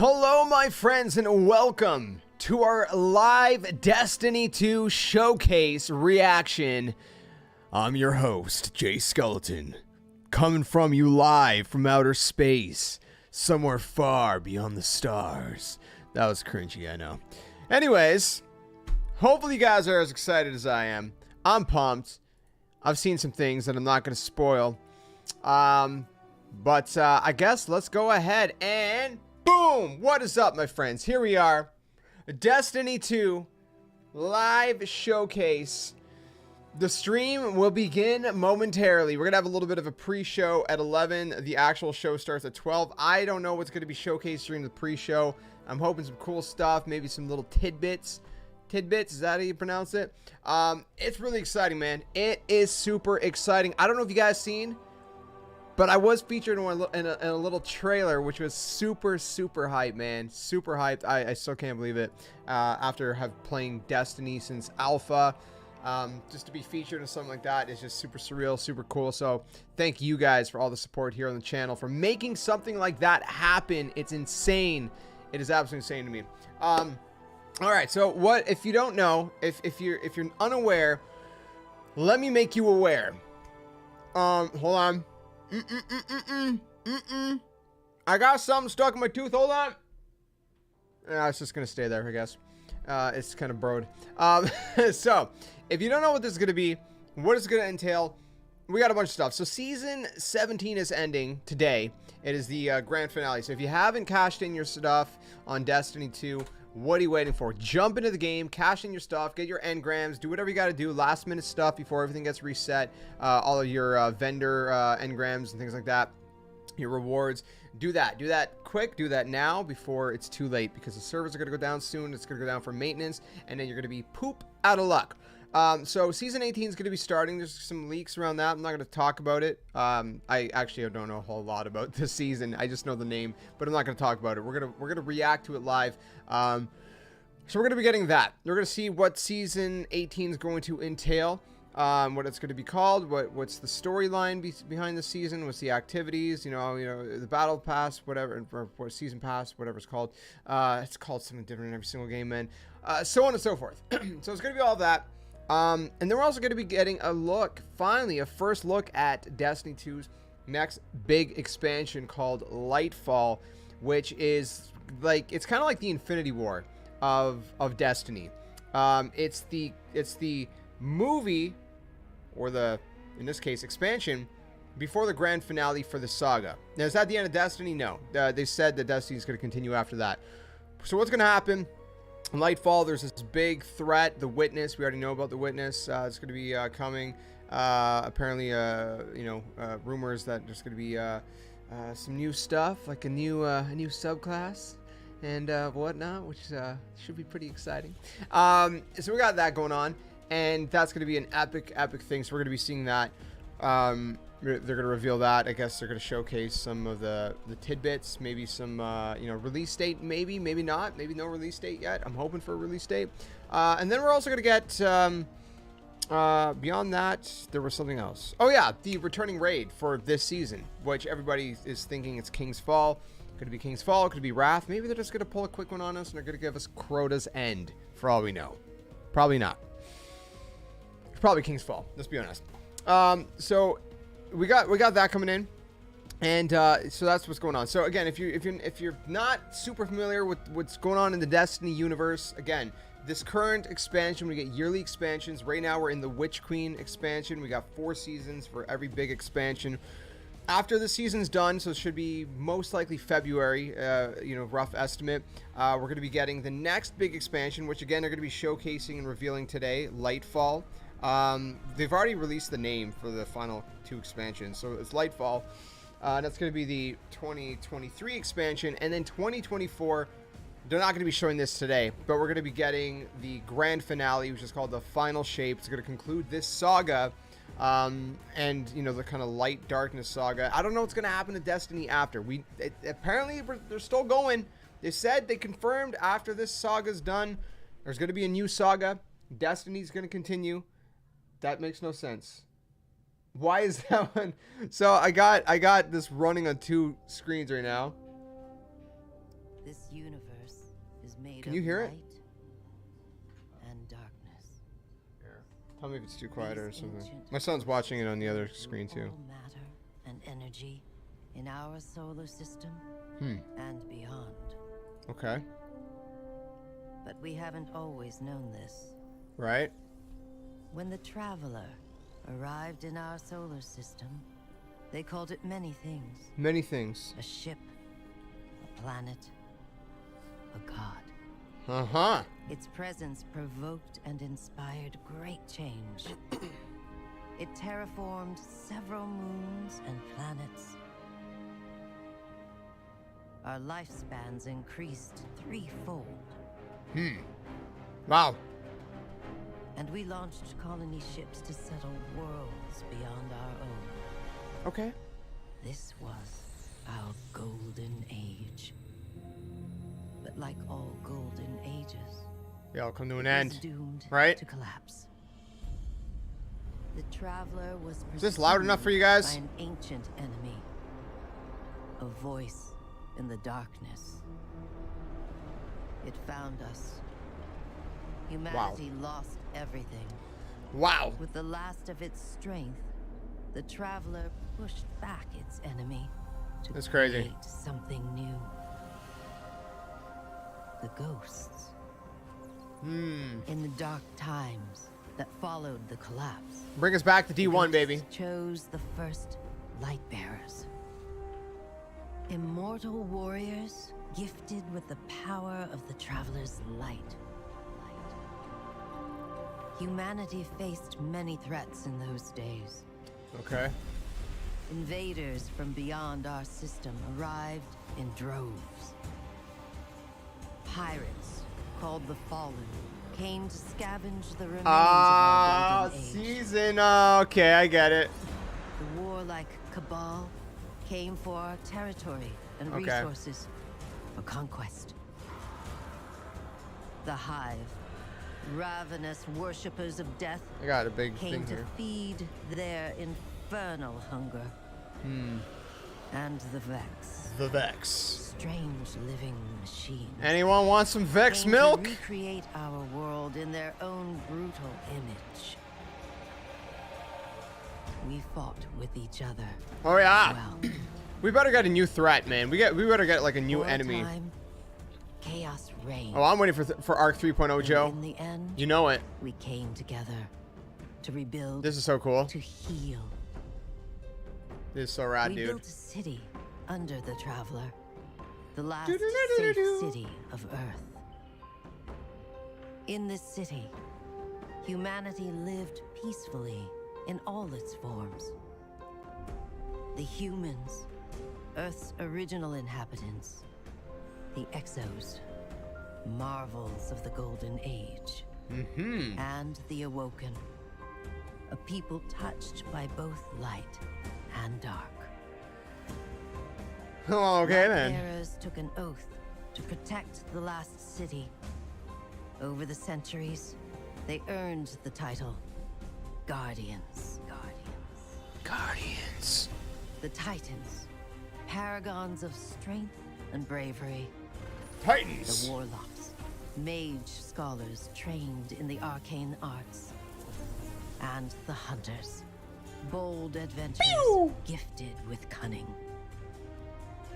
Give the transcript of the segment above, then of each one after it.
Hello, my friends, and welcome to our live Destiny 2 showcase reaction. I'm your host, JSkeleton, coming from you live from outer space, somewhere far beyond the stars. That was cringy, I know. Anyways, hopefully you guys are as excited as I am. I'm pumped. I've seen some things that I'm not going to spoil. But I guess let's go ahead and boom! What is up, my friends? Here we are. Destiny 2 live showcase. The stream will begin momentarily. We're going to have a little bit of a pre-show at 11. The actual show starts at 12. I don't know what's going to be showcased during the pre-show. I'm hoping some cool stuff, maybe some little tidbits. Tidbits, is that how you pronounce it? It's really exciting, man. It is super exciting. I don't know if you guys seen, but I was featured in a little trailer, which was super hype, man. Super hyped. I still can't believe it. After playing Destiny since Alpha, just to be featured in something like that is just super surreal, super cool. So thank you guys for all the support here on the channel, for making something like that happen. It's insane. It is absolutely insane to me. All right, so what if you don't know, if you're unaware, let me make you aware. Hold on. I got something stuck in my tooth. Hold on. It's just gonna stay there, I guess. It's kind of broed. So if you don't know what this is gonna be, what it's gonna entail, we got a bunch of stuff. So season 17 is ending today. It is the grand finale. So if you haven't cashed in your stuff on Destiny 2, what are you waiting for? Jump into the game, cash in your stuff, get your engrams, do whatever you got to do, last minute stuff before everything gets reset, all of your vendor engrams and things like that, your rewards. Do that quick, do that now before it's too late, because the servers are going to go down soon. It's going to go down for maintenance, and then you're going to be poop out of luck. So season 18 is going to be starting. There's some leaks around that. I'm not going to talk about it. I actually don't know a whole lot about this season. I just know the name, but I'm not going to talk about it. We're going to react to it live. So we're going to be getting that. We're going to see what season 18 is going to entail, what it's going to be called, what's the storyline behind the season, what's the activities, you know, the battle pass, whatever, or season pass, whatever it's called. It's called something different in every single game, man. So on and so forth. So it's going to be all that. And then we're also going to be getting a look, finally, a first look at Destiny 2's next big expansion called Lightfall, which is like, it's kind of like the Infinity War of Destiny. It's the movie, or the, in this case, expansion, before the grand finale for the saga. Now, is that the end of Destiny? No. They said that Destiny is going to continue after that. So what's going to happen? In Lightfall, there's this big threat, the Witness. We already know about the Witness. It's going to be coming. Apparently, rumors that there's going to be some new stuff, like a new subclass and whatnot, which should be pretty exciting. So we got that going on, and that's going to be an epic thing. So we're going to be seeing that. They're going to reveal that. I guess they're going to showcase some of the tidbits, maybe some, release date, maybe not, maybe no release date yet. I'm hoping for a release date. And then we're also going to get, beyond that, there was something else. Oh yeah, the returning raid for this season, which everybody is thinking it's King's Fall. Could it be King's Fall? Could it be Wrath? Maybe they're just going to pull a quick one on us and they're going to give us Crota's End, for all we know. Probably not. Probably King's Fall, let's be honest. So we got that coming in, and so that's what's going on. So again, if you're not super familiar with what's going on in the Destiny universe, again, this current expansion, we get yearly expansions. Right now we're in the Witch Queen expansion. We got 4 seasons for every big expansion. After the season's done, so it should be most likely February, rough estimate, we're going to be getting the next big expansion, which again they're going to be showcasing and revealing today, Lightfall. They've already released the name for the final 2 expansions, so it's Lightfall. That's going to be the 2023 expansion, and then 2024, they're not going to be showing this today, but we're going to be getting the grand finale, which is called the Final Shape. It's going to conclude this saga, and the kind of light darkness saga. I don't know what's going to happen to Destiny after. Apparently they're still going. They said, they confirmed after this saga's done, there's going to be a new saga. Destiny's going to continue. That makes no sense. Why is that one? So I got this running on 2 screens right now. This universe is made Can you hear it? light and darkness. Tell me if it's too quiet or something. My son's watching it on the other screen too. All matter and energy in our solar system and beyond. Okay. But we haven't always known this. Right? When the Traveler arrived in our solar system, they called it many things. Many things. A ship, a planet, a god. Uh-huh. Its presence provoked and inspired great change. It terraformed several moons and planets. Our lifespans increased threefold. Wow. And we launched colony ships to settle worlds beyond our own. Okay. This was our golden age. But like all golden ages, Yeah, I'll come to an it was end. doomed Right? to collapse. The Traveler was Is this loud enough for you guys? by an ancient enemy. A voice in the darkness. It found us. Humanity lost everything. Wow. With the last of its strength, the Traveler pushed back its enemy to That's crazy. create something new. The ghosts. In the dark times that followed the collapse, Bring us back to D1, baby. chose the first light bearers. Immortal warriors gifted with the power of the Traveler's light. Humanity faced many threats in those days. Okay. Invaders from beyond our system arrived in droves. Pirates, called the Fallen, came to scavenge the remains of our golden age. Season. Okay, I get it. The warlike Cabal came for our territory and Okay. resources for conquest. The Hive, ravenous worshippers of death, I got a big came thing to here. feed their infernal hunger. And the Vex, The Vex. strange living machines, Anyone want some Vex came milk? to recreate our world in their own brutal image. We fought with each other. Oh yeah. Well, We better get a new threat, man. We better get like a new for a enemy. time, chaos reigned. Oh, I'm waiting for Arc 3.0, And Joe. in the end, You know it. we came together to rebuild, This is so cool. to heal. This is so rad, We dude. built a city under the Traveler, the last Do-do-do-do-do-do. safe city of Earth. In this city, humanity lived peacefully in all its forms. The humans, Earth's original inhabitants, the Exos, marvels of the Golden Age, and the Awoken, a people touched by both light and dark. Oh, okay then. Bearers took an oath to protect the last city. Over the centuries, they earned the title Guardians. Guardians. The Titans, paragons of strength and bravery. The Titans. Warlocks, mage scholars trained in the arcane arts. And the Hunters, bold adventurers gifted with cunning.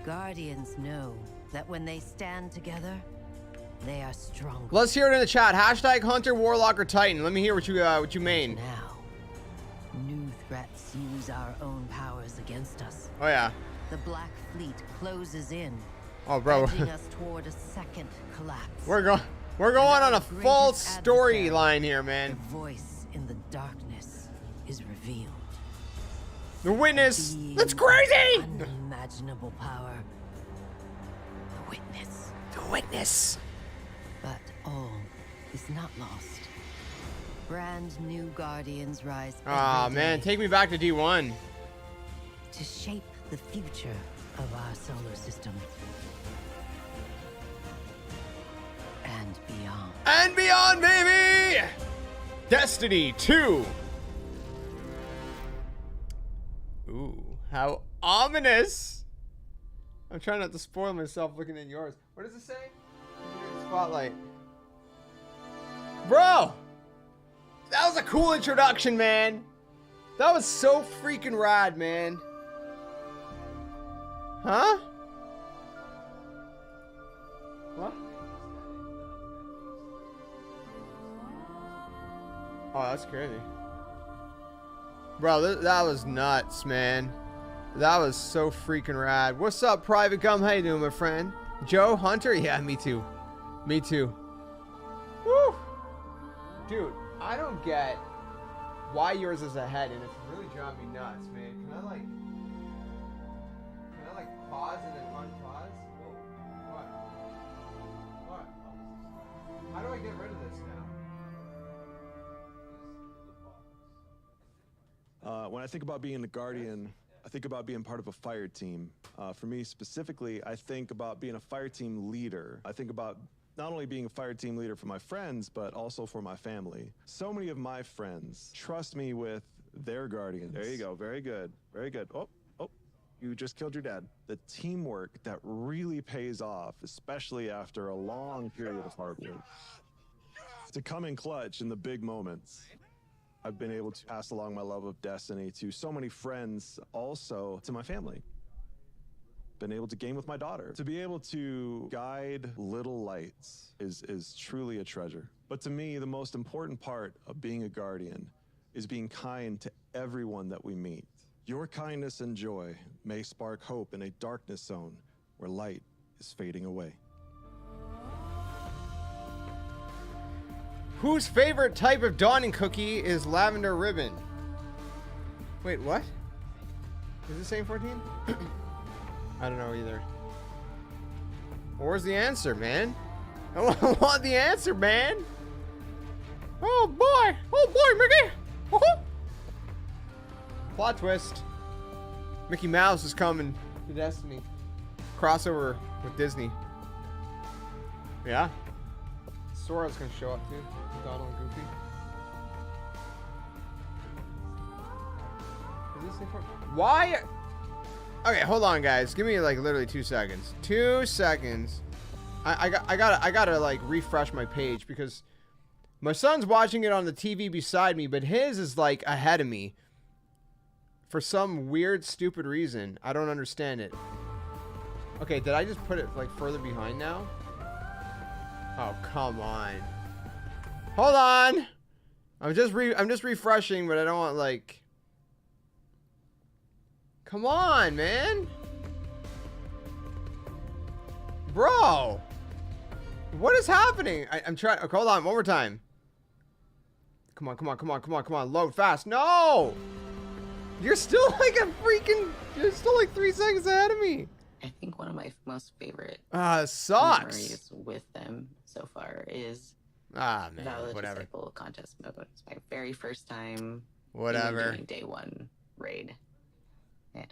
Guardians know that when they stand together, they are stronger. Let's hear it in the chat. Hashtag Hunter, Warlock, or Titan. Let me hear what you mean. Now, new threats use our own powers against us. Oh yeah. The Black Fleet closes in, Oh bro. edging us toward a second collapse. We're going on a full storyline here, The man. voice in the darkness is revealed. The witness. Being That's crazy. unimaginable power. The witness. The witness. But all is not lost. Brand new Guardians rise Aw, every man, day take me back to D1. to shape the future of our solar system. And beyond. And beyond, baby! Destiny 2. Ooh, how ominous. I'm trying not to spoil myself looking at yours. What does it say? Spotlight. Bro! That was a cool introduction, man. That was so freaking rad, man. Huh? What? Oh, that's crazy. Bro, that was nuts, man. That was so freaking rad. What's up, Private Gum? How you doing, my friend? Joe? Hunter? Yeah, me too. Me too. Woo! Dude, I don't get why yours is ahead, and it's really driving me nuts, man. Can I like pause and then unpause? What? What? How do I get rid of this now? When I think about being a guardian, I think about being part of a fire team. For me specifically, I think about being a fire team leader. I think about not only being a fire team leader for my friends, but also for my family. So many of my friends trust me with their guardians. There you go. Very good. Very good. Oh, you just killed your dad. The teamwork that really pays off, especially after a long period of hard work. To come in clutch in the big moments. I've been able to pass along my love of Destiny to so many friends, also to my family. Been able to game with my daughter. To be able to guide little lights is truly a treasure. But to me, the most important part of being a guardian is being kind to everyone that we meet. Your kindness and joy may spark hope in a darkness zone where light is fading away. Whose favorite type of dawning cookie is lavender ribbon? Wait, what? Is it saying 14? I don't know either. Where's the answer, man? I want the answer, man. Oh boy! Oh boy, Mickey! Woohoo! Plot twist. Mickey Mouse is coming to Destiny. Crossover with Disney. Yeah. Sora's gonna show up too. Donald and Goofy. Is this for why? Okay, hold on, guys. Give me like literally 2 seconds. 2 seconds. I gotta like refresh my page because my son's watching it on the TV beside me, but his is like ahead of me for some weird, stupid reason. I don't understand it. Okay, did I just put it like further behind now? Oh, come on. Hold on. I'm just refreshing, but I don't want like. Come on, man. Bro. What is happening? I'm trying. Okay, hold on, one more time. Come on. Load fast. No. You're still like you're still like 3 seconds ahead of me. I think one of my most favorite sucks. memories with them so far is man, the whatever. Disciple contest mode. It's my very first time Whatever. doing day one raid. And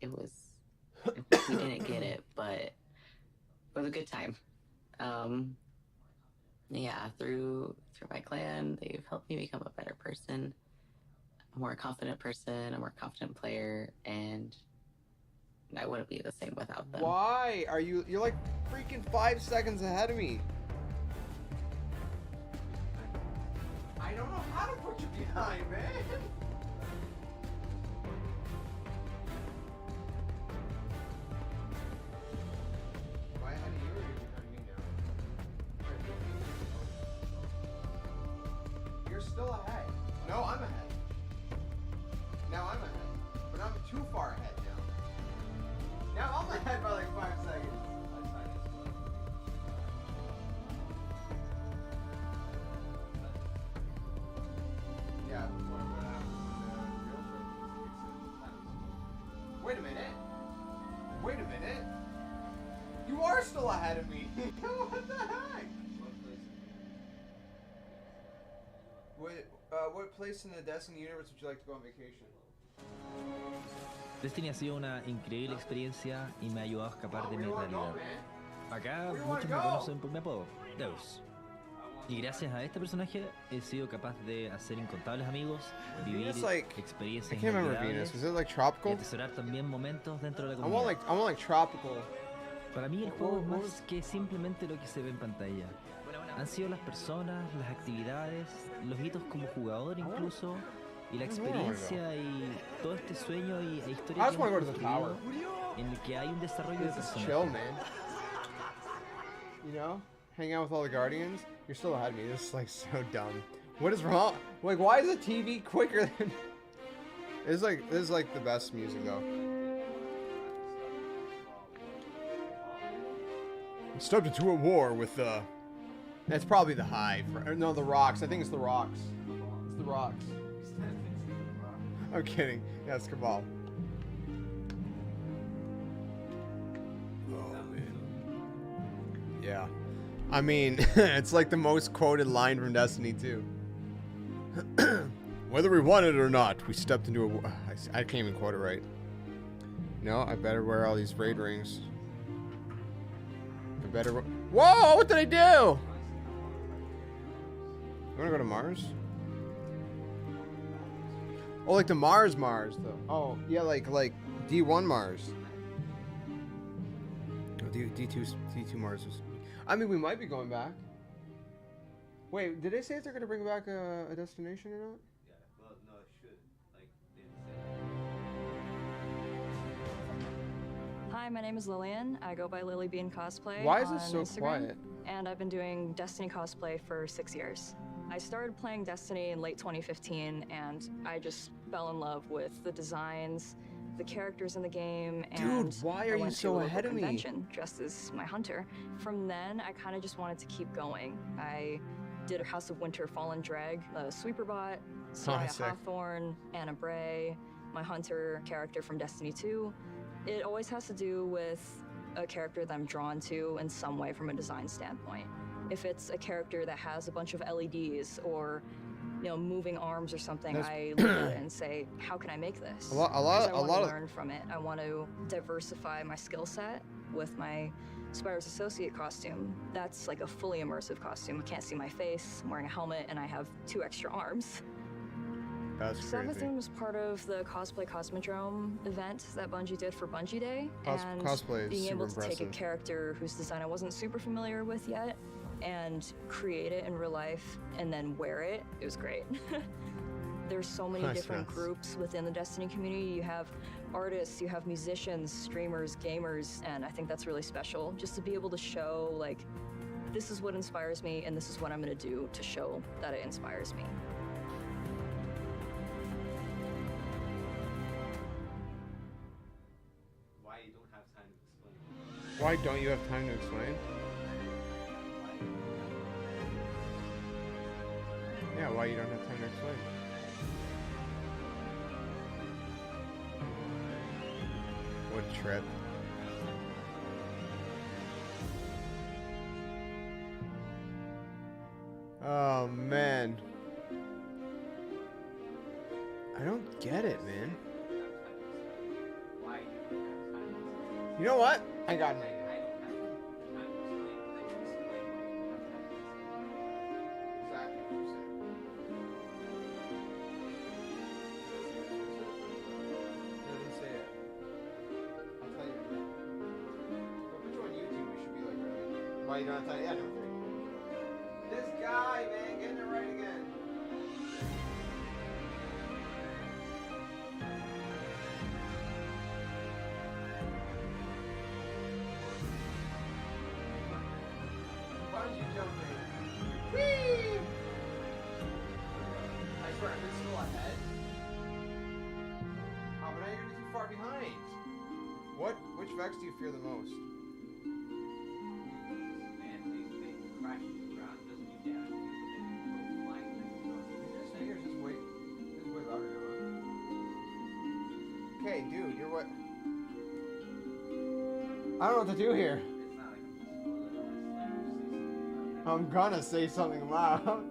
we didn't get it, but it was a good time. Yeah, through my clan, they've helped me become a better person, a more confident person, a more confident player, and I wouldn't be the same without them. Why are you're like freaking 5 seconds ahead of me? I don't know how to put you behind, man. Am I ahead of you or are you behind me now? You're still ahead. No, I'm ahead. Now I'm ahead. But I'm too far ahead now. Now I'm ahead by like 5 seconds. Yeah, wait a minute. Wait a minute. You are still ahead of me. What the heck? What place in the Destiny universe would you like to go on vacation? Destiny ha sido una increíble experiencia y me ha ayudado a escapar de mi realidad. Acá muchos me conocen por mi apodo, Deus. Y gracias a este personaje he sido capaz de hacer incontables amigos, vivir experiencias inolvidables Was it like tropical? y atesorar también momentos dentro de la I want comunidad. like tropical. Para mí el juego es más que simplemente lo que se ve en pantalla. Han sido las personas, las actividades, los hitos como jugador incluso, y la experiencia y todo este sueño e historia I que just wanna hemos go to the tower. construido en el que hay un desarrollo de This is personaje. chill, man. You know? Hang out with all the Guardians. You're still ahead of me. This is like so dumb. What is wrong? Like, why is the TV quicker than... This is like the best music though. Stepped into a war with that's probably the Hive. Or, no, the Rocks. I think it's the Rocks. It's the Rocks. I'm kidding. Yeah, it's Cabal. Oh man. Yeah. I mean, it's like the most quoted line from Destiny 2. Whether we want it or not, we stepped into a war. I can't even quote it right. No, I better wear all these raid rings. I better. Whoa! What did I do? You wanna go to Mars? Oh, like the Mars though. Oh, yeah, like D1 Mars. Oh, D2 Mars is. I mean, we might be going back. Wait, did they say if they're gonna bring back a destination or not? Yeah, well, no, it should. Like, they didn't say. Hi, my name is Lillian. I go by Lily Bean Cosplay. Why is this on so Instagram, quiet? And I've been doing Destiny cosplay for 6 years. I started playing Destiny in late 2015, and I just fell in love with the designs, the characters in the game, and Dude, why are I you went to so a local ahead of me? convention dressed as my hunter. From then, I kind of just wanted to keep going. I did a House of Winter Fallen Drag, a Sweeperbot, Soraya sick. Hawthorne, Anna Bray, my hunter character from Destiny 2. It always has to do with a character that I'm drawn to in some way from a design standpoint. If it's a character that has a bunch of LEDs or, you know, moving arms or something, That's- I look at it and say, how can I make this? A lot 'Cause I want to of. learn from it. I want to diversify my skill set with my Spire's Associate costume. That's like a fully immersive costume. I can't see my face, I'm wearing a helmet, and I have 2 extra arms. That's crazy. Sabathun was part of the Cosplay Cosmodrome event that Bungie did for Bungie Day. And Cosplay is being able to super take a impressive. character whose design I wasn't super familiar with yet and create it in real life and then wear it, it was great. There's so many Nice, different nice. groups within the Destiny community. You have artists, you have musicians, streamers, gamers, and I think that's really special. Just to be able to show, like, this is what inspires me and this is what I'm gonna do to show that it inspires me. Why you don't have time to explain? Why don't you have time to explain? Yeah, why you don't have time to explain? What a trip. Oh man. I don't get it, man. Why you don't have time to explain? You know what? I got it. I don't have time to explain, then you explain why you don't have time to explain. Exactly what you said. Doesn't say it. I'll tell you. Go put you on YouTube. You should be like, really? Why you don't have time? Yeah, no. This guy, man, getting it right again. Bungee jumping. Whee! I swear, I'm still ahead. Oh, but now you're too far behind. Which Vex do you fear the most? Man, they crash to the ground, doesn't do damage. They go flying through the ground. Just here, just wait. Just way louder, Noah. Okay, dude, you're what? I don't know what to do here. It's not like I'm just I'm gonna say something loud. whatever.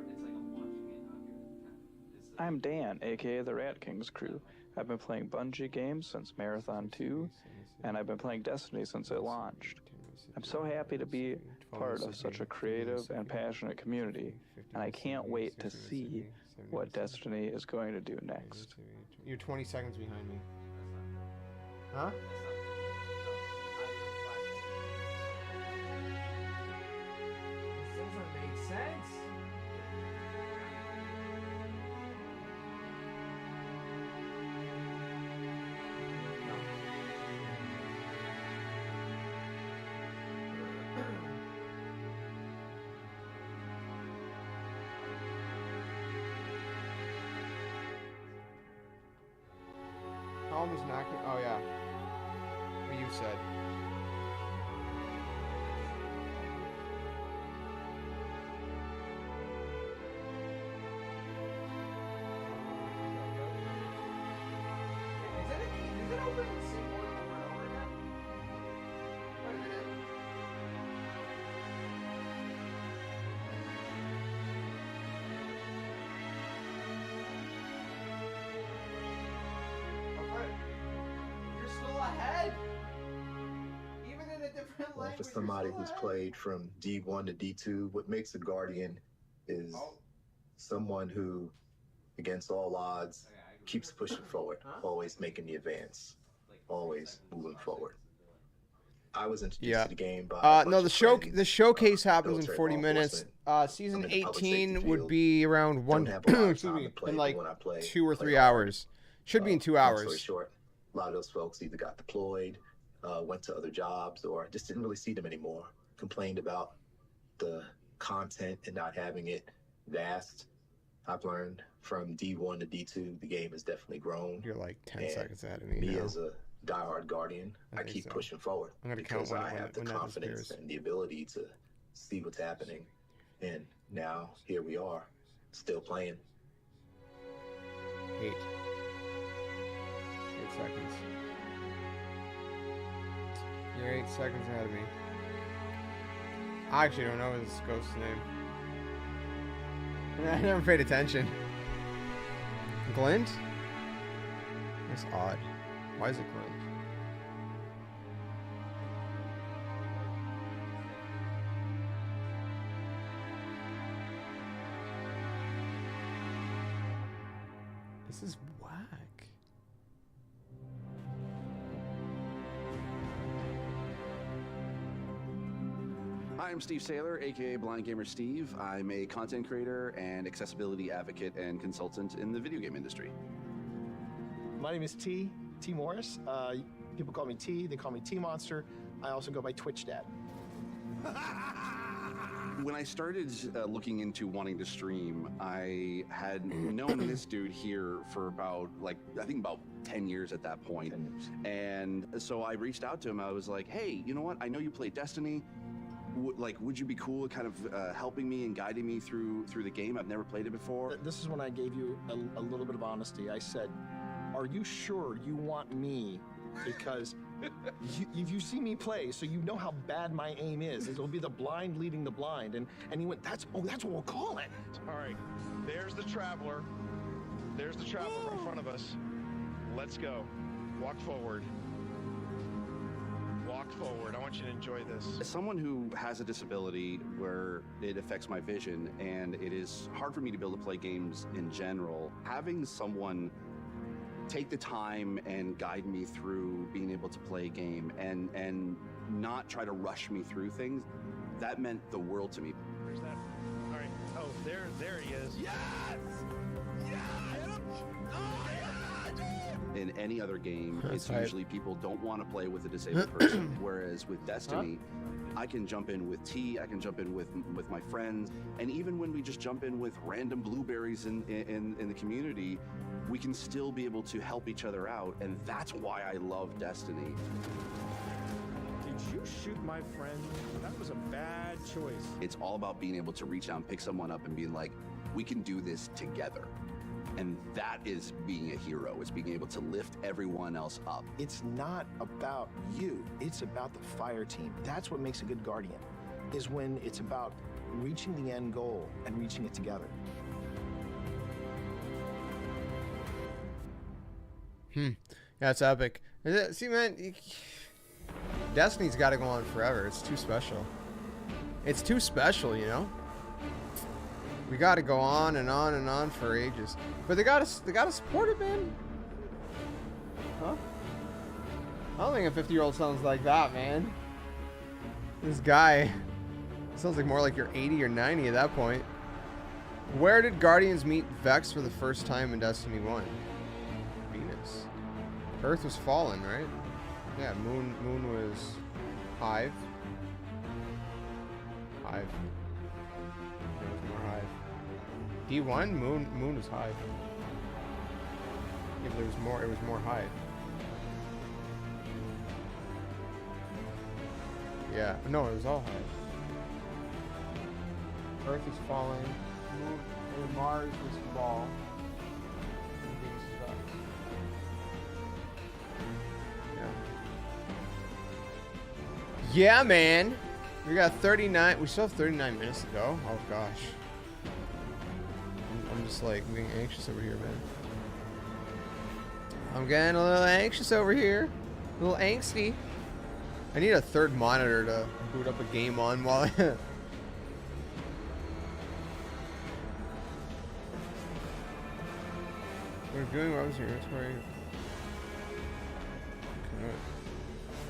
It's like I'm watching it out here. It's I'm Dan, aka the Rat Kings crew. I've been playing Bungie games since Marathon 2, and I've been playing Destiny since it launched. I'm so happy to be part of such a creative and passionate community, and I can't wait to see what Destiny is going to do next. You're 20 seconds behind me. Huh? armor's not gonna... Oh, yeah. What you said. Is it open the same order over and over again? Wait a minute. You're still ahead, even in a different Well, language. for somebody you're who's still played from D1 to D2, what makes a Guardian is someone who, against all odds, keeps pushing forward, always making the advance, always moving forward. I was introduced to the game by no, the showcase happens in 40 minutes. Season I'm in the public safety 18 would field. be around Don't have a lot of excuse time me, to play, in but like when I play, 2 or play 3 hard. hours. Should be in 2 Long story hours. short, a lot of those folks either got deployed, went to other jobs, or just didn't really see them anymore. Complained about the content and not having it vast. I've learned from D1 to D2, the game has definitely grown. You're like 10 And seconds ahead of me Me now. as a diehard Guardian, I think keep so. pushing forward I'm gonna count because when I have the that confidence disappears. and the ability to see what's happening. And now here we are, still playing. 8 seconds. You're 8 seconds ahead of me. I actually don't know this ghost's name. I never paid attention. Glint? That's odd. Why is it Glint? This is whack. Hi, I'm Steve Saylor, aka Blind Gamer Steve. I'm a content creator and accessibility advocate and consultant in the video game industry. My name is T Morris. People call me T, they call me T Monster. I also go by Twitch Dad. When I started looking into wanting to stream, I had known this dude here for about, I think about 10 years at that point. And so I reached out to him. I was like, hey, you know what? I know you play Destiny. Would you be cool at kind of helping me and guiding me through the game? I've never played it before. This is when I gave you a little bit of honesty. I said, are you sure you want me? Because you see me play, so you know how bad my aim is. It'll be the blind leading the blind. And he went, that's what we'll call it. All right, there's the Traveler. There's the Traveler in front of us. Let's go. Walk forward. Walk forward. I want you to enjoy this. As someone who has a disability where it affects my vision, and it is hard for me to be able to play games in general, having someone take the time and guide me through being able to play a game and not try to rush me through things, that meant the world to me. Where's that? All right. Oh, there he is. Yes! Yes! In any other game, That's it's right. usually people don't want to play with a disabled person, whereas with Destiny, I can jump in with T, I can jump in with my friends, and even when we just jump in with random blueberries in the community, we can still be able to help each other out, and that's why I love Destiny. Did you shoot my friend? That was a bad choice. It's all about being able to reach down, pick someone up, and being like, we can do this together. And that is being a hero. It's being able to lift everyone else up. It's not about you. It's about the fire team. That's what makes a good Guardian, is when it's about reaching the end goal and reaching it together. That's epic. See, man, Destiny's got to go on forever. It's too special. It's too special, you know? We got to go on and on and on for ages. But they got to support it, man. Huh? I don't think a 50-year-old sounds like that, man. This guy sounds like more like you're 80 or 90 at that point. Where did Guardians meet Vex for the first time in Destiny 1? Venus. Earth was fallen, right? Yeah, Moon was Hive. Hive. There was more Hive. D1, Moon was Hive. Yeah, but there was more. It was more Hive. Yeah. No, it was all high. Earth is falling. Moon, and Mars is fall. And Venus is rise. Yeah. Yeah, man. We got 39. We still have 39 minutes to go. Oh gosh. I'm just like being anxious over here, man. I'm getting a little anxious over here. A little angsty. I need a third monitor to boot up a game on while I... We're doing what I was here. That's why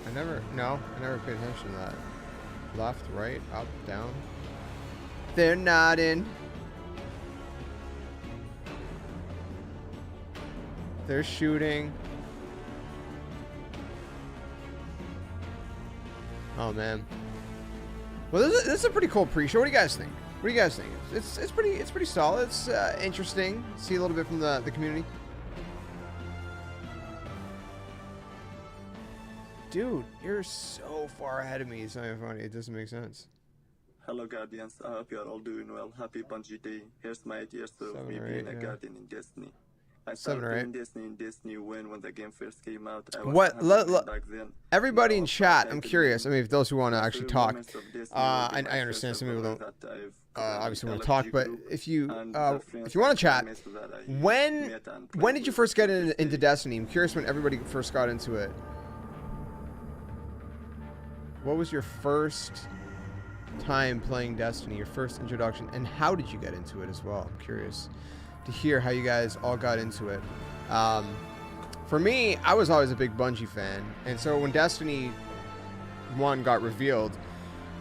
I never paid attention to that. Left, right, up, down. They're nodding. They're shooting. Oh man. Well, this is a pretty cool pre-show. What do you guys think? What do you guys think? It's pretty solid. It's interesting. See a little bit from the community. Dude, you're so far ahead of me. It's not even funny. It doesn't make sense. Hello Guardians, I hope you are all doing well. Happy Bungie Day. Here's my ideas of me being a Guardian in Destiny. I started playing Destiny when the game first came out. I was back then. Everybody in chat, I'm curious. I mean, if those who want to actually talk, I understand some people don't obviously want to talk, but if you want to chat, when did you first get into Destiny? I'm curious when everybody first got into it. What was your first time playing Destiny, your first introduction, and how did you get into it as well? I'm curious to hear how you guys all got into it. For me, I was always a big Bungie fan, and so when Destiny 1 got revealed,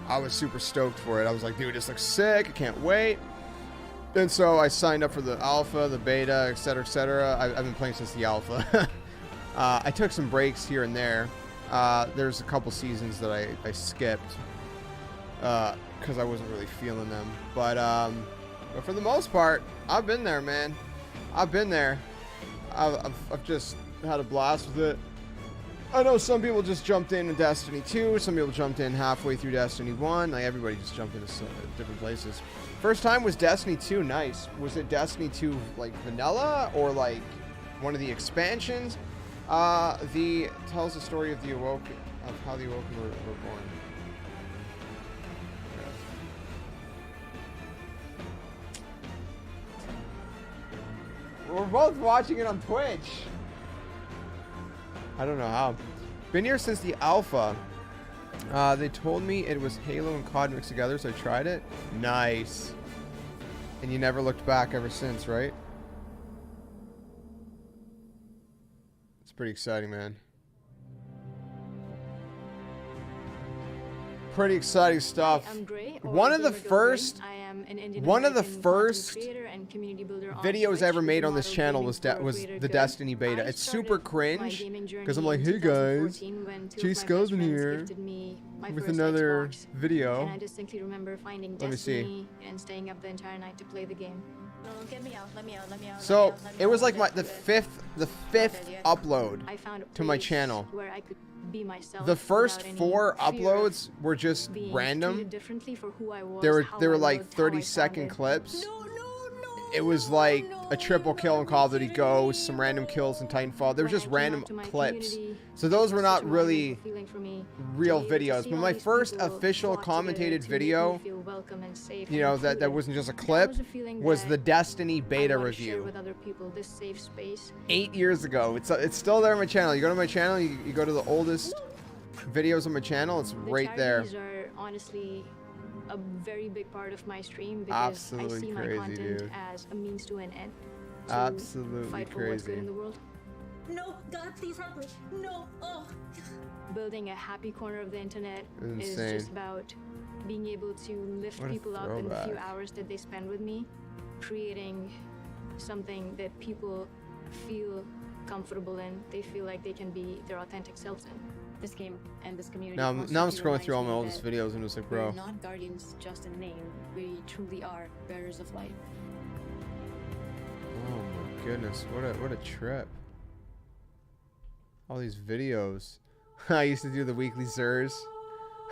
I was super stoked for it. I was like, dude, this looks sick, I can't wait. And so I signed up for the alpha, the beta, etc., etc. I've been playing since the alpha. I took some breaks here and there. There's a couple seasons that I skipped because I wasn't really feeling them. But for the most part, I've been there, man. I've been there. I've just had a blast with it. I know some people just jumped in Destiny 2. Some people jumped in halfway through Destiny 1. Like, everybody just jumped into different places. First time was Destiny 2. Nice. Was it Destiny 2 like vanilla or like one of the expansions? Tells the story of the Awoken, of how the Awoken were born. We're both watching it on Twitch. I don't know how. Been here since the alpha. They told me it was Halo and COD mixed together, so I tried it. Nice. And you never looked back ever since, right? It's pretty exciting, man. Pretty exciting stuff. One of the first videos I ever made on this channel was the Destiny beta. It's super cringe because I'm like, hey guys, JSkeleton here with another video. And I distinctly remember finding Let me see. and staying up the entire night to play the game. No, get me out, let me out, let me out. So it was like the fifth upload to my channel. Where I could be myself. The first 4 uploads were just random. They were like 30-second clips. It was like a triple kill in Call of Duty Ghosts, some random kills in Titanfall. They were just random clips. So those were not really real videos. But my first official commentated video, you know, that wasn't just a clip, was the Destiny beta review. 8 years ago. It's still there on my channel. You go to my channel, you go to the oldest videos on my channel, it's right there. Honestly, a very big part of my stream because Absolutely I see crazy, my content dude. as a means to an end. To Absolutely fight for what's good crazy. in the world. No, God, please help me. No, oh. Building a happy corner of the internet is Insane. just about being able to lift What a people up in the few throwback. hours that they spend with me, creating something that people feel comfortable in. They feel like they can be their authentic selves in. This game and this community. Now I'm scrolling through all my oldest videos and it's like, bro. We're not guardians just in name. We truly are bearers of light. Oh my goodness, what a trip. All these videos. I used to do the weekly Zers.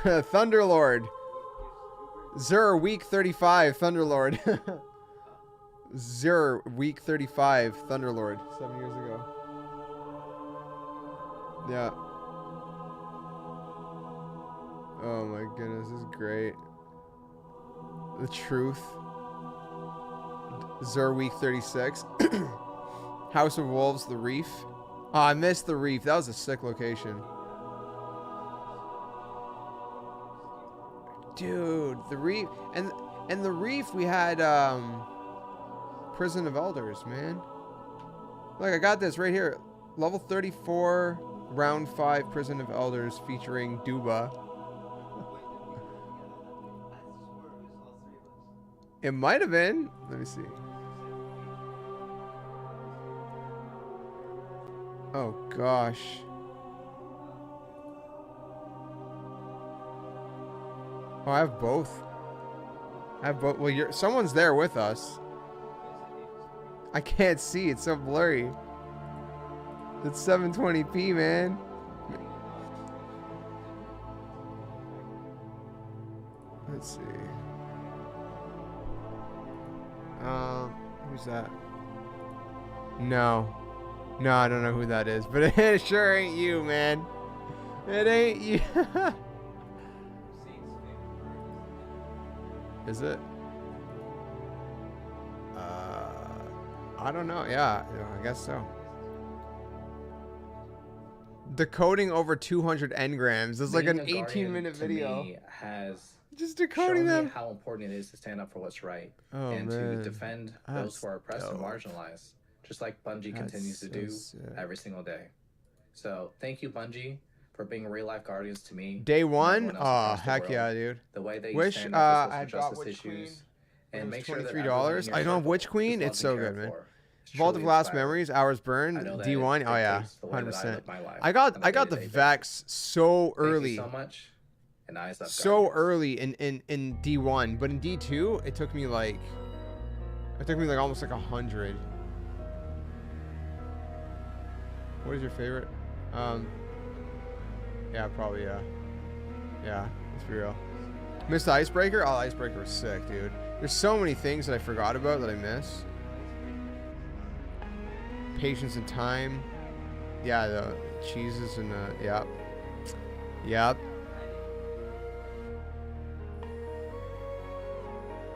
Thunderlord. Zur week 35 Thunderlord. Zur week 35 Thunderlord. 7 years ago. Yeah. Oh my goodness, this is great. The Truth. Zur week 36. House of Wolves, The Reef. Oh, I missed The Reef. That was a sick location. Dude, The Reef. And The Reef, we had Prison of Elders, man. Look, I got this right here. Level 34, round 5 Prison of Elders featuring Duba. It might have been. Let me see. Oh gosh. Oh, I have both. I have both. Well, someone's there with us. I can't see. It's so blurry. It's 720p, man. Let's see. Who's that? No. No, I don't know who that is, but it sure ain't you, man. It ain't you. Is it? I don't know. Yeah, I guess so. Decoding over 200 engrams. It's like an 18-minute video. Me has just decoding them. How important it is to stand up for what's right and to defend those who are oppressed and marginalized, just like Bungie continues to do every single day. So thank you, Bungie, for being real-life guardians to me. Day one? Oh, heck yeah, dude. The way they Wish stand up I for got justice Witch Queen. issues and make sure $23. I don't have Witch Queen. It's so good, man. Vault of Last Memories, Hours Burned, D1. Oh yeah, 100%. I got the Vex so early. Thank you so much. And eyes up, so early in D1, but in D2 it took me like almost like 100. What is your favorite? Yeah, probably yeah, let's be real. Missed the Icebreaker? Oh, Icebreaker was sick, dude. There's so many things that I forgot about that I miss. Patience and Time. Yeah, the cheeses and yep.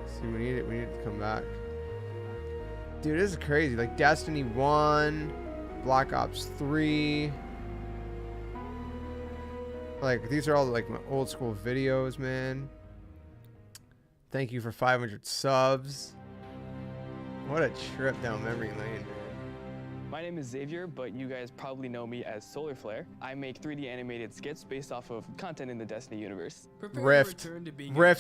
See, we need it to come back. Dude, this is crazy. Like Destiny 1, Black Ops 3. Like, these are all like my old school videos, man. Thank you for 500 subs. What a trip down memory lane, man. My name is Xavier, but you guys probably know me as Solar Flare. I make 3D animated skits based off of content in the Destiny universe. Rift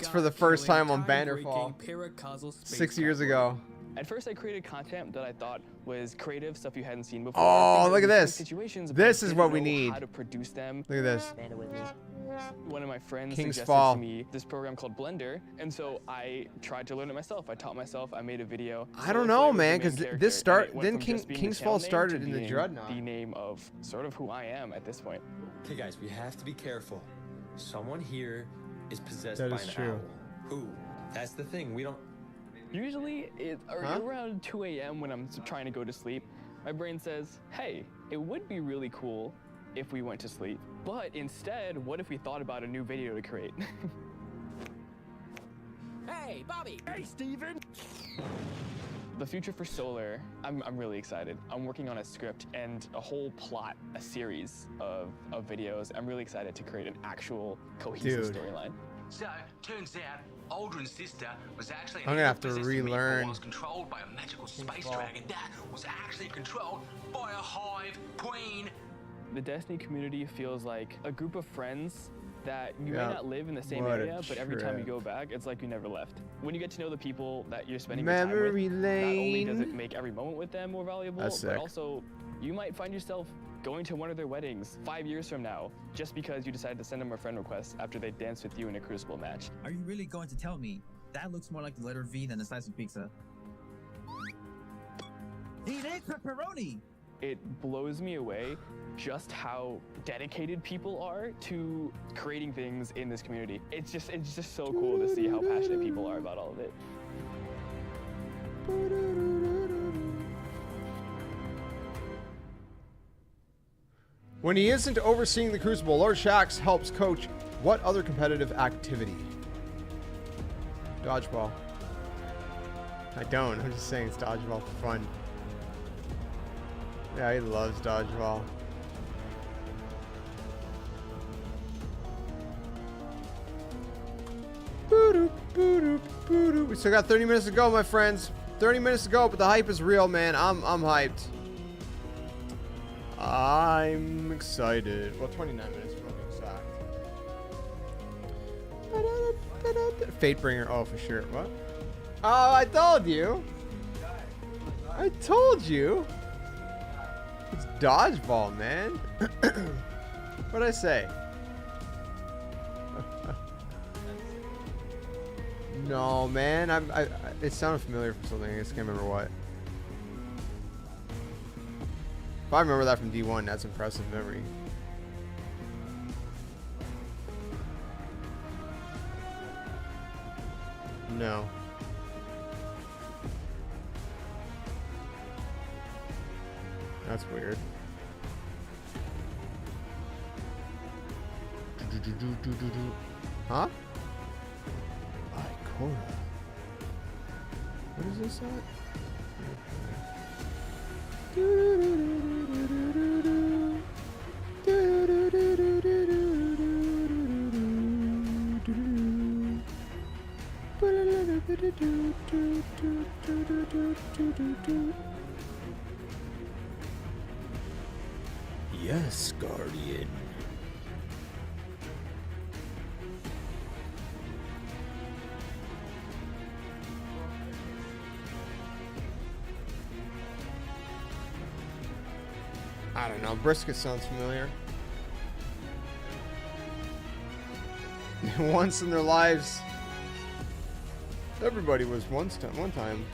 for the first time on Bannerfall 6 years ago. At first, I created content that I thought was creative, stuff you hadn't seen before. Oh, look at this. Situations, this is what we need. How to produce them. Look at this. One of my friends King's suggested Fall. to me this program called Blender, and so I tried to learn it myself. I taught myself. I made a video. I don't know, man, because this King's Fall started in the Dreadnought. The name of sort of who I am at this point. Okay, guys, we have to be careful. Someone here is possessed That by is an true. owl. Who? That's the thing. We don't. Usually, it's around 2 a.m. when I'm trying to go to sleep. My brain says, hey, it would be really cool if we went to sleep. But instead, what if we thought about a new video to create? Hey, Bobby! Hey, Steven! The future for Solar, I'm really excited. I'm working on a script and a whole plot, a series of videos. I'm really excited to create an actual cohesive storyline. So, turns out, Aldrin's sister was actually I'm gonna have to relearn. was controlled by a magical space dragon that was actually controlled by a hive queen. The Destiny community feels like a group of friends that you may Yeah. not live in the same What a area, but every time you trip. go back, it's like you never left. When you get to know the people that you're spending Memory your time with, not only does lane. it make every moment with them more valuable, That's but sick. also you might find yourself going to one of their weddings 5 years from now, just because you decided to send them a friend request after they danced with you in a Crucible match. Are you really going to tell me that looks more like the letter V than a slice of pizza? It ain't pepperoni! it blows me away just how dedicated people are to creating things in this community. It's just so cool to see how passionate people are about all of it. When he isn't overseeing the Crucible, Lord Shaxx helps coach what other competitive activity? Dodgeball. I don't. I'm just saying it's dodgeball for fun. Yeah, he loves dodgeball. We still got 30 minutes to go, my friends. 30 minutes to go, but the hype is real, man. I'm hyped. I'm excited. Well, 29 minutes to be exact. Fatebringer. Oh, for sure. What? Oh, I told you. I told you. It's dodgeball, man. What'd I say? No, man. It sounded familiar from something. I just can't remember what. If I remember that from D1, that's impressive memory. No. That's weird. Huh? Ikora. What is this at? Yes, Guardian. I don't know. Brisket sounds familiar. Once in their lives, everybody was one time.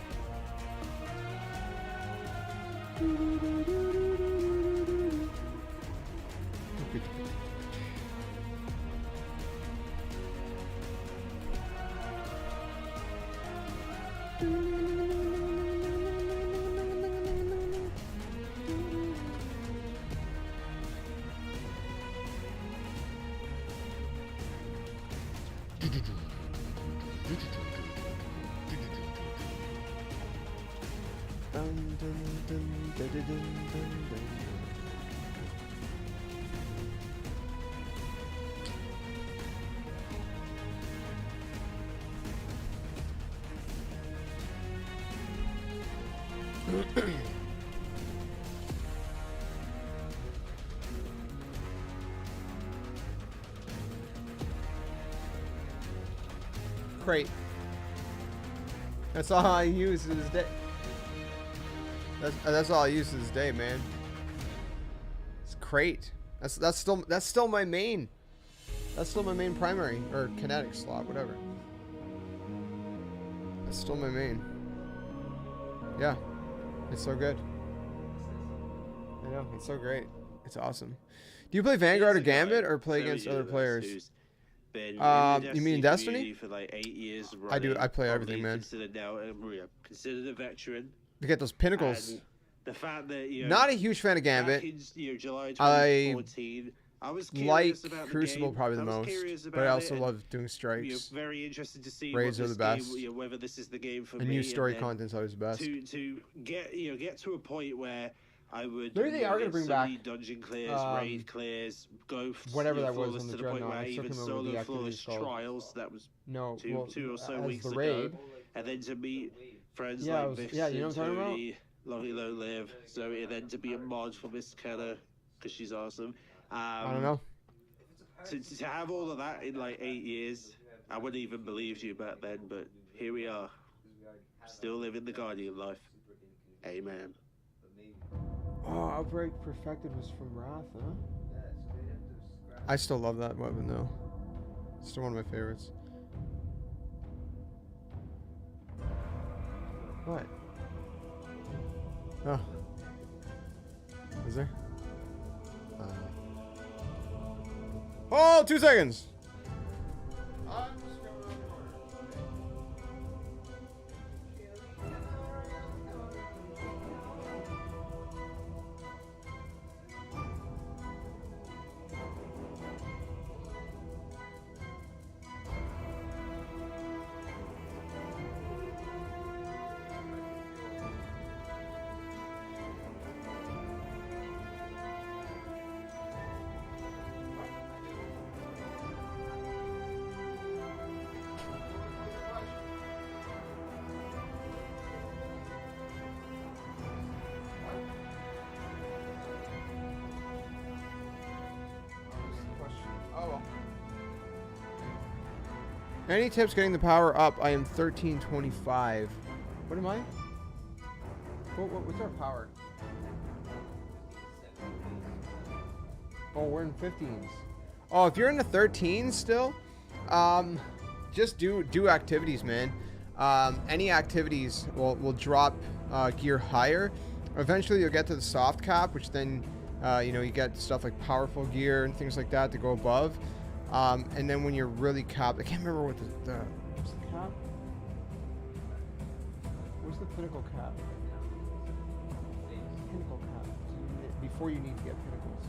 Crate. That's all I use to this day. That's all I use to this day, man. It's crate. That's still my main. That's still my main primary or kinetic slot, whatever. That's still my main. Yeah, it's so good. I know, it's so great. It's awesome. Do you play Vanguard or Gambit or play against other players? You mean Destiny? For like 8 years I do. I play everything, man. Considered a veteran. You get those pinnacles. And the fact that not a huge fan of Gambit. Back in, July 2014, I was like about Crucible the game. probably the most, but I also love doing strikes. Very interested to see raids are the best. Game, whether this is the game for and me. New story content's always the best. To get to a point where I would maybe they are going to bring back dungeon clears, raid clears, go whatever that was on the to the point where I even solo flawless trials. That was two or so weeks ago, and then to meet friends like this, you know what I'm talking about? Long Long Live. So then to be a mod for Miss Kenna because she's awesome. I don't know. To have all of that in like 8 years, I wouldn't even believe you back then, but here we are, still living the Guardian life. Amen. Oh, Outbreak Perfected was from Wrath, huh? I still love that weapon though. It's still one of my favorites. What? Oh. Is there? Oh, 2 seconds. Any tips getting the power up? I am 1325. What am I? What's our power? Oh, we're in 15s. Oh, if you're in the 13s still, just do activities, man. Any activities will drop gear higher. Eventually, you'll get to the soft cap, which then you know, you get stuff like powerful gear and things like that to go above. And then when you're really capped, I can't remember what what's the cap? What's the pinnacle cap? Pinnacle cap. Before you need to get pinnacles.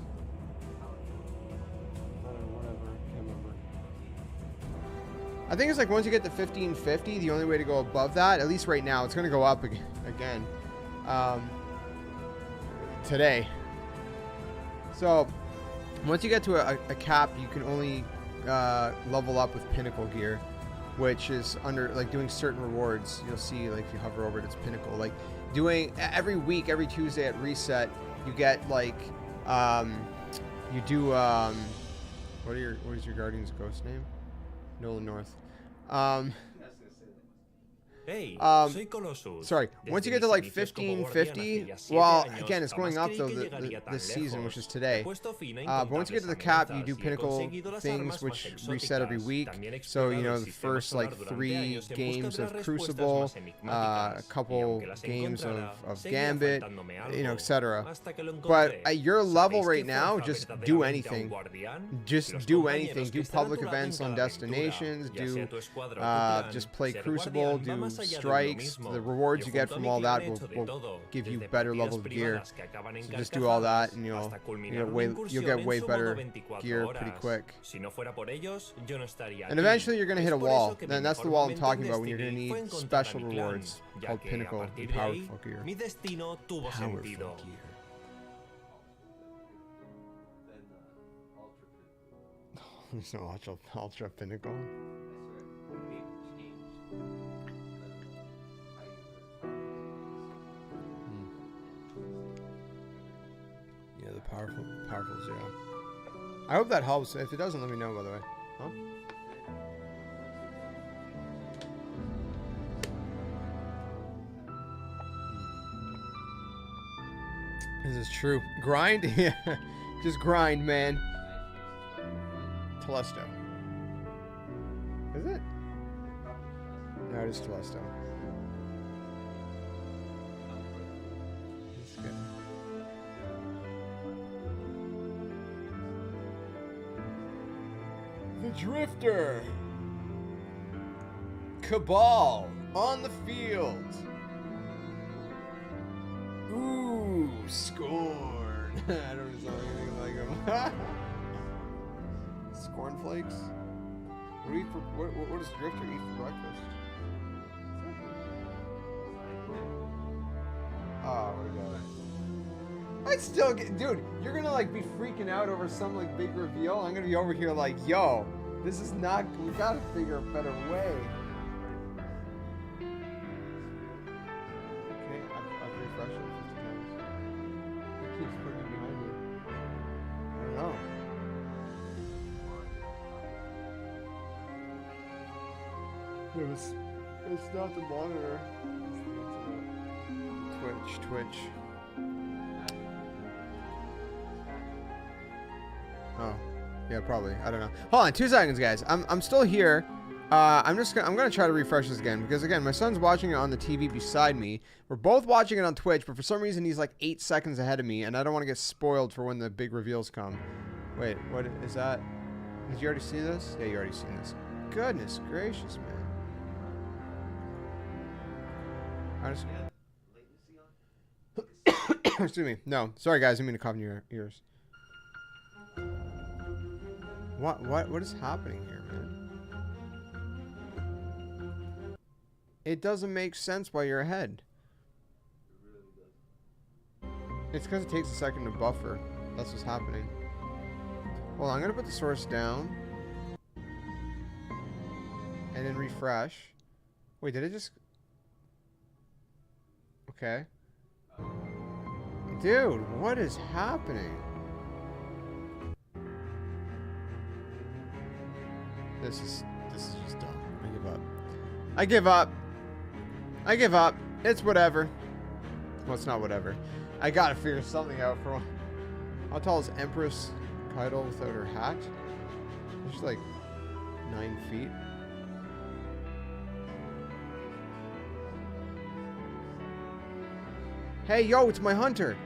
I don't know, whatever. I can't remember. I think it's like once you get to 1550, the only way to go above that, at least right now, it's going to go up again. Today. So, once you get to a cap, you can only level up with pinnacle gear, which is under, like, doing certain rewards. You'll see, like, if you hover over it, it's pinnacle. Like, doing every week, every Tuesday at reset, you get, like, you do, what is your Guardian's ghost name? Nolan North. Hey, sorry, once you get to like 1550, well, again, it's going up though this season, which is today. But once you get to the cap, you do pinnacle things, which reset every week. So, you know, the first like 3 games of Crucible, a couple games of Gambit, you know, etc. But at your level right now, just do anything. Just do anything. Do public events on destinations. Do just play Crucible. Do strikes. The rewards you get from all that will give you better levels of gear. So just do all that, and you'll get way better gear pretty quick. And eventually you're gonna hit a wall. Then that's the wall I'm talking about, when you're gonna need special rewards called Pinnacle and Powerful Gear. Powerful Gear. There's no ultra pinnacle. Yeah, the powerful zero. I hope that helps. If it doesn't, let me know, by the way. Huh? This is true. Grind? Yeah. Just grind, man. Telesto. Is it? No, it is Telesto. That's good. The Drifter. Cabal on the field. Ooh, scorn. I don't know anything like him. Cornflakes? What does Drifter eat for breakfast? Oh, what a guy. I still get, dude, you're gonna like be freaking out over some like big reveal. I'm gonna be over here like, yo, this is not, we gotta figure a better way. Okay, I've refreshed it 50 times. It keeps putting it behind me. I don't know. It's not the monitor. It's Twitch. Oh, yeah, probably. I don't know. Hold on, 2 seconds, guys. I'm still here. I'm gonna try to refresh this again because again, my son's watching it on the TV beside me. We're both watching it on Twitch, but for some reason he's like 8 seconds ahead of me, and I don't want to get spoiled for when the big reveals come. Wait, what is that? Did you already see this? Yeah, you already seen this. Goodness gracious, man. Excuse me. No, sorry guys, I didn't mean to cough in your ears. What is happening here, man? It doesn't make sense why you're ahead. It's because it takes a second to buffer. That's what's happening. Well, I'm gonna put the source down and then refresh. Wait, did it just? Okay. Dude, what is happening? This is just dumb. I give up. I give up. I give up. It's whatever. Well, it's not whatever. I gotta figure something out for one. How tall is Empress Keitel without her hat? She's like 9 feet. Hey, yo, it's my hunter.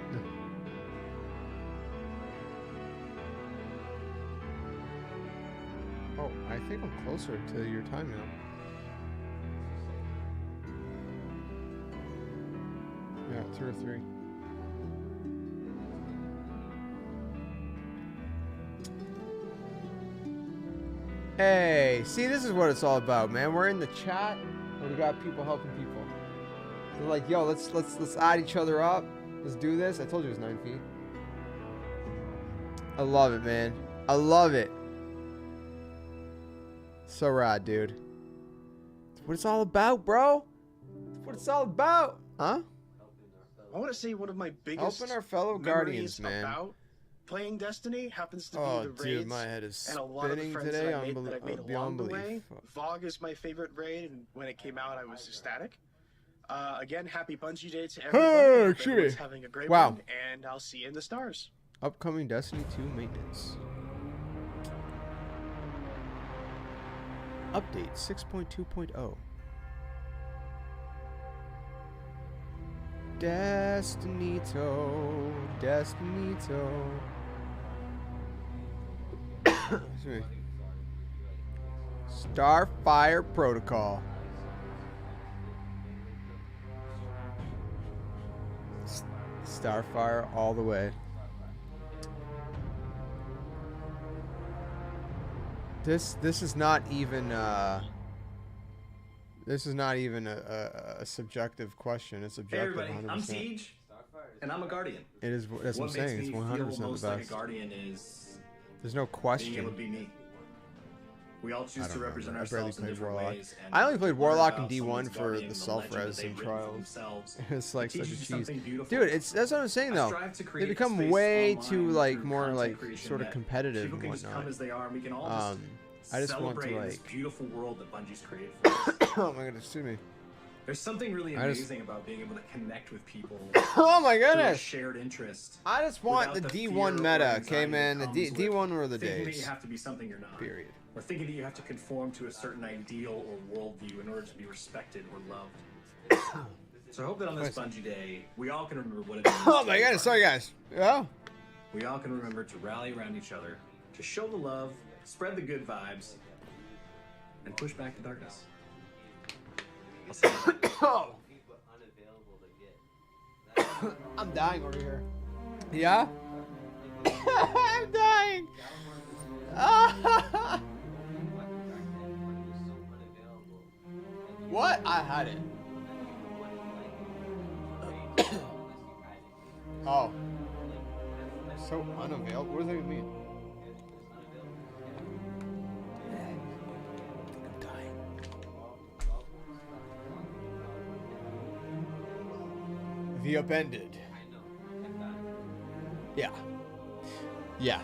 Oh, I think I'm closer to your time now. Yeah, 2 or 3. Hey, see, this is what it's all about, man. We're in the chat, and we got people helping people. They're like, yo, let's add each other up. Let's do this. I told you it was 9 feet. I love it, man. I love it. So rad, dude. That's what it's all about, bro. That's what it's all about. Huh? I want to say one of my biggest helping our fellow guardians, man. About playing Destiny happens to be Oh, the dude, raids my head is and a lot of the spinning friends today. that I made Beyond along the belief. way. VOG is my favorite raid, and when it came out, I was ecstatic. Again, happy Bungie Day to everybody. Hey, Hope shit. everyone's having a great Wow. one, and I'll see you in the stars. Upcoming Destiny 2 maintenance. Update 6.2.0. Destinito. Destinito. Excuse me. Starfire Protocol. Starfire all the way. This is not even a subjective question. It's objective. Hey everybody, 100%. I'm Siege, and I'm a guardian. It is. That's what I'm saying. It's 100% What makes me feel the most like a best. guardian is There's no being able question. to be me. We all choose I to don't represent remember. I barely ourselves in played different Warlock. ways. and I only played learn Warlock in about D1 someone's for guardian the and legend self-res that they've and written for trials. themselves. It's like It such a teaches you cheese. something beautiful. Dude, that's what I'm saying I though. strive to They create become space way online too like through more content like creation sort of that competitive people and can just come whatnot. as they are, and we can all just I just want to celebrate this like. beautiful world that Bungie's created for us. Oh my goodness, excuse me. There's something really I just- amazing about being able to connect with people. Oh my through a goodness. shared interest. I just want the without D1 fear or meta, okay, anxiety man. The that comes with D1 were the thinking that days. you have to be something you're not. Period. Or thinking that you have to conform to a certain ideal or worldview in order to be respected or loved. So I hope that on this Bungie Day, we all can remember what it means. Oh to my be goodness, sorry guys. Yeah. We all can remember to rally around each other, to show the love, spread the good vibes, and push back the darkness. I'll see you. Oh. I'm dying over here. Yeah? I'm dying. What? I had it. Oh. So unavailable? What does that even mean? I'm dying. The upended. Yeah. Yeah.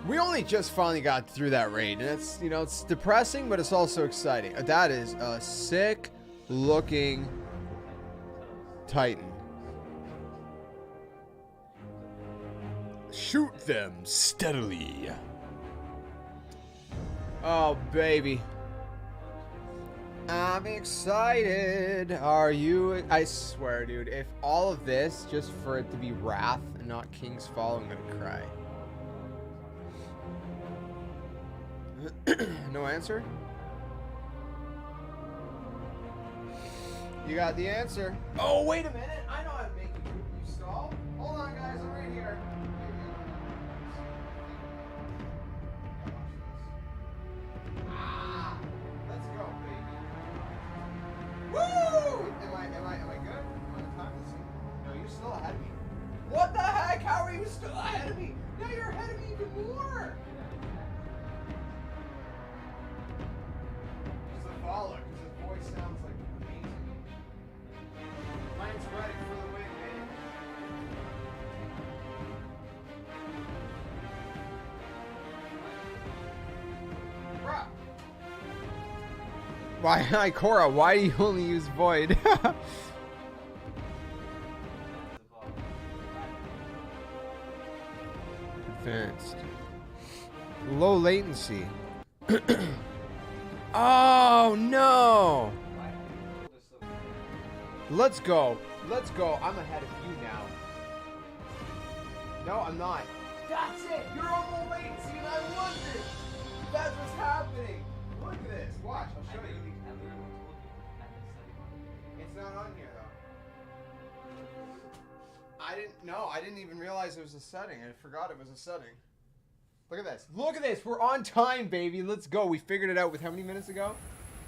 We only just finally got through that raid, and it's, you know, it's depressing, but it's also exciting. That is a sick looking Titan. Shoot them steadily. Oh, baby. I'm excited. Are you? I swear, dude, if all of this just for it to be Wrath and not King's Fall, I'm gonna cry. No answer? You got the answer. Oh, wait a minute. I know how to make you stall. Hold on, guys. I'm right here. Ah, let's go, baby. Woo! Am I good? Am I on time this thing? No, you're still ahead of me. What the heck? How are you still ahead of me? Now you're ahead of me even more. Just a follower, because his voice sounds like amazing. Mine's ready for the win, baby. Bruh. Why, Cora, why do you only use Void? Advanced. Low latency. Oh, no. Let's go. Let's go. I'm ahead of you now. No, I'm not. That's it. You're on low latency and I love it. That's what's happening. Look at this. Watch. I'll show you. It's not on here, though. I didn't even realize it was a setting. I forgot it was a setting. Look at this. Look at this. We're on time, baby. Let's go. We figured it out with how many minutes ago?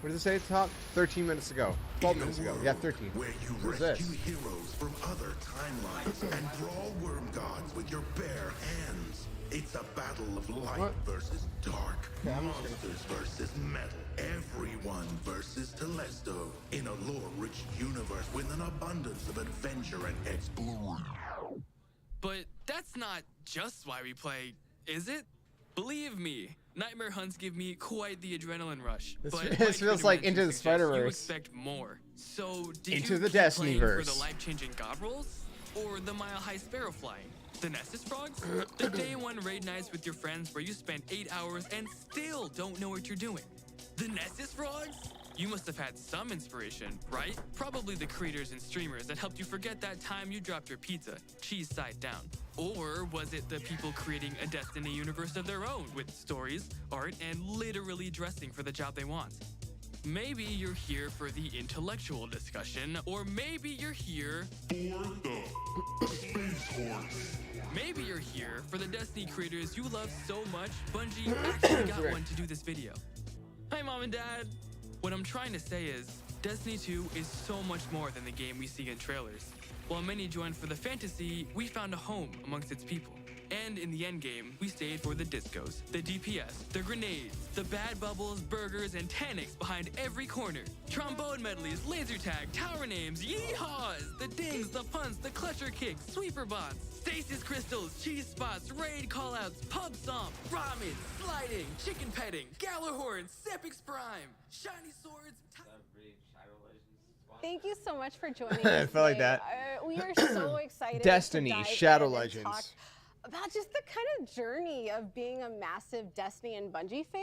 What does it say at the top? 13 minutes ago. 12 minutes ago. Yeah, 13. Where you rescue heroes from other timelines and brawl worm gods with your bare hands. It's a battle of light versus dark. Monsters versus metal. Everyone versus Telesto. In a lore-rich universe with an abundance of adventure and exploration. But that's not just why we play, is it? Believe me, nightmare hunts give me quite the adrenaline rush. This feels like Into the Spider-Verse. You expect more. So did Into you the keep playing for Destinyverse. the life-changing god rolls? Or the mile-high sparrow flying? The Nessus frogs? The day one raid nights with your friends where you spend 8 hours and still don't know what you're doing? The Nessus frogs? You must have had some inspiration, right? Probably the creators and streamers that helped you forget that time you dropped your pizza, cheese side down. Or was it the people creating a Destiny universe of their own with stories, art, and literally dressing for the job they want? Maybe you're here for the intellectual discussion, or maybe you're here for the Space Horse. Maybe you're here for the Destiny creators you love so much, Bungie actually got one to do this video. Hi, Mom and Dad. What I'm trying to say is, Destiny 2 is so much more than the game we see in trailers. While many joined for the fantasy, we found a home amongst its people. And in the endgame, we stayed for the discos, the DPS, the grenades, the bad bubbles, burgers, and tannics behind every corner. Trombone medleys, laser tag, tower names, yeehaws, the dings, the punts, the clutcher kicks, sweeper bots, stasis crystals, cheese spots, raid callouts, pub stomp, ramen, sliding, chicken petting, Galahorn, Sepix Prime, shiny swords. Thank you so much for joining us. I felt like that. We are so excited. Destiny, to dive Shadow in and Legends. talk about just the kind of journey of being a massive Destiny and Bungie fan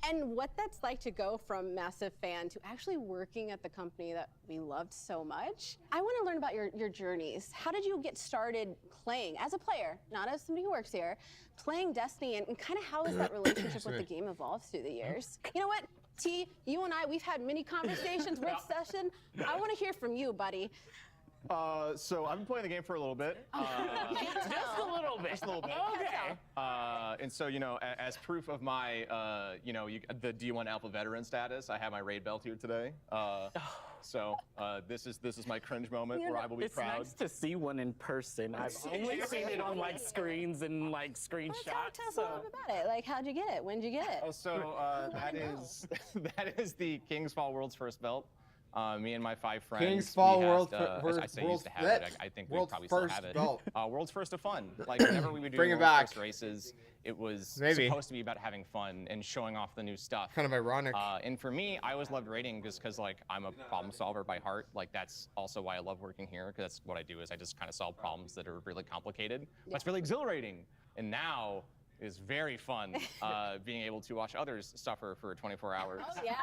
and what that's like to go from massive fan to actually working at the company that we loved so much. I want to learn about your journeys. How did you get started playing as a player, not as somebody who works here, playing Destiny, and kind of how has that relationship with the game evolved through the years? You know what, T, you and I, we've had many conversations with Session. I want to hear from you, buddy. So I've been playing the game for a little bit. Just a little bit. Just a little bit. Okay. And so, you know, as proof of my, you know, the D1 Alpha veteran status, I have my raid belt here today. So this is my cringe moment where I will be proud. It's nice to see one in person. I've only seen it on like screens and like screenshots. Tell us a little bit about it. Like, how'd you get it? When'd you get it? Oh, so that is the King's Fall World's First belt. Me and my 5 friends. King's Fall World. I say used to have it. I think we probably still have it. World's First of Fun. Like whenever we would do World's First races, it was supposed to be about having fun and showing off the new stuff. Kind of ironic. And for me, I always loved raiding just because like I'm a problem solver by heart. Like that's also why I love working here, because that's what I do is I just kind of solve problems that are really complicated. That's really exhilarating. And now is very fun. Being able to watch others suffer for 24 hours. Oh yeah.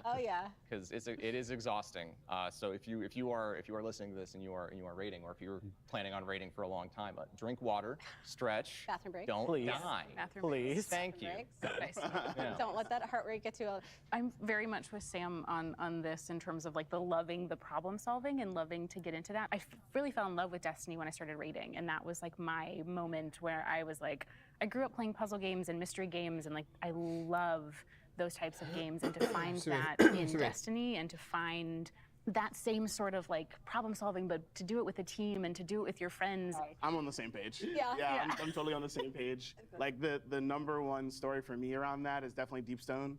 Oh yeah. Because it is exhausting. So if you are listening to this and you are raiding, or if you're planning on raiding for a long time, drink water, stretch, bathroom break. don't die. Bathroom breaks. Thank you. Breaks. Yeah. Don't let that heart rate get too. I'm very much with Sam on this in terms of like the loving the problem solving and loving to get into that. I really fell in love with Destiny when I started raiding, and that was like my moment where I was like, I grew up playing puzzle games and mystery games, and like I love those types of games, and to find that in Destiny and to find that same sort of like problem solving, but to do it with a team and to do it with your friends. I'm on the same page. Yeah. I'm totally on the same page. Like the #1 story for me around that is definitely Deepstone.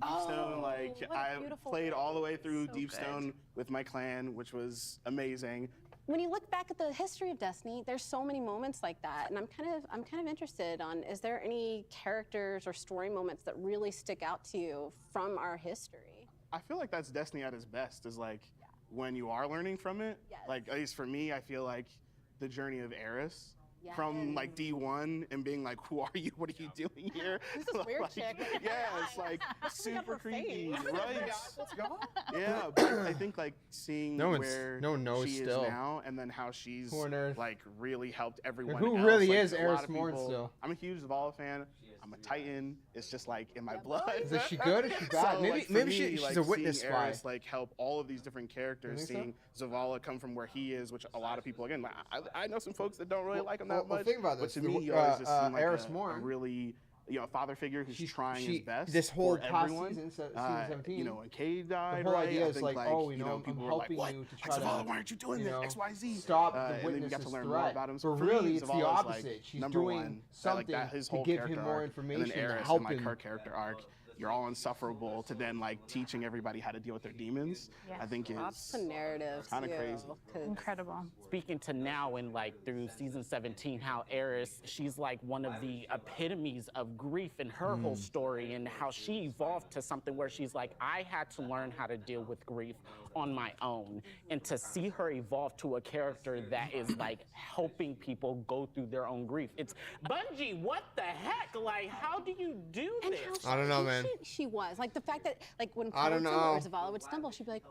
Deepstone, like I played all the way through Deepstone with my clan, which was amazing. When you look back at the history of Destiny, there's so many moments like that, and I'm kind of interested on, is there any characters or story moments that really stick out to you from our history? I feel like that's Destiny at its best, is like when you are learning from it. Yes. Like, at least for me, I feel like the journey of Eris. From like D1 and being like, who are you? What are you doing here? Who's this weird like, chick? Yeah, it's like super creepy, face. right? Yeah, but I think like seeing where no one knows she still. is now, and then how she's like really helped everyone. Who else. really like, is a Eris lot of Morn people- still? I'm a huge Zavala fan. I'm a Titan. It's just like in my blood. Is she good? Is she bad? So, maybe like, for maybe me, she's like, a witness seeing spy. Eris, like help all of these different characters, seeing Zavala come from where he is, which a lot of people, again, like, I know some folks that don't really like him that much. Think about but this. to me, he always just seemed like Eris a Morn. really, father figure who's trying his best. This whole for past everyone. season 17, when Cade died, the whole right? idea I is think, like, oh, I'm people were like, helping what? you to Like, try to, Zavala, why aren't you doing this? X, Y, Z. Stop the and then you witness's got to learn threat. more about him. But So for really, me, it's the Zavala's, like, opposite. She's number doing one. something like that, his to whole give character him more arc. information And then to Eris help and like him. her character arc. You're all insufferable to then like teaching everybody how to deal with their demons. Yes. I think That's is the narrative kind of crazy. Incredible. Speaking to now and like through season 17, how Eris, she's like one of the epitomes of grief in her whole story, and how she evolved to something where she's like, I had to learn how to deal with grief on my own, and to see her evolve to a character that is like helping people go through their own grief. It's Bungie, what the heck? Like, how do you do this? I don't know, man. She was like the fact that like when I don't Cloud or know. Zavala would stumble, she'd be like,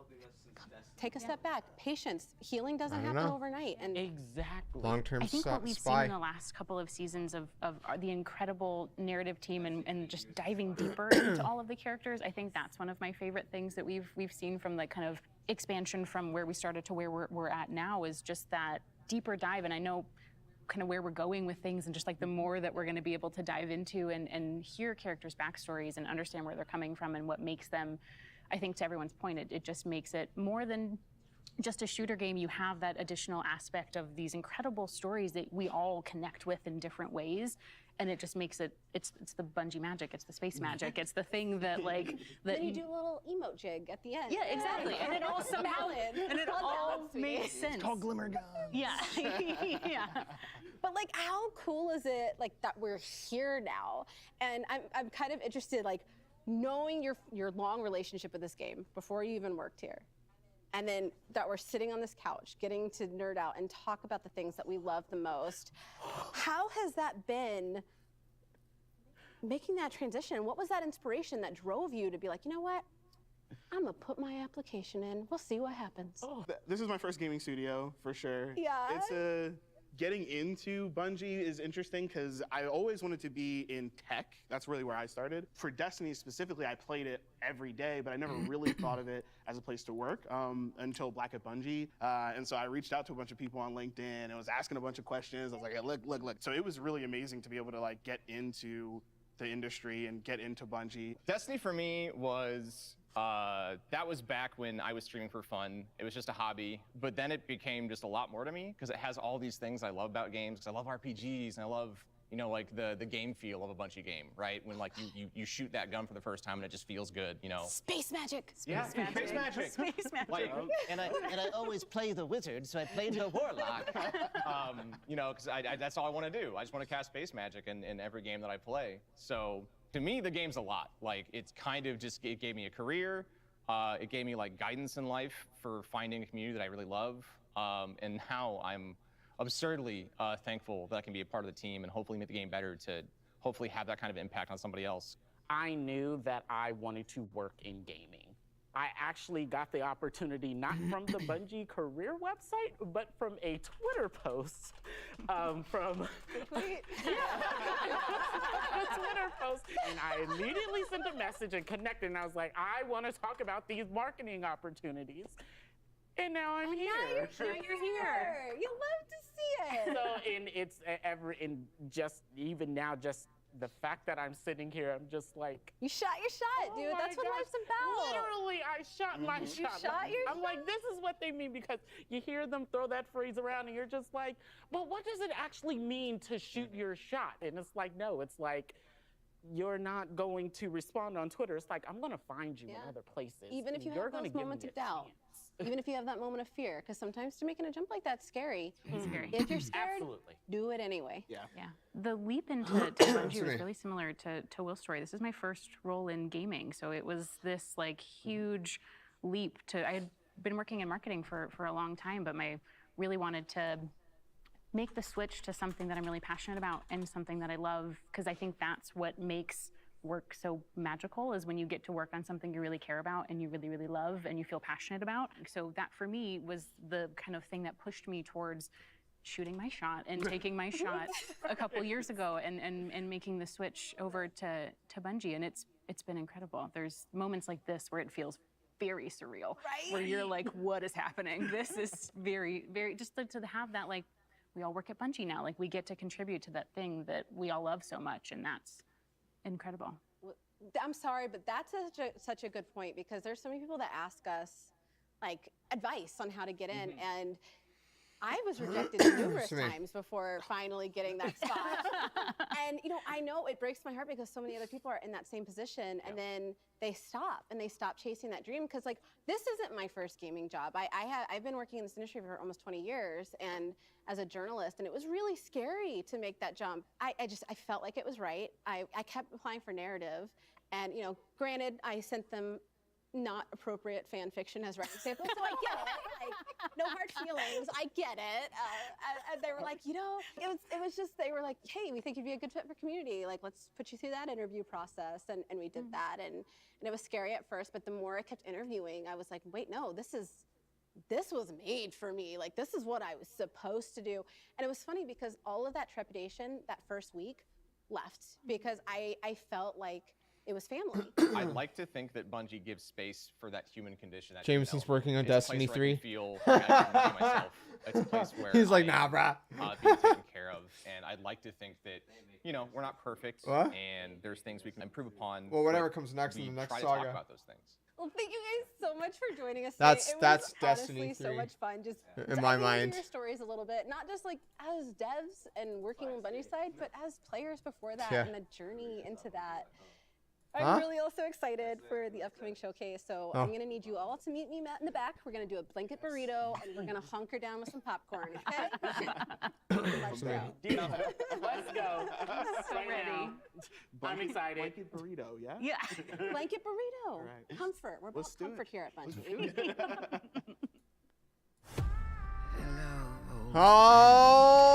take a step back. Patience. Healing doesn't I don't happen know. overnight. And exactly. Long-term I think what we've spy. seen in the last couple of seasons of the incredible narrative team and just diving deeper into all of the characters, I think that's one of my favorite things that we've seen from the kind of expansion from where we started to where we're at now, is just that deeper dive. And I know kind of where we're going with things, and just like the more that we're going to be able to dive into and hear characters' backstories and understand where they're coming from and what makes them, I think to everyone's point, it just makes it more than just a shooter game. You have that additional aspect of these incredible stories that we all connect with in different ways, and it just makes it, it's the Bungie magic, it's the space magic, it's the thing that like that. then you do a little emote jig at the end. Yeah, exactly, and it all somehow Valid. makes sense. It's called Glimmer Guns. Yeah, yeah. But like, how cool is it like that we're here now? And I'm kind of interested, like, knowing your long relationship with this game before you even worked here, and then that we're sitting on this couch getting to nerd out and talk about the things that we love the most. How has that been, making that transition? What was that inspiration that drove you to be like, you know what, I'm gonna put my application in, we'll see what happens? This is my first gaming studio for sure. Yeah. It's getting into Bungie is interesting because I always wanted to be in tech. That's really where I started. For Destiny specifically, I played it every day, but I never really thought of it as a place to work until Black at Bungie. And so I reached out to a bunch of people on LinkedIn and was asking a bunch of questions. I was like, hey, look. So it was really amazing to be able to like get into the industry and get into Bungie. Destiny for me was, that was back when I was streaming for fun. It was just a hobby, but then it became just a lot more to me because it has all these things I love about games, because I love RPGs and I love, you know, like the game feel of a Bungie game, right? When like you shoot that gun for the first time and it just feels good, you know? Space magic. Space magic. Space magic. Like, and I always play the wizard, so I played the warlock. You know, because that's all I want to do. I just want to cast space magic in every game that I play. So to me, the game's a lot. Like, it's kind of just, it gave me a career. It gave me like guidance in life for finding a community that I really love. And now I'm absurdly thankful that I can be a part of the team and hopefully make the game better to hopefully have that kind of impact on somebody else. I knew that I wanted to work in gaming. I actually got the opportunity not from the Bungie career website, but from a Twitter post from a Twitter post. And I immediately sent a message and connected, and I was like, I want to talk about these marketing opportunities. And now I'm here. Now you're here. You love to see it. So, and it's just even now, just the fact that I'm sitting here, I'm just like, you shot your shot, dude. That's what life's about. Literally, I shot my shot. You shot your I'm like, this is what they mean, because you hear them throw that phrase around and you're just like, but what does it actually mean to shoot your shot? And it's like, no, it's like, you're not going to respond on Twitter. It's like, I'm going to find you in other places. Even if you have those moments of doubt. Even if you have that moment of fear, because sometimes making a jump like that's scary. It's scary. If you're scared, absolutely, do it anyway. Yeah. The leap into Bungie was really similar to Will's story. This is my first role in gaming, so it was this like huge leap to. I had been working in marketing for a long time, but I really wanted to make the switch to something that I'm really passionate about and something that I love, because I think that's what makes work so magical, is when you get to work on something you really care about and you really, really love and you feel passionate about. So that for me was the kind of thing that pushed me towards shooting my shot and taking my shot a couple years ago and making the switch over to Bungie. And it's been incredible. There's moments like this where it feels very surreal, where you're like, what is happening? This is very, very, just to have that, like, we all work at Bungie now. Like, we get to contribute to that thing that we all love so much, and that's incredible. I'm sorry, but that's such a good point, because there's so many people that ask us like advice on how to get in, and I was rejected numerous times before finally getting that spot. And you know, I know it breaks my heart because so many other people are in that same position, and then they stop chasing that dream, because like, this isn't my first gaming job. I've been working in this industry for almost 20 years and as a journalist, and it was really scary to make that jump. I felt like it was right. I kept applying for narrative, and you know, granted, I sent them not appropriate fan fiction as writing samples, so I get it. Like, no hard feelings. I get it. And they were like, you know, it was just, they were like, hey, we think you'd be a good fit for community. Like, let's put you through that interview process, and we did that, and it was scary at first, but the more I kept interviewing, I was like, wait, no, this was made for me. Like, this is what I was supposed to do. And it was funny because all of that trepidation that first week left, because I felt like it was family. I'd like to think that Bungie gives space for that human condition. That Jameson's working on Destiny 3. I feel like I can be myself. It's a place where he's like, nah, brah. Being taken care of, and I'd like to think that, you know, we're not perfect, what? and there's things we can improve upon. Well, whatever comes next in the next try saga. To talk about those things. Well, thank you guys so much for joining us today. That's it was Destiny honestly 3. so much fun, just in my mind. your stories a little bit, not just like as devs and working on Bungie's side, but as players before that, and the journey into that. I'm really also excited for the upcoming showcase, so I'm going to need you all to meet me in the back. We're going to do a blanket burrito, and we're going to hunker down with some popcorn, okay? Let's go. Let's go. So ready. I'm excited. Blanket burrito, yeah? Yeah. Blanket burrito. All right. Comfort. We're both comfort here at Bungie.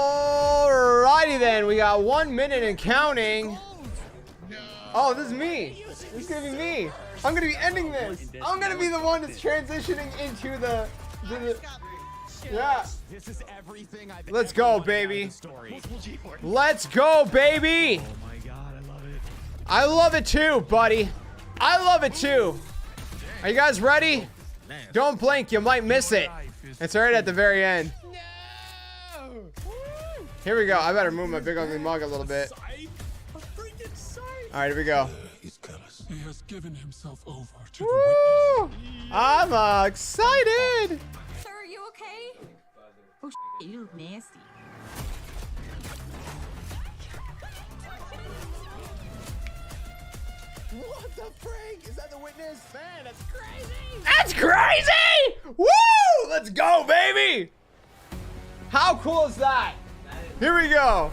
Alrighty then, we got 1 minute and counting. Oh, this is me. This is gonna be me. I'm gonna be ending this. I'm gonna be the one that's transitioning into the yeah. This is everything I've Let's go, baby. Let's go, baby. Oh my god, I love it. I love it too, buddy. I love it too. Are you guys ready? Don't blink, you might miss it. It's right at the very end. Here we go. I better move my big ugly mug a little bit. All right, here we go. He has given himself over to Woo! I'm excited. Sir, are you okay? Oh, you look nasty. What the frig? Is that the witness? Man, that's crazy. That's crazy! Woo! Let's go, baby. How cool is that? Here we go.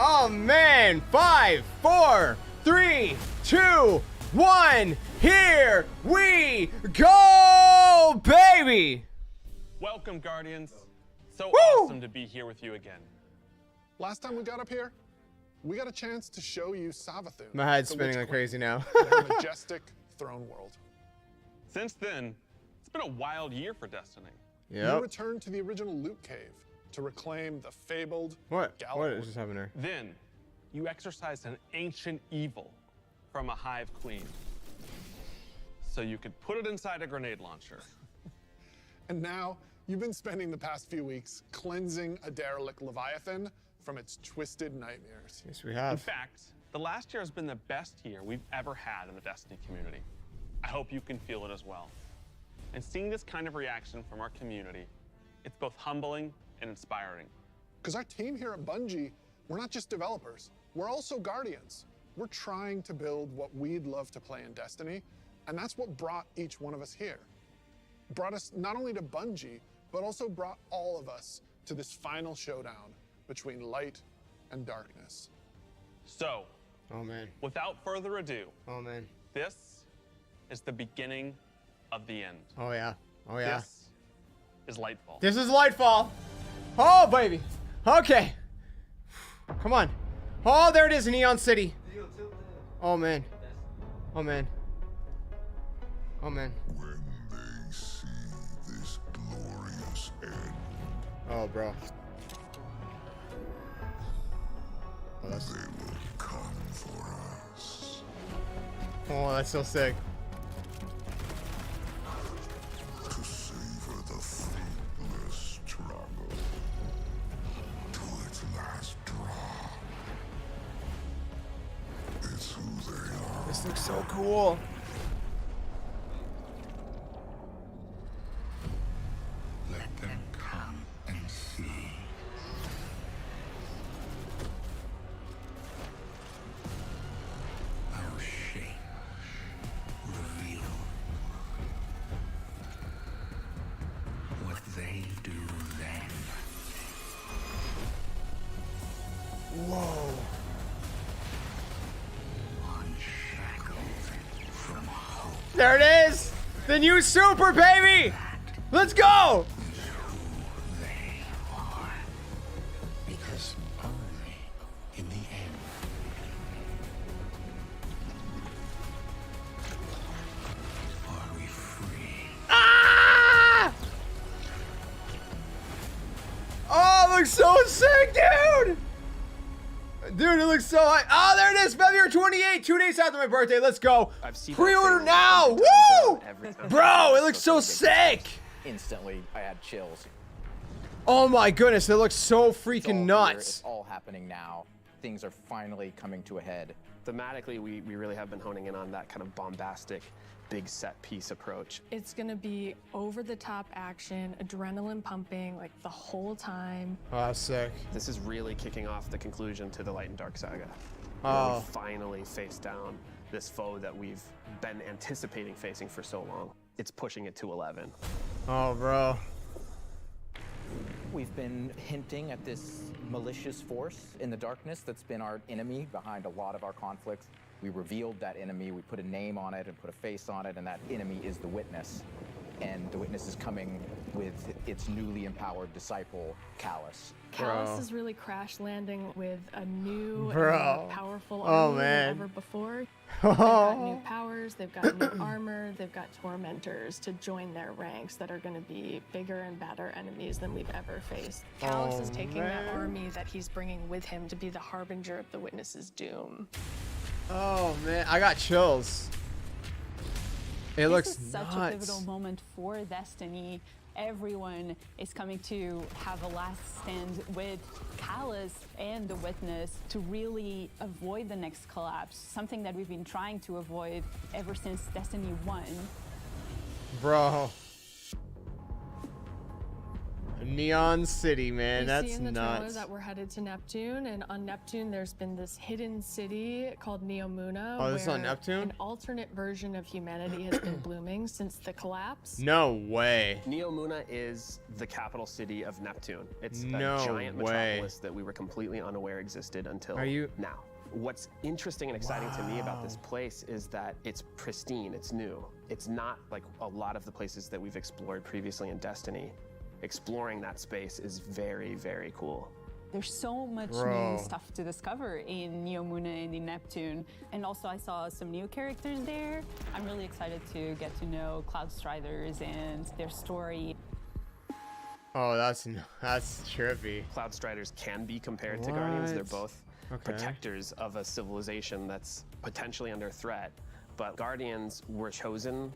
Oh man, 5, 4, 3, 2, 1. Here we go, baby. Welcome, Guardians. So Woo! awesome to be here with you again. Last time we got up here, we got a chance to show you Savathûn. My head's the spinning Witch like Queen, crazy now. in her majestic throne world. Since then, it's been a wild year for Destiny. Yep. You returned to the original loot cave to reclaim the fabled What Gallo. is just happening there? Then, you exorcised an ancient evil from a hive queen, so you could put it inside a grenade launcher. And now, you've been spending the past few weeks cleansing a derelict Leviathan from its twisted nightmares. Yes, we have. In fact, the last year has been the best year we've ever had in the Destiny community. I hope you can feel it as well. And seeing this kind of reaction from our community, it's both humbling and inspiring. Because our team here at Bungie, we're not just developers, we're also guardians. We're trying to build what we'd love to play in Destiny, and that's what brought each one of us here. Brought us not only to Bungie, but also brought all of us to this final showdown between light and darkness. So, oh man, without further ado, oh man, this is the beginning of the end. Oh yeah, oh yeah. This is Lightfall. This is Lightfall. Oh baby. Okay. Come on. Oh, there it is, Neon City. Oh man. Oh man. Oh man. When they see this glorious end, oh bro. Oh, they will come for us. Oh, that's so sick. To savor the fruitless struggle to its last drop. It's who they are. This looks so cool. Let them come and see. Our shame reveal what they do then. Whoa. Unshackled from hope. There it is. The new super baby. Let's go. They are. Because only in the end are we free. Ah! Oh, it looks so sick, dude. Dude, it looks so high. Oh, there it is, February 28th, 2 days after my birthday. Let's go. Pre-order now. Woo! Bro, it looks so sick. Instantly, I had chills. Oh my goodness, it looks so freaking nuts. It's all happening now. Things are finally coming to a head. Thematically, we really have been honing in on that kind of bombastic, big set piece approach. It's gonna be over-the-top action, adrenaline pumping, like the whole time. Oh, sick. This is really kicking off the conclusion to the Light and Dark saga. Oh. We finally face down this foe that we've been anticipating facing for so long. It's pushing it to 11. Oh, bro. We've been hinting at this malicious force in the darkness that's been our enemy behind a lot of our conflicts. We revealed that enemy, we put a name on it and put a face on it, and that enemy is the Witness. And the Witness is coming with its newly empowered disciple, Callus. Callus is really crash landing with a new and Bro. more powerful Oh, army man. than ever before. They've got new powers, they've got new armor, they've got tormentors to join their ranks that are going to be bigger and badder enemies than we've ever faced. Callus Oh, is taking that man. army that he's bringing with him to be the harbinger of the Witness's doom. Oh man, I got chills. It looks This is such a nuts. pivotal moment for Destiny. Everyone is coming to have a last stand with Callus and the Witness to really avoid the next collapse, something that we've been trying to avoid ever since Destiny 1. Bro. Neon City, man, We that's see in the trailer nuts. that we're headed to Neptune, and on Neptune there's been this hidden city called Neomuna. Oh, this is on where Neptune? An alternate version of humanity has been blooming since the collapse. No way. Neomuna is the capital city of Neptune. It's No a giant way. metropolis that we were completely unaware existed until Are you- now. What's interesting and exciting to me about this place is that it's pristine, it's new. It's not like a lot of the places that we've explored previously in Destiny. Exploring that space is very, very cool. There's so much Bro. new stuff to discover in Neomuna and in Neptune. And also I saw some new characters there. I'm really excited to get to know Cloudstriders and their story. Oh, that's trippy. Cloudstriders can be compared to Guardians. They're both Okay. protectors of a civilization that's potentially under threat. But Guardians were chosen.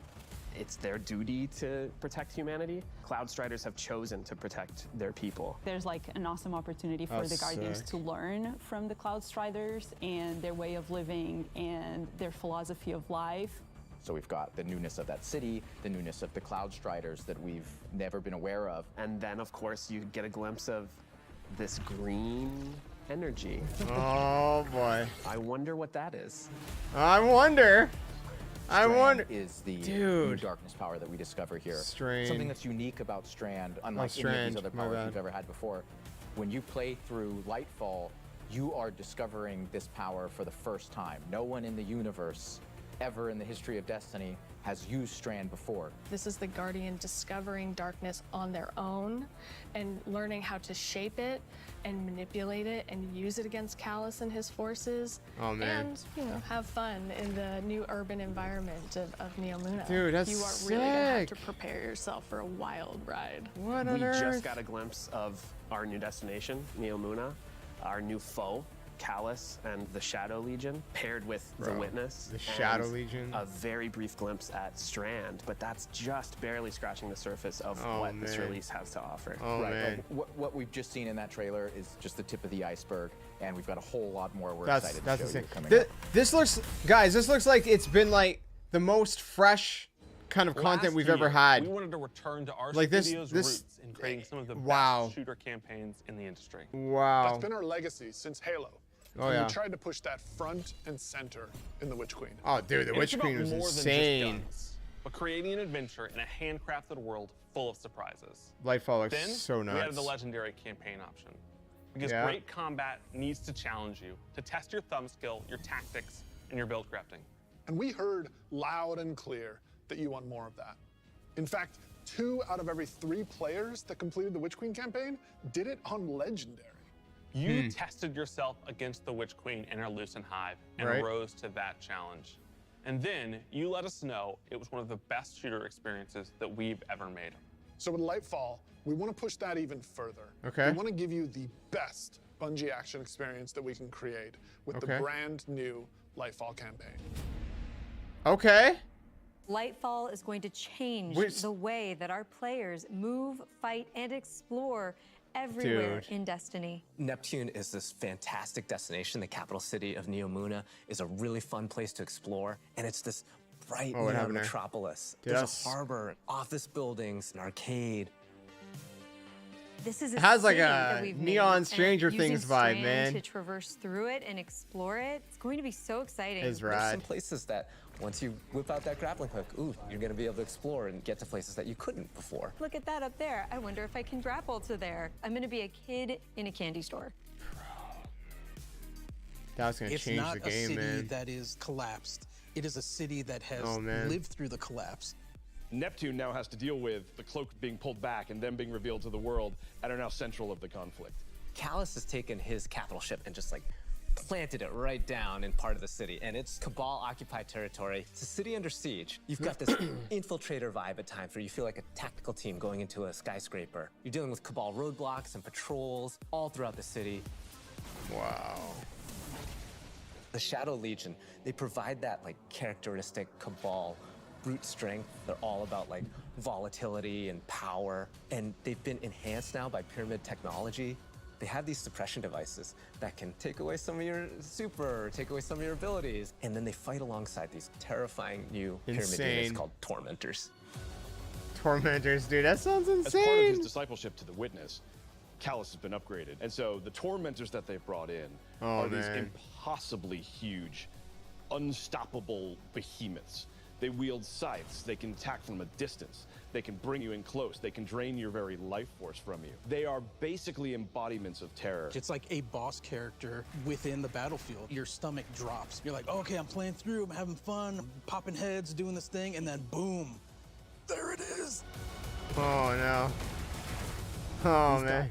It's their duty to protect humanity. Cloudstriders have chosen to protect their people. There's like an awesome opportunity for the Guardians to learn from the Cloudstriders and their way of living and their philosophy of life. So we've got the newness of that city, the newness of the Cloudstriders that we've never been aware of. And then, of course, you get a glimpse of this green energy. Oh boy. I wonder what that is. I wonder. Strand is the new Dude. darkness power that we discover here. Strand. Something that's unique about Strand, unlike any of Strand, these other my powers bad. you've ever had before. When you play through Lightfall, you are discovering this power for the first time. No one in the universe ever in the history of Destiny has used Strand before. This is the Guardian discovering darkness on their own and learning how to shape it and manipulate it and use it against Callus and his forces. Oh, man. And, you know, have fun in the new urban environment of Neomuna. Dude, that's You are really gonna have to sick. prepare yourself for a wild ride. What We on earth? just got a glimpse of our new destination, Neomuna, our new foe, Callus and the Shadow Legion, paired with the Bro, Witness. the Shadow and Legion. A very brief glimpse at Strand, but that's just barely scratching the surface of Oh, what this man. release has to offer. Oh, right, man. like, what we've just seen in that trailer is just the tip of the iceberg, and we've got a whole lot more we're That's excited to show you insane. coming up. This looks, guys. This looks like it's been like the most fresh kind of content Last we've year, ever had. We wanted to return to our Like this- studio's this- roots in creating some of the Wow. best shooter campaigns in the industry. Wow. That's been our legacy since Halo. Oh, And yeah. we tried to push that front and center in the Witch Queen. Oh, dude, the And Witch it's Queen about was more than just insane. guns, but creating an adventure in a handcrafted world full of surprises. Lightfall looks Then so we added nuts. the legendary campaign option. Because Yeah. great combat needs to challenge you, to test your thumb skill, your tactics, and your build crafting. And we heard loud and clear that you want more of that. In fact, 2 out of every 3 players that completed the Witch Queen campaign did it on Legendary. You tested yourself against the Witch Queen in our Lucent Hive and Right. rose to that challenge. And then you let us know it was one of the best shooter experiences that we've ever made. So with Lightfall, we want to push that even further. Okay. We want to give you the best Bungie action experience that we can create with the Okay. brand new Lightfall campaign. Okay. Lightfall is going to change Which- the way that our players move, fight, and explore everywhere Dude. in Destiny. Neptune is this fantastic destination. The capital city of Neomuna is a really fun place to explore, and it's this bright Oh, what neon happened there? metropolis. Dude, There's that's- a harbor, office buildings, an arcade. This is a It has like city a that we've Neon made, Stranger and using Things vibe, Strand man. to traverse through it and explore it. It's going to be so exciting. It's There's rad. some places that once you whip out that grappling hook, ooh, you're gonna be able to explore and get to places that you couldn't before. Look at that up there. I wonder if I can grapple to there. I'm going to be a kid in a candy store. That's gonna It's change not the a game, city man. that is collapsed. It is a city that has Oh, man. lived through the collapse. Neptune now has to deal with the cloak being pulled back and them being revealed to the world and are now central of the conflict. Callus has taken his capital ship and just like planted it right down in part of the city, and it's Cabal occupied territory. It's a city under siege. You've got this infiltrator vibe at times where you feel like a tactical team going into a skyscraper. You're dealing with Cabal roadblocks and patrols all throughout the city. Wow. The Shadow Legion, they provide that like characteristic Cabal brute strength. They're all about like volatility and power, and they've been enhanced now by pyramid technology. They have these suppression devices that can take away some of your super, take away some of your abilities, and then they fight alongside these terrifying new pyramid Insane. units called Tormentors. Tormentors, dude. That sounds As part of his insane. discipleship to the Witness, Callus has been upgraded. And so the Tormentors that they've brought in Oh, are these man. impossibly huge, unstoppable behemoths. They wield scythes, they can attack from a distance, they can bring you in close, they can drain your very life force from you. They are basically embodiments of terror. It's like a boss character within the battlefield. Your stomach drops. You're like, okay, I'm playing through, I'm having fun, I'm popping heads, doing this thing, and then boom, there it is. Oh no. Oh He's man.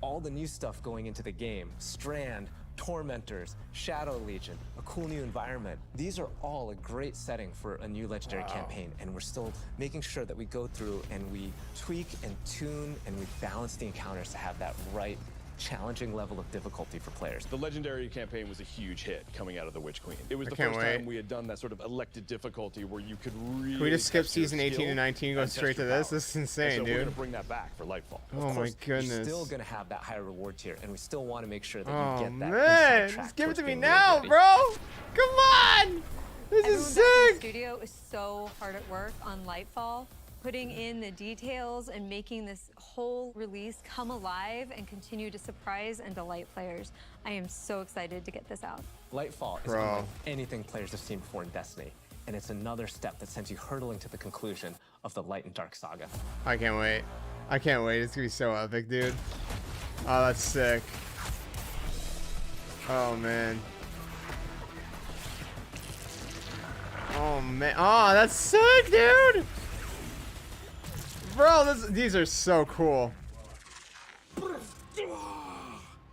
all the new stuff going into the game. Strand, Tormentors, Shadow Legion, a cool new environment. These are all a great setting for a new Legendary campaign, and we're still making sure that we go through and we tweak and tune and we balance the encounters to have that right challenging level of difficulty for players. The Legendary campaign was a huge hit coming out of the Witch Queen. It was the can't first wait. time we had done that sort of elected difficulty where you could really. Can we just skip test your season 18 skill and 19, go and straight test to your this? power. This is And insane, so dude. We're gonna bring that back for Lightfall. Oh Of my course, goodness. We're still gonna have that higher reward tier, and we still want to make sure that Oh you get that man, inside track just give it towards to me being now, really bro. Come on. This Everyone is back in the sick. studio is so hard at work on Lightfall, putting in the details and making this whole release come alive and continue to surprise and delight players. I am so excited to get this out. Lightfall is Bro. unlike anything players have seen before in Destiny, and it's another step that sends you hurtling to the conclusion of the Light and Dark saga. I can't wait. I can't wait. It's gonna be so epic, dude. Oh, that's sick. Oh man. Oh man. Oh, that's sick, dude. Bro, these are so cool.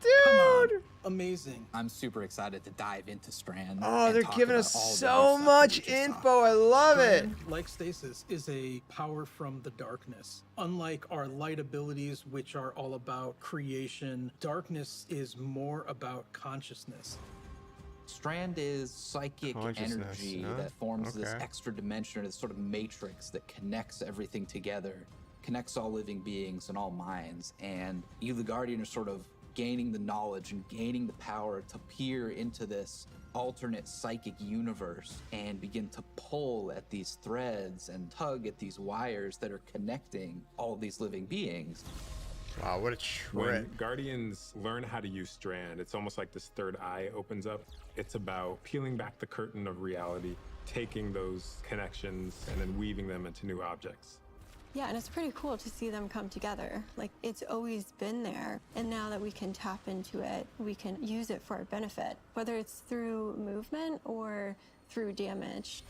Dude. Amazing. I'm super excited to dive into Strand. Oh, and they're talk giving about us all the new so stuff that much we just saw. info. I love it. Strand, like Stasis, is a power from the darkness. Unlike our light abilities, which are all about creation, darkness is more about consciousness. Strand is psychic Consciousness, energy huh? that forms this Okay. extra dimension, this sort of matrix that connects everything together, connects all living beings and all minds. And you, the Guardian, are sort of gaining the knowledge and gaining the power to peer into this alternate psychic universe and begin to pull at these threads and tug at these wires that are connecting all these living beings. Wow, what a trip. When Guardians learn how to use Strand, it's almost like this third eye opens up. It's about peeling back the curtain of reality, taking those connections and then weaving them into new objects. Yeah, and it's pretty cool to see them come together. Like, it's always been there, and now that we can tap into it, we can use it for our benefit, whether it's through movement or through damage.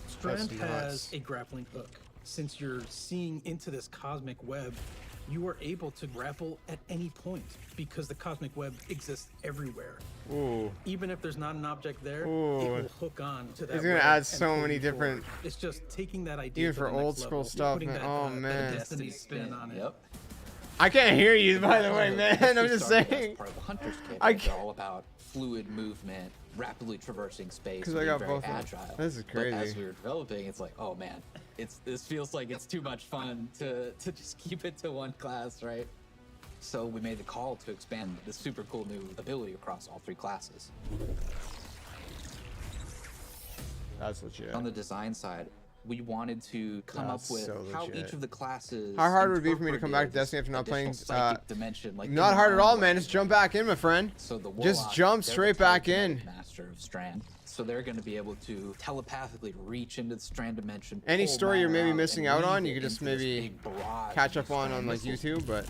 Strand That's has nuts. a grappling hook. Since you're seeing into this cosmic web, you are able to grapple at any point because the cosmic web exists everywhere. Ooh. Even if there's not an object there, Ooh. it will hook on to that. It's gonna web add and so pull many you different- forward. It's just taking that idea Even to for the next old school level, stuff, putting man. that, Oh, that man. Destiny spin on it. Yep. I can't hear you, by the way, man. I'm History just started as saying. part of the Hunter's Kit. I It's can't- all about fluid movement, rapidly traversing space, 'Cause and I being got very both of them. agile. This is But as crazy. we were developing, it's like, oh man, this feels like it's too much fun to just keep it to one class, right? So we made the call to expand this super cool new ability across all three classes. That's legit. On the design side, we wanted to come That's up with so how legit. each of the classes. How hard would it be for me to come back to incorporated Destiny after not this playing? additional psychic dimension, like Not in hard their at all, own man. way. Just jump back in, my friend. So the Just Warlock, jump they're straight the back in. telekinetic master of Strand. So they're going to be able to telepathically reach into the Strand dimension. Any pull story you're matter maybe out, missing and out weave on, it you could just into this maybe big barrage catch of up on Strand like missiles. YouTube, but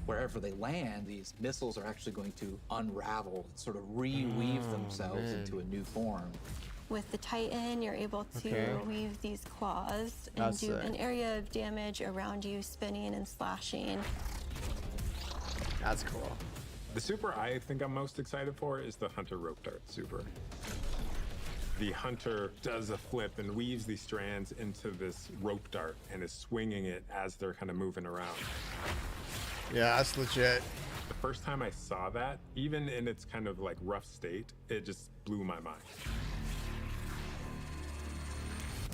Wherever they land, these missiles are actually going to unravel, sort of reweave themselves man. into a new form. With the Titan, you're able to Okay. weave these claws and That's do sick. an area of damage around you, spinning and slashing. That's cool. The super I think I'm most excited for is the Hunter Rope Dart super. The Hunter does a flip and weaves these strands into this rope dart and is swinging it as they're kind of moving around. Yeah, that's legit. The first time I saw that, even in its kind of like rough state, it just blew my mind.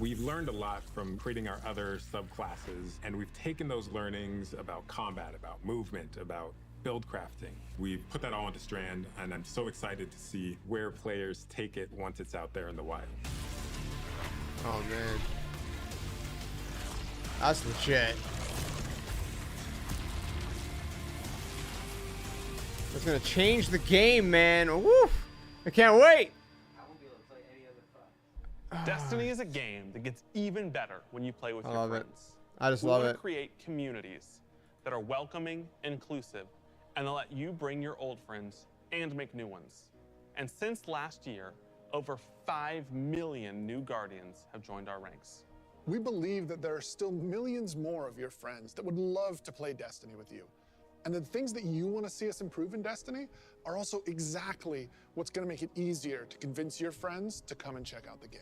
We've learned a lot from creating our other subclasses, and we've taken those learnings about combat, about movement, about build crafting. We've put that all into Strand, and I'm so excited to see where players take it once it's out there in the wild. Oh man, that's legit. It's gonna change the game, man. Woo! I can't wait. Destiny is a game that gets even better when you play with I your love it. friends. I just we love want it. to create communities that are welcoming, inclusive, and they'll let you bring your old friends and make new ones. And since last year, over 5 million new Guardians have joined our ranks. We believe that there are still millions more of your friends that would love to play Destiny with you. And the things that you want to see us improve in Destiny are also exactly what's going to make it easier to convince your friends to come and check out the game.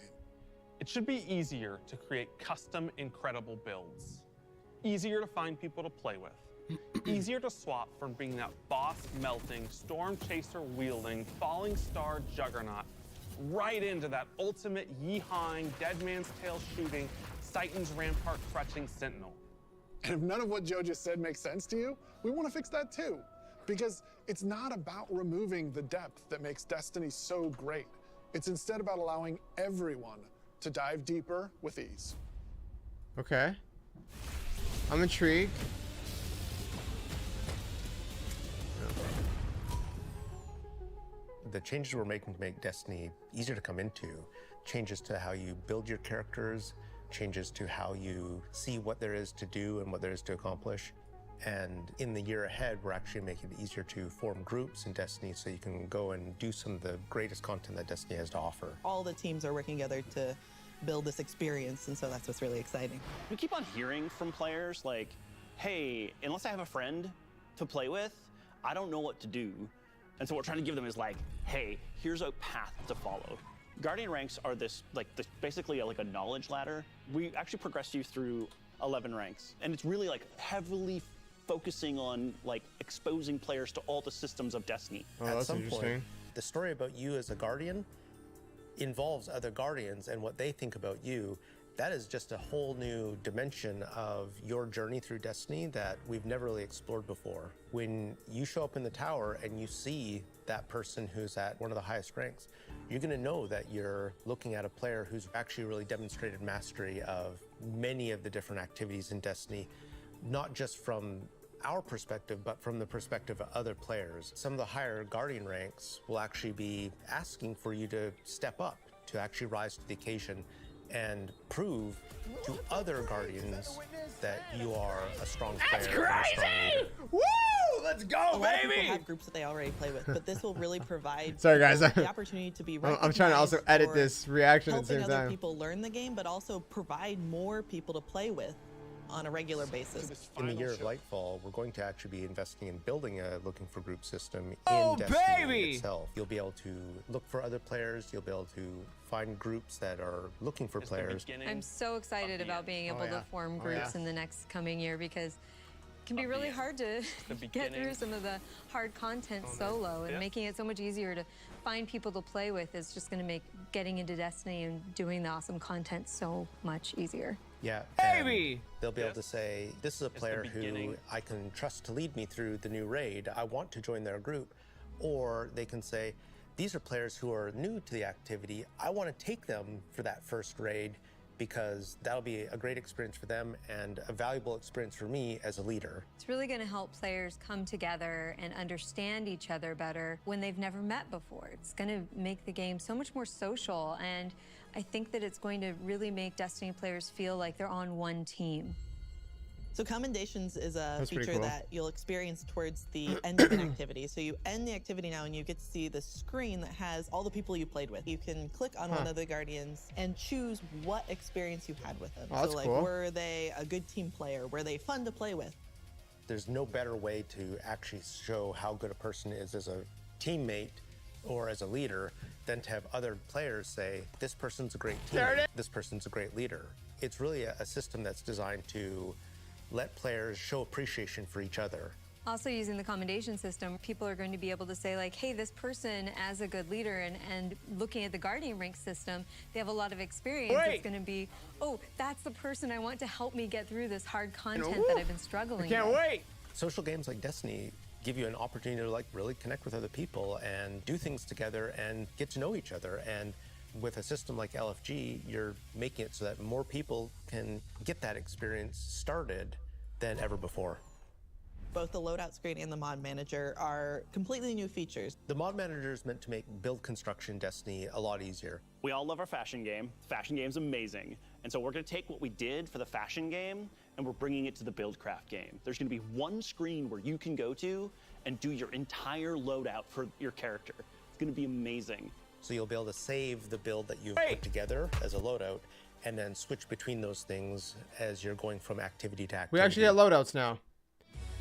It should be easier to create custom, incredible builds. Easier to find people to play with. Easier to swap from being that boss-melting, storm-chaser-wielding, falling star juggernaut right into that ultimate yeehawing, dead man's tail shooting, Titan's rampart crutching sentinel. And if none of what Joe just said makes sense to you, we want to fix that too. Because it's not about removing the depth that makes Destiny so great. It's instead about allowing everyone to dive deeper with ease. Okay. I'm intrigued. The changes we're making to make Destiny easier to come into, changes to how you build your characters, changes to how you see what there is to do and what there is to accomplish. And in the year ahead, we're actually making it easier to form groups in Destiny so you can go and do some of the greatest content that Destiny has to offer. All the teams are working together to build this experience, and so that's what's really exciting. We keep on hearing from players like, hey, unless I have a friend to play with, I don't know what to do. And so what we're trying to give them is like, hey, here's a path to follow. Guardian ranks are basically like a knowledge ladder. We actually progress you through 11 ranks, and it's really like heavily focusing on like exposing players to all the systems of Destiny. Oh, that's some interesting. point, the story about you as a Guardian involves other Guardians and what they think about you. That is just a whole new dimension of your journey through Destiny that we've never really explored before. When you show up in the tower and you see that person who's at one of the highest ranks, you're going to know that you're looking at a player who's actually really demonstrated mastery of many of the different activities in Destiny, not just from our perspective, but from the perspective of other players. Some of the higher Guardian ranks will actually be asking for you to step up, to actually rise to the occasion and prove to other Guardians that you are a strong player. That's and a strong crazy! leader. Woo! Let's go, A lot of baby! people have groups that they already play with, but this will really provide Sorry, guys. the opportunity to be I'm trying to also edit for this reaction at the helping same other time. people learn the game, but also provide more people to play with on a regular basis. In the year of Lightfall, we're going to actually be investing in building a looking for group system Oh, in Destiny baby! itself. You'll be able to look for other players. You'll be able to find groups that are looking for players. I'm so excited about being able to form groups in the next coming year because it can be really hard to get through some of the hard content solo, and making it so much easier to find people to play with is just going to make getting into Destiny and doing the awesome content so much easier. Yeah, baby! They'll be able to say, this is a player who I can trust to lead me through the new raid. I want to join their group. Or they can say, these are players who are new to the activity. I want to take them for that first raid because that'll be a great experience for them and a valuable experience for me as a leader. It's really going to help players come together and understand each other better when they've never met before. It's going to make the game so much more social, and I think that it's going to really make Destiny players feel like they're on one team. So Commendations is a That's pretty feature cool. that you'll experience towards the end of an activity. So you end the activity now and you get to see the screen that has all the people you played with. You can click on one of the Guardians and choose what experience you had with them. Oh, that's so like, cool. were they a good team player? Were they fun to play with? There's no better way to actually show how good a person is as a teammate or as a leader than to have other players say, this person's a great teammate, this person's a great leader. It's really a system that's designed to let players show appreciation for each other. Also, using the commendation system, people are going to be able to say like, hey, this person as a good leader, and looking at the Guardian rank system, they have a lot of experience. It's going to be, oh, that's the person I want to help me get through this hard content that I've been struggling with. Social games like Destiny give you an opportunity to like really connect with other people and do things together and get to know each other. And with a system like LFG, you're making it so that more people can get that experience started than ever before. Both the loadout screen and the mod manager are completely new features. The mod manager is meant to make build construction in Destiny a lot easier. We all love our fashion game. Fashion game's amazing. And so we're going to take what we did for the fashion game and we're bringing it to the Buildcraft game. There's going to be one screen where you can go to and do your entire loadout for your character. It's going to be amazing. So you'll be able to save the build that you've put together as a loadout and then switch between those things as you're going from activity to activity. We actually get loadouts now.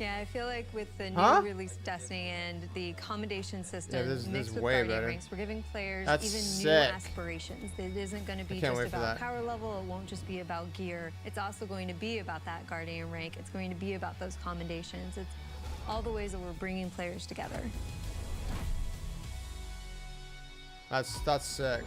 Yeah, I feel like with the new Huh? release Destiny and the commendation system Yeah, this mixed is with way Guardian better. ranks, we're giving players That's even sick. new aspirations. It isn't going to be can't just wait for about that. power level. It won't just be about gear. It's also going to be about that Guardian rank. It's going to be about those commendations. It's all the ways that we're bringing players together. That's sick.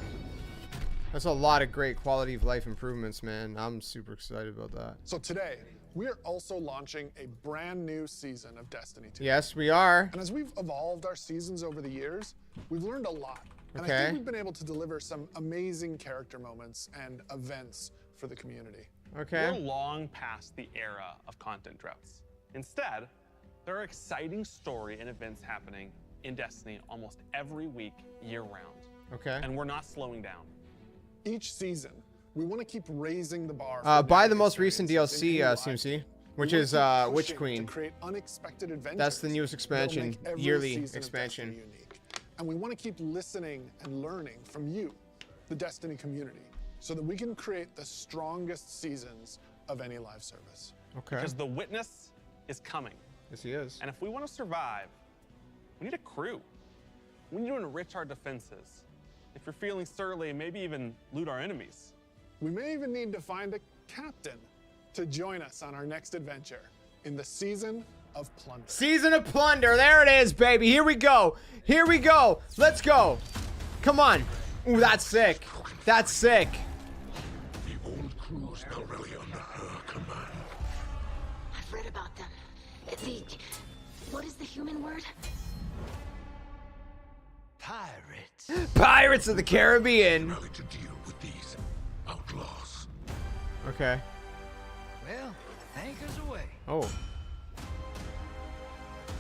That's a lot of great quality of life improvements, man. I'm super excited about that. So today, we are also launching a brand new season of Destiny 2. Yes, we are. And as we've evolved our seasons over the years, we've learned a lot. And I Okay. think we've been able to deliver some amazing character moments and events for the community. Okay. We're long past the era of content droughts. Instead, there are exciting story and events happening in Destiny almost every week, year-round. Okay. And we're not slowing down. Each season, we want to keep raising the bar. Buy the most recent DLC, CMC, which We is wanna keep Witch pushing Queen. to create unexpected adventures That's the newest that'll expansion, make every yearly season of expansion. Destiny unique. And we want to keep listening and learning from you, the Destiny community, so that we can create the strongest seasons of any live service. Okay. Because the witness is coming. Yes, he is. And if we want to survive, we need a crew. We need to enrich our defenses. If you're feeling surly, maybe even loot our enemies. We may even need to find a captain to join us on our next adventure in the Season of Plunder. Season of Plunder. There it is, baby. Here we go. Here we go. Let's go. Come on. Ooh, that's sick. That's sick. The old crew's now really under her command. I've read about them. What is the human word? Pirates. Pirates of the Caribbean. Rally to deal with these outlaws. Okay. Well, anchors away. Oh.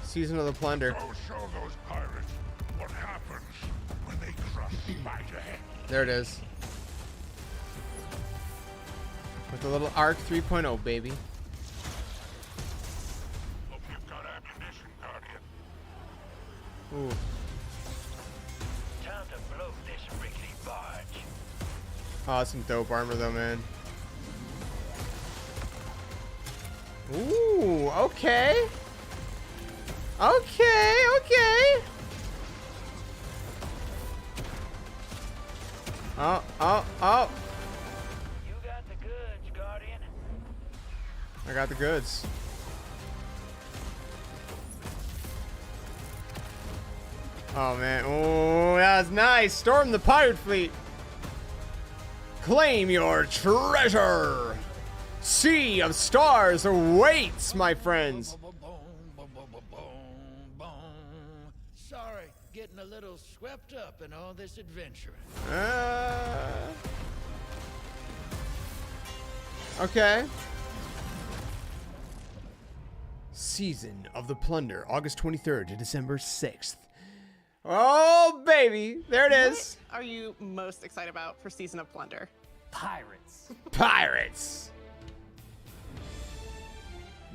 Season of the Plunder. Go show those pirates what happens when they crush by your head. There it is. With the little Arc 3.0, baby. Hope you've got ammunition, Guardian. Ooh. Time to blow this rickety barge. Oh, that's some dope armor though, man. Ooh, okay. Okay, okay. Oh. You got the goods, Guardian. I got the goods. Oh, man. Oh, that was nice. Storm the pirate fleet. Claim your treasure. Sea of stars awaits, my friends. Sorry, getting a little swept up in all this adventuring. Okay. Season of the Plunder, August 23rd to December 6th. Oh, baby. There it is. What are you most excited about for Season of Plunder? Pirates. Pirates.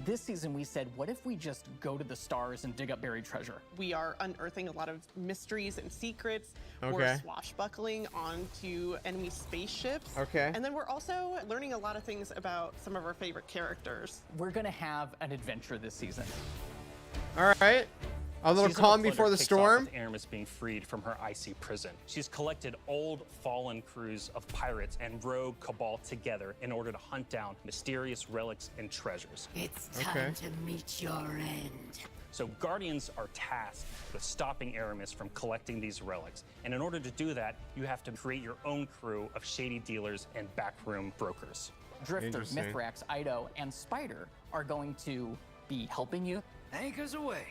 This season we said, what if we just go to the stars and dig up buried treasure? We are unearthing a lot of mysteries and secrets. Okay. We're swashbuckling onto enemy spaceships. Okay. And then we're also learning a lot of things about some of our favorite characters. We're gonna have an adventure this season. All right. A little Season of calm Plunder before the kicks storm. off with Aramis being freed from her icy prison. She's collected old, fallen crews of pirates and rogue cabal together in order to hunt down mysterious relics and treasures. It's time to meet your end. So Guardians are tasked with stopping Aramis from collecting these relics. And in order to do that, you have to create your own crew of shady dealers and backroom brokers. Drifter, Interesting. Mithrax, Ido, and Spider are going to be helping you. Anchors away.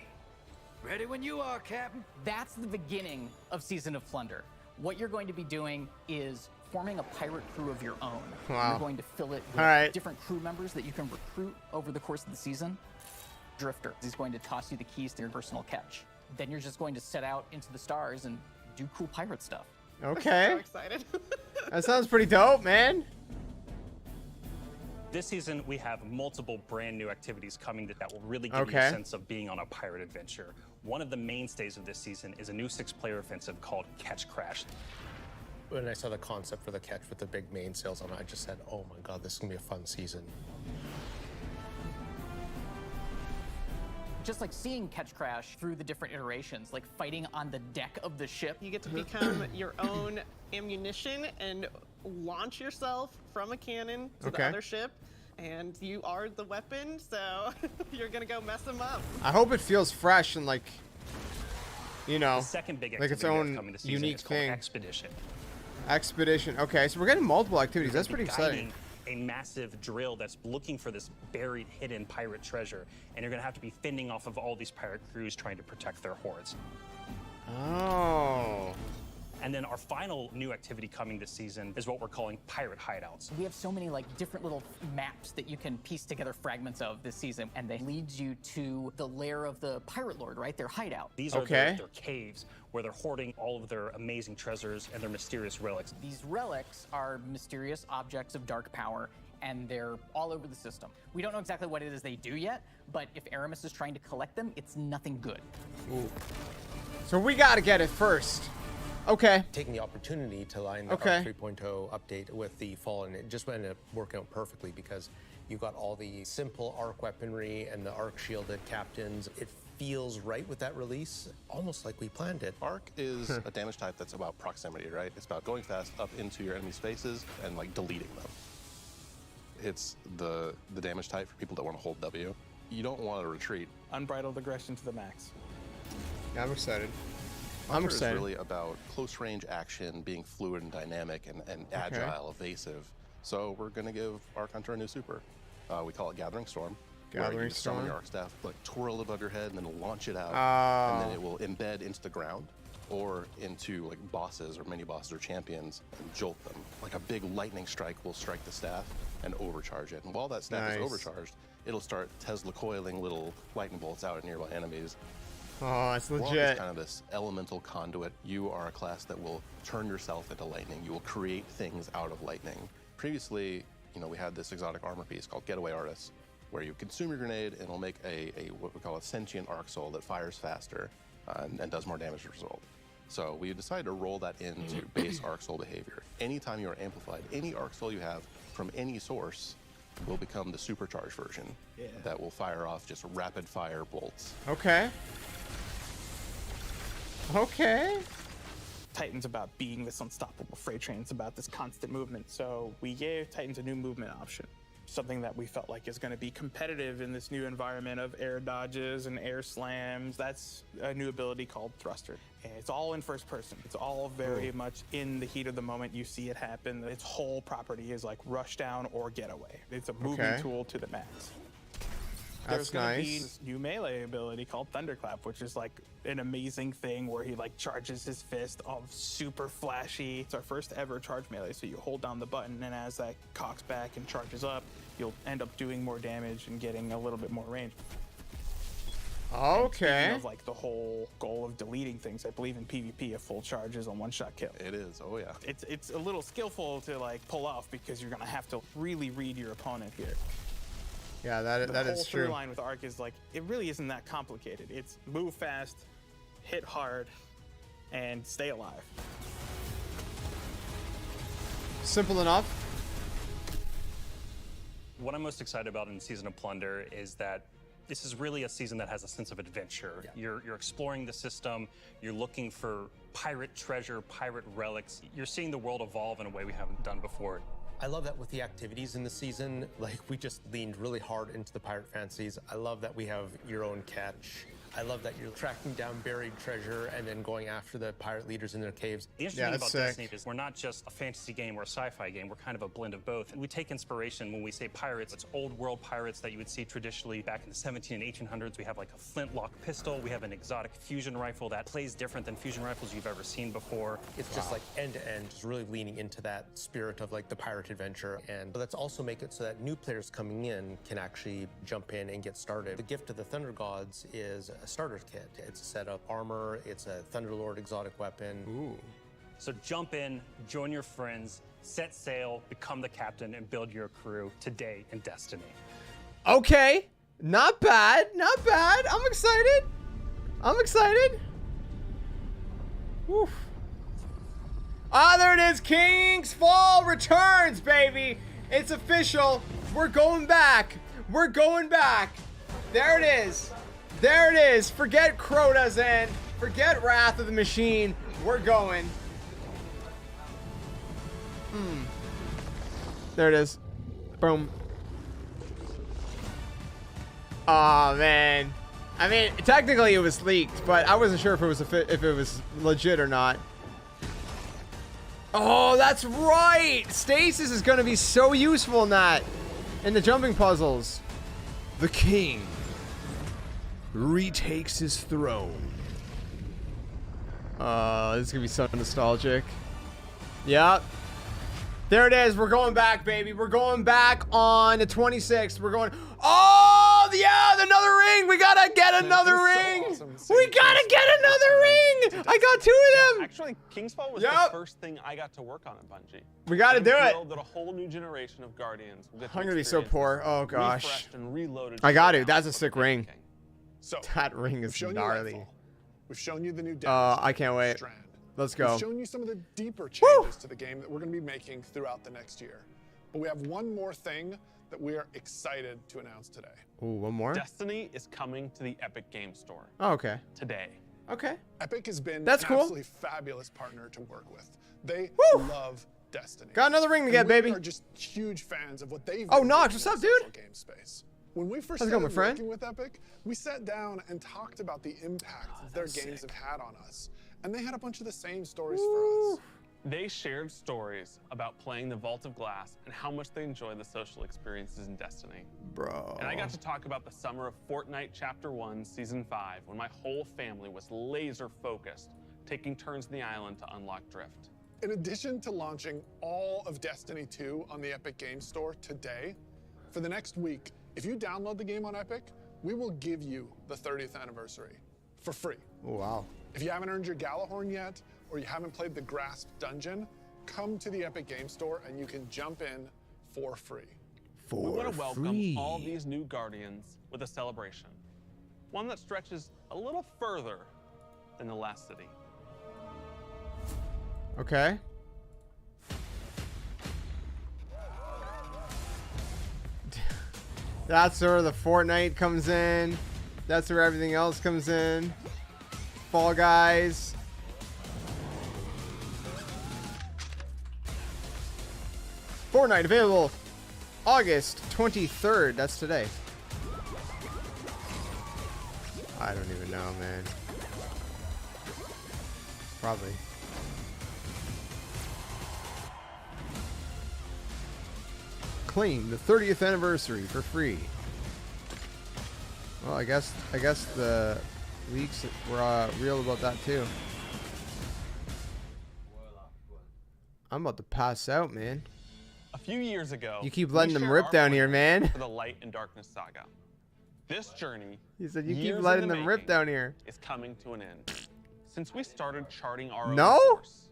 Ready when you are, Captain. That's the beginning of Season of Plunder. What you're going to be doing is forming a pirate crew of your own. Wow. You're going to fill it with All right. different crew members that you can recruit over the course of the season. Drifter, he's going to toss you the keys to your personal catch. Then you're just going to set out into the stars and do cool pirate stuff. Okay. So excited. That sounds pretty dope, man. This season, we have multiple brand new activities coming that will really give you a sense of being on a pirate adventure. One of the mainstays of this season is a new 6-player offensive called Catch Crash. When I saw the concept for the catch with the big mainsails on it, I just said, oh my god, this is gonna be a fun season. just like seeing Catch Crash through the different iterations, like fighting on the deck of the ship. You get to become your own ammunition and launch yourself from a cannon to the other ship. And you are the weapon, so you're gonna go mess them up. I hope it feels fresh and like, you know, The second big like its activity that's own coming this season unique is called thing. Expedition. Expedition. Okay, so we're getting multiple activities. That's pretty exciting. A massive drill that's looking for this buried, hidden pirate treasure, and you're gonna have to be fending off of all these pirate crews trying to protect their hoards. Oh. And then our final new activity coming this season is what we're calling pirate hideouts. We have so many like different little maps that you can piece together fragments of this season, and they lead you to the lair of the pirate lord, right? Their hideout. These are their caves where they're hoarding all of their amazing treasures and their mysterious relics. These relics are mysterious objects of dark power, and they're all over the system. We don't know exactly what it is they do yet, but if Aramis is trying to collect them, it's nothing good. Ooh. So we gotta get it first. Okay. Taking the opportunity to line the Arc 3.0 update with the Fall, and it just ended up working out perfectly because you got all the simple Arc weaponry and the Arc shielded captains. It feels right with that release, almost like we planned it. Arc is a damage type that's about proximity, right? It's about going fast up into your enemy's faces and like deleting them. It's the damage type for people that want to hold W. You don't want to retreat. Unbridled aggression to the max. Yeah, I'm excited. Hunter is really about close range action, being fluid and dynamic and agile, evasive. So we're going to give Arc Hunter a new super. We call it Gathering Storm. Gathering Storm. Storm. Your Arc staff, like twirl above your head and then launch it out. Oh. And then it will embed into the ground or into like bosses or mini bosses or champions and jolt them. Like a big lightning strike will strike the staff and overcharge it. And while that staff is overcharged, it'll start Tesla coiling little lightning bolts out at nearby enemies. Oh, it's legit. Warlock is kind of this elemental conduit. You are a class that will turn yourself into lightning. You will create things out of lightning. Previously, you know, we had this exotic armor piece called Getaway Artist, where you consume your grenade and it'll make a what we call a sentient arc soul that fires faster and does more damage as a result. So we decided to roll that into base arc soul behavior. Anytime you are amplified, any arc soul you have from any source will become the supercharged version that will fire off just rapid fire bolts. Okay. Okay. Titan's about being this unstoppable freight train. It's about this constant movement. So we gave Titans a new movement option, something that we felt like is going to be competitive in this new environment of air dodges and air slams. That's a new ability called Thruster. And it's all in first person. It's all very much in the heat of the moment. You see it happen. Its whole property is like rush down or get away. It's a movement tool to the max. There's going to be this new melee ability called Thunderclap, which is like an amazing thing where he like charges his fist of super flashy. It's our first ever charge melee, so you hold down the button, and as that cocks back and charges up, you'll end up doing more damage and getting a little bit more range. Okay. Of like the whole goal of deleting things, I believe in PvP, a full charge is a one-shot kill. It is, oh yeah. It's a little skillful to like pull off because you're gonna have to really read your opponent here. Yeah, that is true. The whole through line with Arc is like, it really isn't that complicated. It's move fast, hit hard, and stay alive. Simple enough. What I'm most excited about in Season of Plunder is that this is really a season that has a sense of adventure. You're exploring the system, you're looking for pirate treasure, pirate relics. You're seeing the world evolve in a way we haven't done before. I love that with the activities in the season, like we just leaned really hard into the pirate fancies. I love that we have your own catch. I love that you're tracking down buried treasure and then going after the pirate leaders in their caves. The interesting thing about Destiny is we're not just a fantasy game or a sci-fi game, we're kind of a blend of both. We take inspiration when we say pirates, it's old world pirates that you would see traditionally back in the 17 and 1800s. We have like a flintlock pistol, we have an exotic fusion rifle that plays different than fusion rifles you've ever seen before. It's just like end to end, just really leaning into that spirit of like the pirate adventure. And let's also make it so that new players coming in can actually jump in and get started. The gift of the Thunder Gods is a starter kit. It's a set of armor, it's a Thunderlord exotic weapon. Ooh. So jump in, join your friends, set sail, become the captain, and build your crew today in Destiny. Okay. Not bad. Not bad. I'm excited. I'm excited. Woof. Ah, there it is. King's Fall returns, baby. It's official. We're going back. We're going back. There it is. There it is. Forget Crota's End. Forget Wrath of the Machine. We're going. There it is. Boom. Oh man. I mean, technically it was leaked, but I wasn't sure if it was legit or not. Oh, that's right. Stasis is going to be so useful in that, in the jumping puzzles. The king retakes his throne. This is gonna be so nostalgic. Yep. There it is. We're going back, baby. We're going back on the 26th. We're going. Oh, yeah, another ring. We gotta get another ring. So awesome. We gotta get another ring. I got 2 of them. Actually, Kingsfall was the first thing I got to work on at Bungie. We gotta do it. That a whole new generation of Guardians will get I'm gonna be so poor. Oh gosh. refreshed and reloaded. I got it. That's a sick ring. So that ring is gnarly. We've shown you the new I can't wait. Strand. Let's go. We've shown you some of the deeper changes to the game that we're going to be making throughout the next year. But we have one more thing that we are excited to announce today. Ooh, one more? Destiny is coming to the Epic Game Store. Oh, okay. Today. Okay. Epic has been That's an cool. absolutely fabulous partner to work with. They love Destiny. Got another ring to get, baby. We are just huge fans of what they've Oh, been Nox, doing what's up, in the dude? social game space. When we first How's it going, started my friend? working with Epic, we sat down and talked about the impact that their games have had on us. And they had a bunch of the same stories for us. They shared stories about playing the Vault of Glass and how much they enjoyed the social experiences in Destiny. Bro. And I got to talk about the summer of Fortnite Chapter 1, Season 5, when my whole family was laser focused, taking turns in the island to unlock Drift. In addition to launching all of Destiny 2 on the Epic Games Store today, for the next week, if you download the game on Epic, we will give you the 30th anniversary for free. Oh, wow. If you haven't earned your Galahorn yet, or you haven't played the Grasp Dungeon, come to the Epic Game Store and you can jump in for free. We want to welcome all these new Guardians with a celebration. One that stretches a little further than the last city. Okay. That's where the Fortnite comes in. That's where everything else comes in. Fall Guys. Fortnite available August 23rd. That's today. I don't even know, man. Probably. Claim the 30th anniversary for free. Well, I guess the leaks were real about that too. I'm about to pass out, man. A few years ago, You keep letting we them shared rip our down here, plans man. For the Light and Darkness saga. This journey, He said you keep years letting in the them rip making, down here. is coming to an end. Since we started charting our No? own course,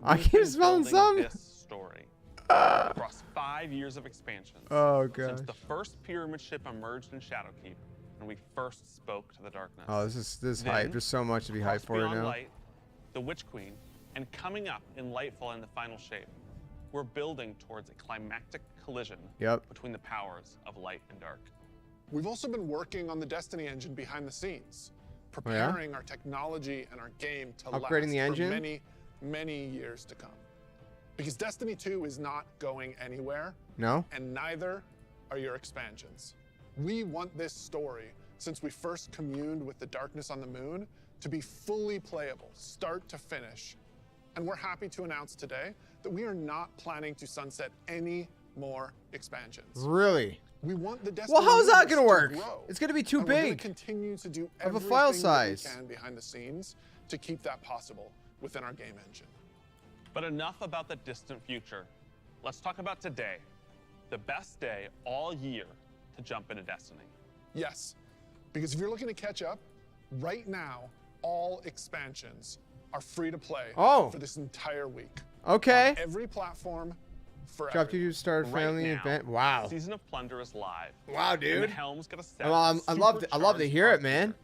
I we've keep been smelling building some. This story across 5 years of expansions. Oh, Since gosh. the first pyramid ship emerged in Shadowkeep, and we first spoke to the darkness. Oh, this is Then, hype. There's so much to be hyped Cross for right Beyond now. Light, the Witch Queen, and coming up in Lightfall in the final shape, we're building towards a climactic collision between the powers of light and dark. We've also been working on the Destiny engine behind the scenes, preparing our technology and our game to last Upgrading the engine? for many, many years to come. Because Destiny 2 is not going anywhere, No? and neither are your expansions. We want this story, since we first communed with the darkness on the moon, to be fully playable, start to finish. And we're happy to announce today that we are not planning to sunset any more expansions. Really? We want the Destiny Well, how's that universe gonna work? grow, It's gonna be too and we're gonna big continue to do of a everything file that size. we can behind the scenes to keep that possible within our game engine. But enough about the distant future. Let's talk about today, the best day all year to jump into Destiny. Yes, because if you're looking to catch up, right now, all expansions are free to play for this entire week. Okay. On every platform, forever. Drop to start Right family now, event. Wow. Season of Plunder is live. Wow, And dude. the Helm's got a set. I love to hear it, man.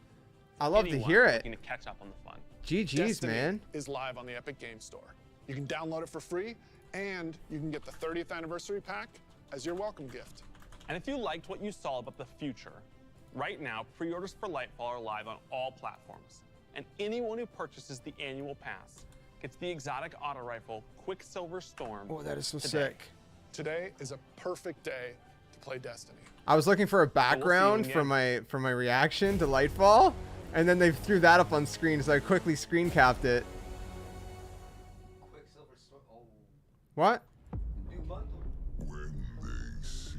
I love to Anyone hear it. looking to catch up on the fun. GG's, Destiny man. is live on the Epic Games Store. You can download it for free, and you can get the 30th anniversary pack as your welcome gift. And if you liked what you saw about the future, Right now, pre-orders for Lightfall are live on all platforms, and anyone who purchases the annual pass gets the exotic auto rifle Quicksilver Storm. Oh, that is so today. sick. Today is a perfect day to play Destiny. I was looking for a background for my reaction to Lightfall, and then they threw that up on screen, so I quickly screen capped it. What?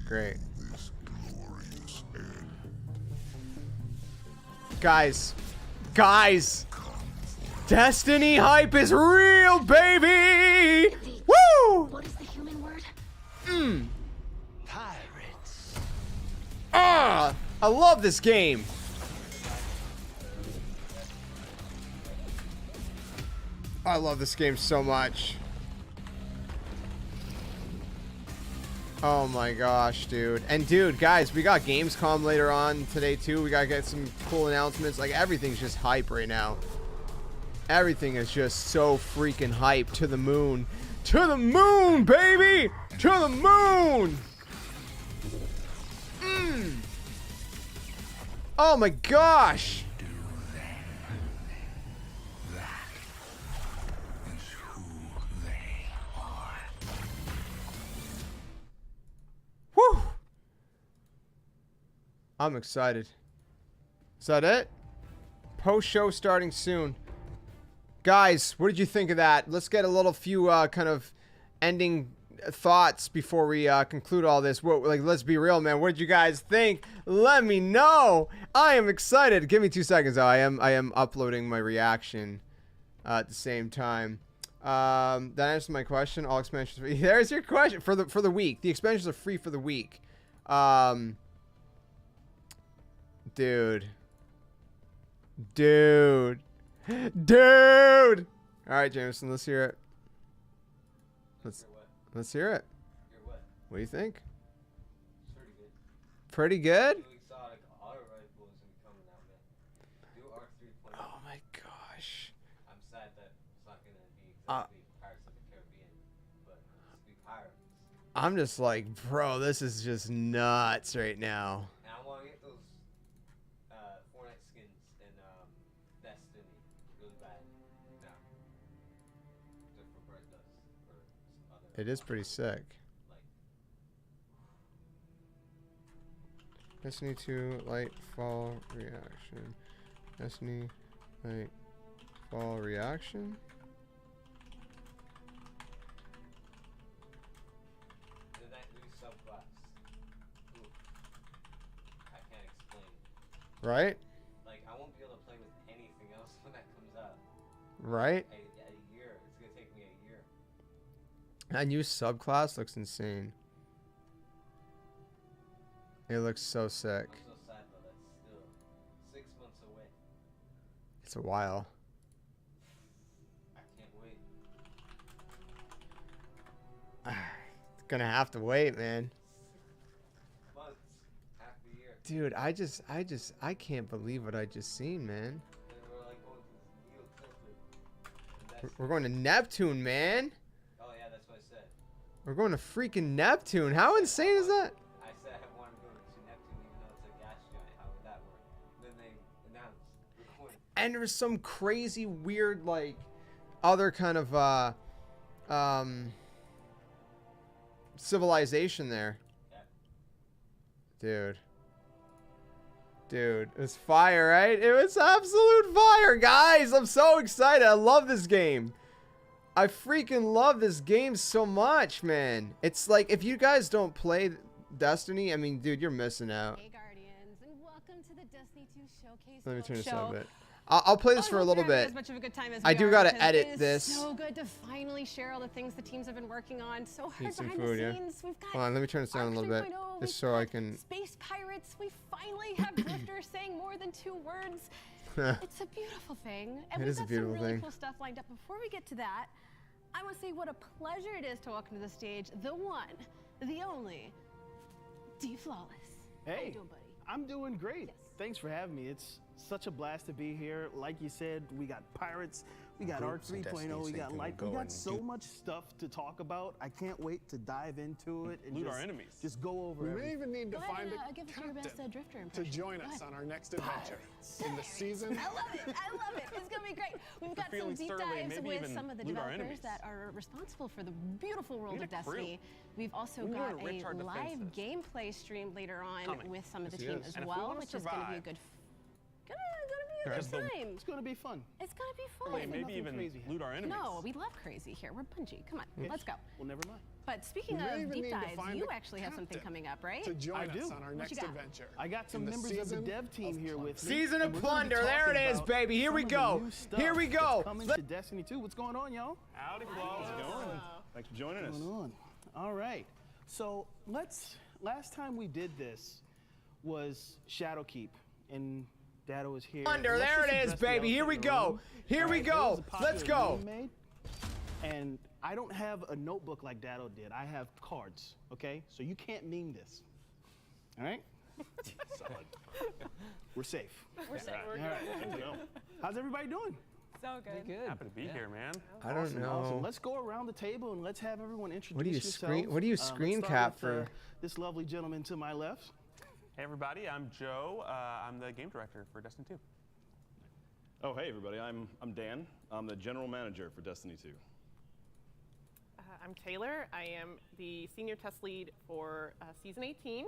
Great. Guys, Destiny hype is real, baby! Woo! What is the human word? Pirates. Ah, I love this game. I love this game so much. Oh my gosh, dude. And dude, guys, we got Gamescom later on today too. We gotta get some cool announcements. Like, everything's just hype right now. Everything is just so freaking hype. To the moon. To the moon, baby! To the moon! Oh my gosh! Whew! I'm excited. Is that it? Post-show starting soon. Guys, what did you think of that? Let's get a few kind of ending thoughts before we conclude all this. Let's be real, man. What did you guys think? Let me know. I am excited. Give me 2 seconds, though. I am uploading my reaction at the same time. That answers my question. All expansions free. There's your question for the week. The expansions are free for the week. Dude. All right, Jameson, let's hear it. Let's hear it. What do you think? Pretty good. Oh my gosh. I'm sad that it's not going to be exactly Pirates of the Caribbean, but it's be pirates. I'm just like, bro, this is just nuts right now. And I want to get those Fortnite skins in Destiny really bad now. Just for Bird Dust or other. It is pretty sick. Destiny 2 Lightfall reaction. Destiny Lightfall reaction. And that new subclass. Ooh. I can't explain. Right? Like, I won't be able to play with anything else when that comes out. Right? A year. It's going to take me a year. That new subclass looks insane. It looks so sick. I'm so sad though, that's still 6 months away. It's a while. I can't wait. Gonna have to wait, man. Months, half the year. Dude, I can't believe what I just seen, man. And we're like going to Neo Tilted. We're going to Neptune, man. Oh yeah, that's what I said. We're going to freaking Neptune. How insane is that? I said I wanted to go to Neptune even though it's a gas giant. How would that work? Then they announced we're going. And there was some crazy, weird, like, other kind of, civilization there. Yeah. Dude, it was fire, right? It was absolute fire, guys. I'm so excited. I love this game. I freaking love this game so much, man. It's like, if you guys don't play Destiny, I mean, dude, you're missing out. Hey Guardians, and welcome to the Destiny 2 Showcase. Let me turn this show. down a bit. I'll play this for a little bit. As much of a good time as I we do are, gotta because edit it is this. So good to finally share all the things the teams have been working on. So hard Eat some behind food, the yeah. scenes. We've got Hold on, let me turn this down a little bit, 3.0, just so I can. Space Pirates. We finally have Drifter saying more than 2 words. It's a beautiful thing. And It we've is a got beautiful some really thing. cool stuff lined up. Before we get to that, I want to say what a pleasure it is to welcome to the stage the one, the only, D Flawless. Hey, How you doing, buddy? I'm doing great. Yes. Thanks for having me. It's such a blast to be here. Like you said, we got pirates, we got Art 3.0, we got Light. We got so much stuff to talk about. I can't wait to dive into it and loot just, our enemies. Just go over We everything. may even need to find a give us your best drifter to impression. join us on our next adventure in the season. I love it. I love it. It's going to be great. We've got some feeling deep surly, dives maybe with even some of the loot our developers enemies. that are responsible for the beautiful world need of a crew. Destiny. We've also We need got to enrich our a live defenses. gameplay stream later on Coming. with some of the Yes, he team is. as And if we well, wanna which is going to be a survive- good time. It's going to be fun. It's going to be fun. Wait, maybe even crazy loot our enemies. No, we love crazy here. We're Bungie. Come on, let's go. Well, never mind. But speaking We may of even deep need to dives, find you a actually have something captain coming up, right? to join I us do. on our What next you got? adventure. I got some in the members of the season dev team here with me. Season and of we're gonna be Plunder. There it talking is, about baby. Here some we of the go. new stuff Here we that's go. Coming to Destiny 2. What's going on, y'all? Howdy, Flo. How's it going? Thanks for joining us. What's going on? All right. So last time we did this was Shadowkeep, and Dado was here. Plunder. Let's There just it is, address the baby. Here elephant we in the go. room. Here All we right, there go. was a popular Let's go. meme made, and I don't have a notebook like Dado did. I have cards, okay? So you can't meme this. All right? Solid. We're safe. We're safe. All right. How's everybody doing? So good. Happy to be here, man. I don't Awesome, know. awesome. Let's go around the table and let's have everyone introduce What do you yourselves. screen? What do you screen Let's cap start with, for? this lovely gentleman to my left. Hey, everybody. I'm Joe. I'm the game director for Destiny 2. Oh, hey, everybody. I'm Dan. I'm the general manager for Destiny 2. I'm Taylor. I am the senior test lead for Season 18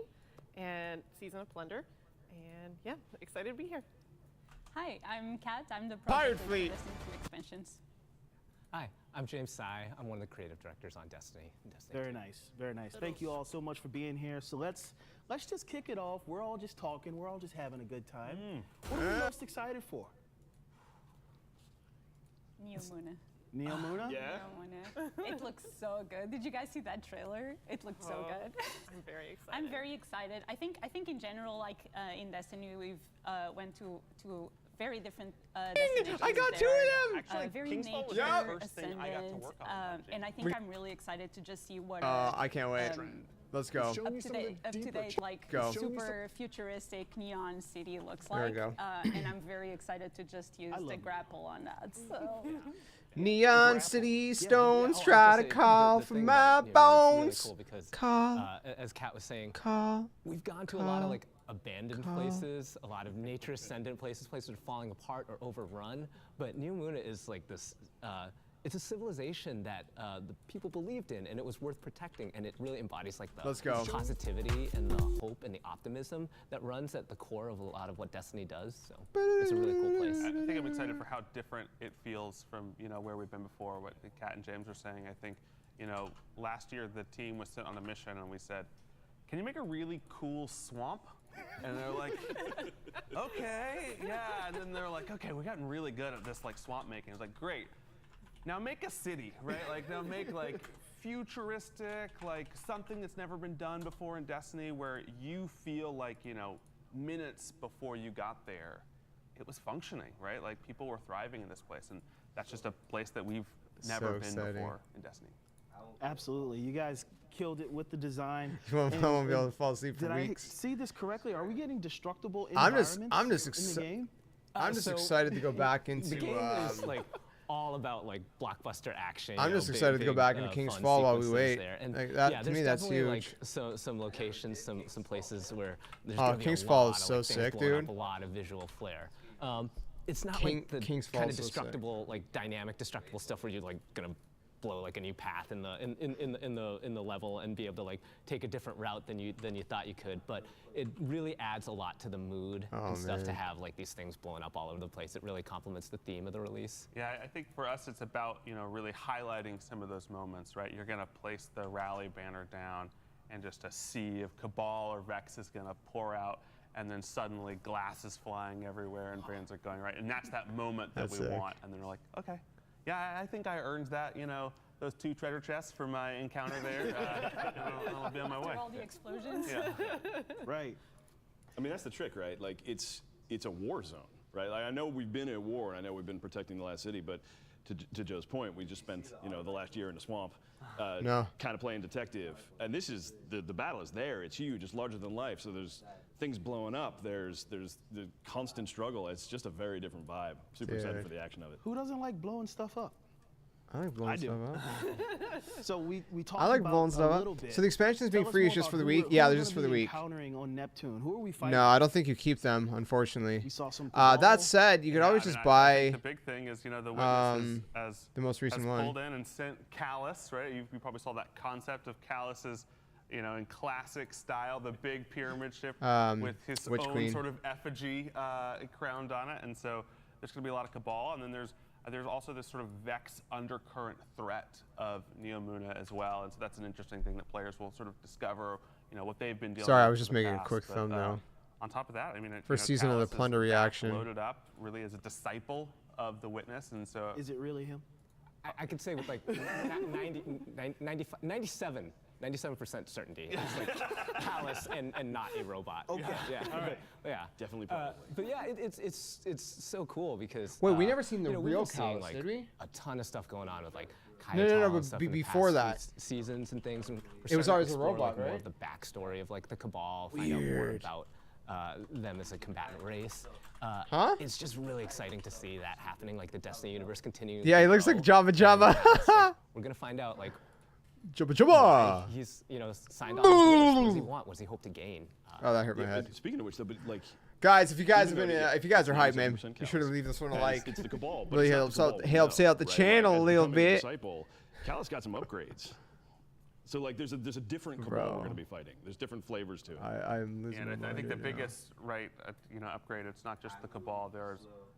and Season of Plunder. And yeah, excited to be here. Hi, I'm Kat. I'm the Pirate project Fleet. lead for Destiny 2 expansions. Hi, I'm James Tsai. I'm one of the creative directors on Destiny. Very nice, very nice. Thank you all so much for being here. So let's just kick it off. We're all just talking. We're all just having a good time. What are we most excited for? Neomuna. Neomuna? Yeah. Neomuna. It looks so good. Did you guys see that trailer? It looked so good. I'm very excited. I'm very excited. I think in general, like in Destiny, we've went to very different destinations. I got there. two of them! Actually, very Kingsfall was nature the first thing I got to ascendant, work on. and I think I'm really excited to just see what. I can't wait. Let's go. Show me some of the Up to deeper date, like Go. super futuristic neon city looks There we like. go. And I'm very excited to just use the grapple on that. So. Neon City stones Yeah, try to the call thing for about my Neomuna is bones. really cool because, Call. as Kat was saying, Call. we've gone to a lot of like abandoned places, a lot of nature ascendant places, places that are falling apart or overrun. But Neomuna is like this. It's a civilization that the people believed in, and it was worth protecting. And it really embodies like the Let's go. positivity and the hope and the optimism that runs at the core of a lot of what Destiny does. So it's a really cool place. I think I'm excited for how different it feels from where we've been before. What Kat and James were saying. I think last year the team was sent on a mission and we said, "Can you make a really cool swamp?" And they're like, "Okay, yeah." And then they're like, "Okay, we've gotten really good at this like swamp making." It's like, "Great. Now make a city, right? Like now make like futuristic, like something that's never been done before in Destiny, where you feel like minutes before you got there, it was functioning, right? Like people were thriving in this place, and that's just a place that we've never been before in Destiny. Absolutely. You guys killed it with the design. You won't be able to fall asleep for Did weeks. I see this correctly? Are we getting destructible I'm environments just in the game? I'm just So excited to go back into. The game is like all about like blockbuster action. I'm just excited to go back into King's fun Fall while we sequences wait. there. And Like, that- yeah, to there's me, that's definitely, huge. Like some locations, some places where there's Oh, gonna be King's a Fall lot is of, so like, things sick, blowing up, dude. a lot of visual flair. It's not King- like the King's Fall kind is of so sick. destructible, like dynamic destructible stuff where you're like gonna blow like a new path in the level and be able to like take a different route than you thought you could. But it really adds a lot to the mood and stuff to man. have like these things blowing up all over the place. It really complements the theme of the release. Yeah, I think for us it's about really highlighting some of those moments, right? You're gonna place the rally banner down, and just a sea of Cabal or Vex is gonna pour out, and then suddenly glass is flying everywhere and brands are going right, and that's that moment that That's we sick. want. And then we're like, okay, yeah, I think I earned that, those 2 treasure chests for my encounter there. I'll be on my way. After all the explosions. Yeah. Right. I mean, that's the trick, right? Like, it's a war zone, right? Like, I know we've been at war, and I know we've been protecting the last city, but to Joe's point, we just spent, the last year in the swamp, kind of playing detective. And this is, the battle is there. It's huge. It's larger than life. So there's things blowing up, there's the constant struggle. It's just a very different vibe. Super excited for the action of it. Who doesn't like blowing stuff up? I like blowing stuff up. So we talked I like about blowing stuff a up. little bit. So the expansions being Tell us free more is just about for the who week. we're- Yeah, who they're we're just for gonna the be week. Encountering on Neptune. Who are we fighting? No, I don't think you keep them, unfortunately. We saw some That said, you could always just buy. I think the big thing is, you know, the witnesses as the most recent has one. pulled in and sent Callus, right? You probably saw that concept of Callus's, you know, in classic style, the big pyramid ship with his Witch own Queen. sort of effigy crowned on it. And so there's going to be a lot of cabal, and then there's also this sort of Vex undercurrent threat of Neomuna as well, and so that's an interesting thing that players will sort of discover, you know, what they've been dealing with. Sorry, I was just in the making a past. king But, thumbnail. On top of that, I mean, First season of the Plunder reaction. Loaded up really as a disciple of the Witness, and so. Is it really him? I could say with like 97% certainty. It's like Palace and not a robot. Okay. Yeah. All right. Yeah. Definitely. But yeah, it's so cool because. Wait, we never seen the we've real been seeing, Callus, like, did we? A ton of stuff going on with like. No, and but stuff in the before past that. seasons and things. And It was always a explore, robot, like, more right? of the backstory of like the Cabal. Find out more Weird. about them as a combatant race. Huh? It's just really exciting to see that happening, like the Destiny universe continuing. Yeah, to he looks grow. like Jabba Jabba. Like, we're gonna find out like Jabba Jabba. he's signed on. What does he want? What does he hope to gain? Oh, that hurt my head. Speaking of which, though, but like. Guys, if you guys have Even been, though if you guys are hyped, man, 97% be sure to leave this one a Yeah, like. It's the Cabal. But Really it's not helps the out, Cabal helps we know, out the right? channel Like, a little becoming a bit. Disciple, Callus got some upgrades. So like, there's a different Cabal we're Bro. going to be fighting. There's different flavors to it. I'm losing And my I mind think the right now. biggest upgrade. It's not just the Cabal.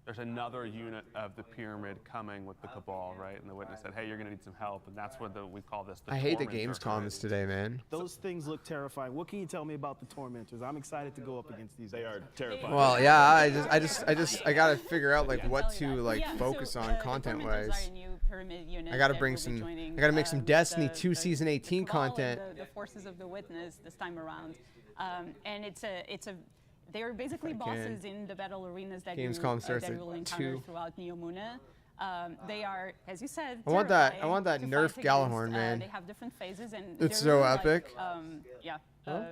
There's another unit of the pyramid coming with the Cabal, right? And the Witness said, "Hey, you're gonna need some help," and that's what we call this. The I hate the Tormentor, games comments today, man. Those things look terrifying. What can you tell me about the Tormentors? I'm excited to go up against these. They are terrifying. Well, yeah, I gotta figure out like what to like focus on content wise. I gotta bring some. I gotta make some Destiny 2 Season 18 content. The forces of the Witness this time around, and it's a. They're basically bosses in the battle arenas that Gamescom starts that at you'll encounter 2. throughout Neomuna. They are, as you said, I want that terrifying to Nerf fight Gallahorn, against. man. They have different phases, and It's they're so really, epic. Yeah, Huh?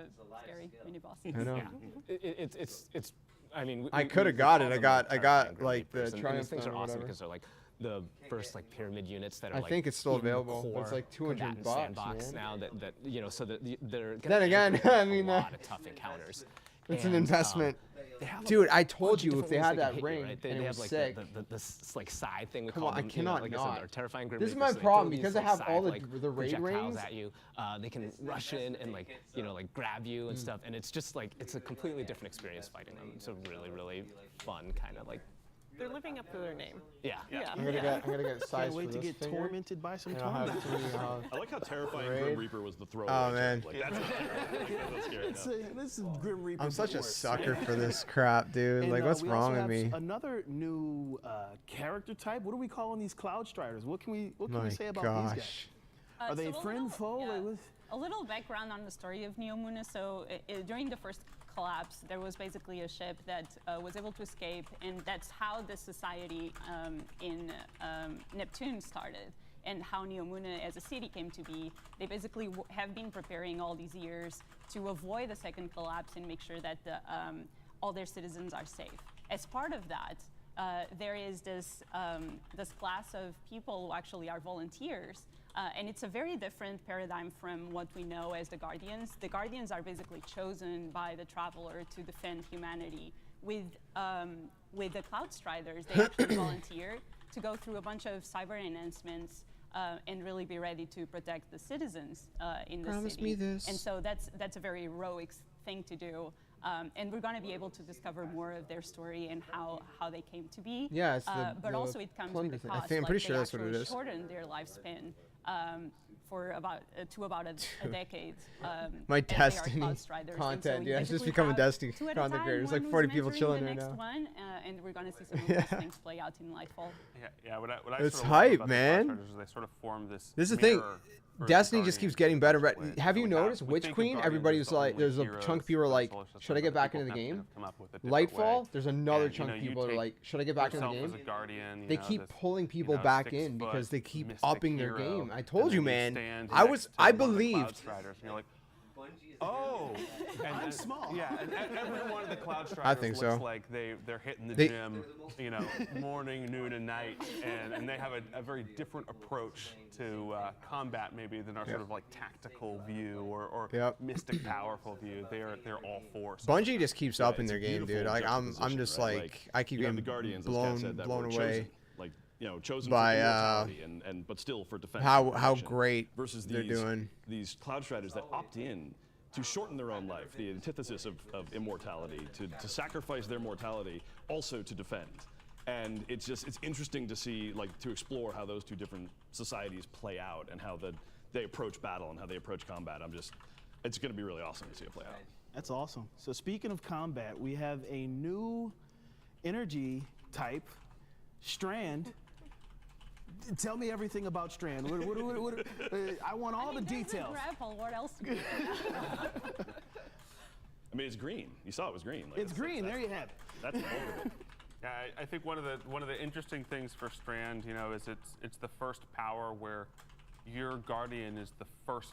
scary mini bosses. I know. Yeah. It's. I mean, I coulda got it. I got terrifying like the Reapers, and Triumph these things Stone are or awesome whatever. because they're like the first like pyramid units that are I like think it's still in the available, but it's core like 200 combatant bucks, sandbox man. now that so that they're gonna Then again, enter I mean, a lot of tough encounters. It's an And, investment. they have a Dude, I bunch told of you if different they ways had can that hit you, ring right? They and it have was like sick. the like side thing we Come call on, I them. cannot like I said, not. our terrifying Grim This is Reapers, my they problem, throw these, because I like, have side, all the like, raid projectiles rings. at you. They can rush in and like like grab you and stuff, and it's just like it's a completely different experience fighting them. It's a really fun kind of like. They're living up to their name. Yeah. I'm gonna get size Can't for wait to this get finger. tormented by some And I'll have torment. three, I like how terrifying raid. Grim Reaper was the throwaway. Oh man. Like, that's that's scary. This is Grim Reaper. I'm such a worse. sucker for this crap, dude. And, Like, what's we wrong also with have me? Another new character type. What are we calling these Cloud Striders? What can we My say about these guys? gosh. Are they friend, foe? yeah. Like, what- A little background on the story of Neomuna. So during the first collapse, there was basically a ship that was able to escape, and that's how the society in Neptune started, and how Neomuna as a city came to be. They basically have been preparing all these years to avoid the second collapse and make sure that all their citizens are safe. As part of that, there is this class of people who actually are volunteers. And it's a very different paradigm from what we know as the Guardians. The Guardians are basically chosen by the Traveler to defend humanity. With the Cloud Striders, they actually volunteer to go through a bunch of cyber enhancements and really be ready to protect the citizens in the Promise city. me this. And so that's a very heroic thing to do. And we're going to be able to discover more of their story and how they came to be. Yeah, it's the but also it comes Plunder with a thing. I cost. think I'm like pretty sure they that's what it actually is. shortened their lifespan for about a decade. My as they are Destiny Cloud Striders. And content, so dude. you I just basically become a have Destiny two at a content time, creator. There's one like who's 40 people mentoring chilling the right next now. one, and we're going to see some of those things play out in Lightfall. Yeah, what I It's sort of love hype, about the man. Cloud Striders is they sort of form this. This is the thing. mirror for Destiny the just keeps Guardians getting better. in But ways. have So you we noticed we Witch think of Queen? Guardians Everybody's as the like, only there's a heroes chunk of people are for like, the solar system, should I but get back people into the have game? come up with a different Lightfall, way. there's another And, chunk of you people that are take like, should I get back in the yourself game? as a guardian, They know, keep this, pulling people know, back 6 in because foot they keep mystic upping their hero, game. I and told then you, man. stand I next to I one of the Cloud believed. Striders, and you're like, Oh, and, I'm small. Yeah, and every one of the Cloud Striders I think looks so. like they're hitting the gym, you know, morning, noon, and night, and they have a very different approach to combat maybe than our sort of like tactical view or mystic powerful view. They're all for. Bungie just keeps up in their it's a game, dude. beautiful Like I'm juxtaposition, just right? like I keep you have getting the Guardians, as Kat said, that blown were away. chosen, like, you know, chosen by, for immortality but still for defense. how and protection, great versus they're doing. These Cloud Striders that opt in to shorten their own life, the antithesis of immortality, to sacrifice their mortality also to defend. And it's interesting to see, like, to explore how those two different societies play out and how they approach battle and how they approach combat. It's going to be really awesome to see it play out. That's awesome. So speaking of combat, we have a new energy type, Strand. Tell me everything about Strand. I want all the details. Grapple. What else? Do you I mean, it's green. You saw it was green. Like, it's green. There you have it. That's the bulk of it. Yeah, I think one of the interesting things for Strand, you know, is it's the first power where your Guardian is the first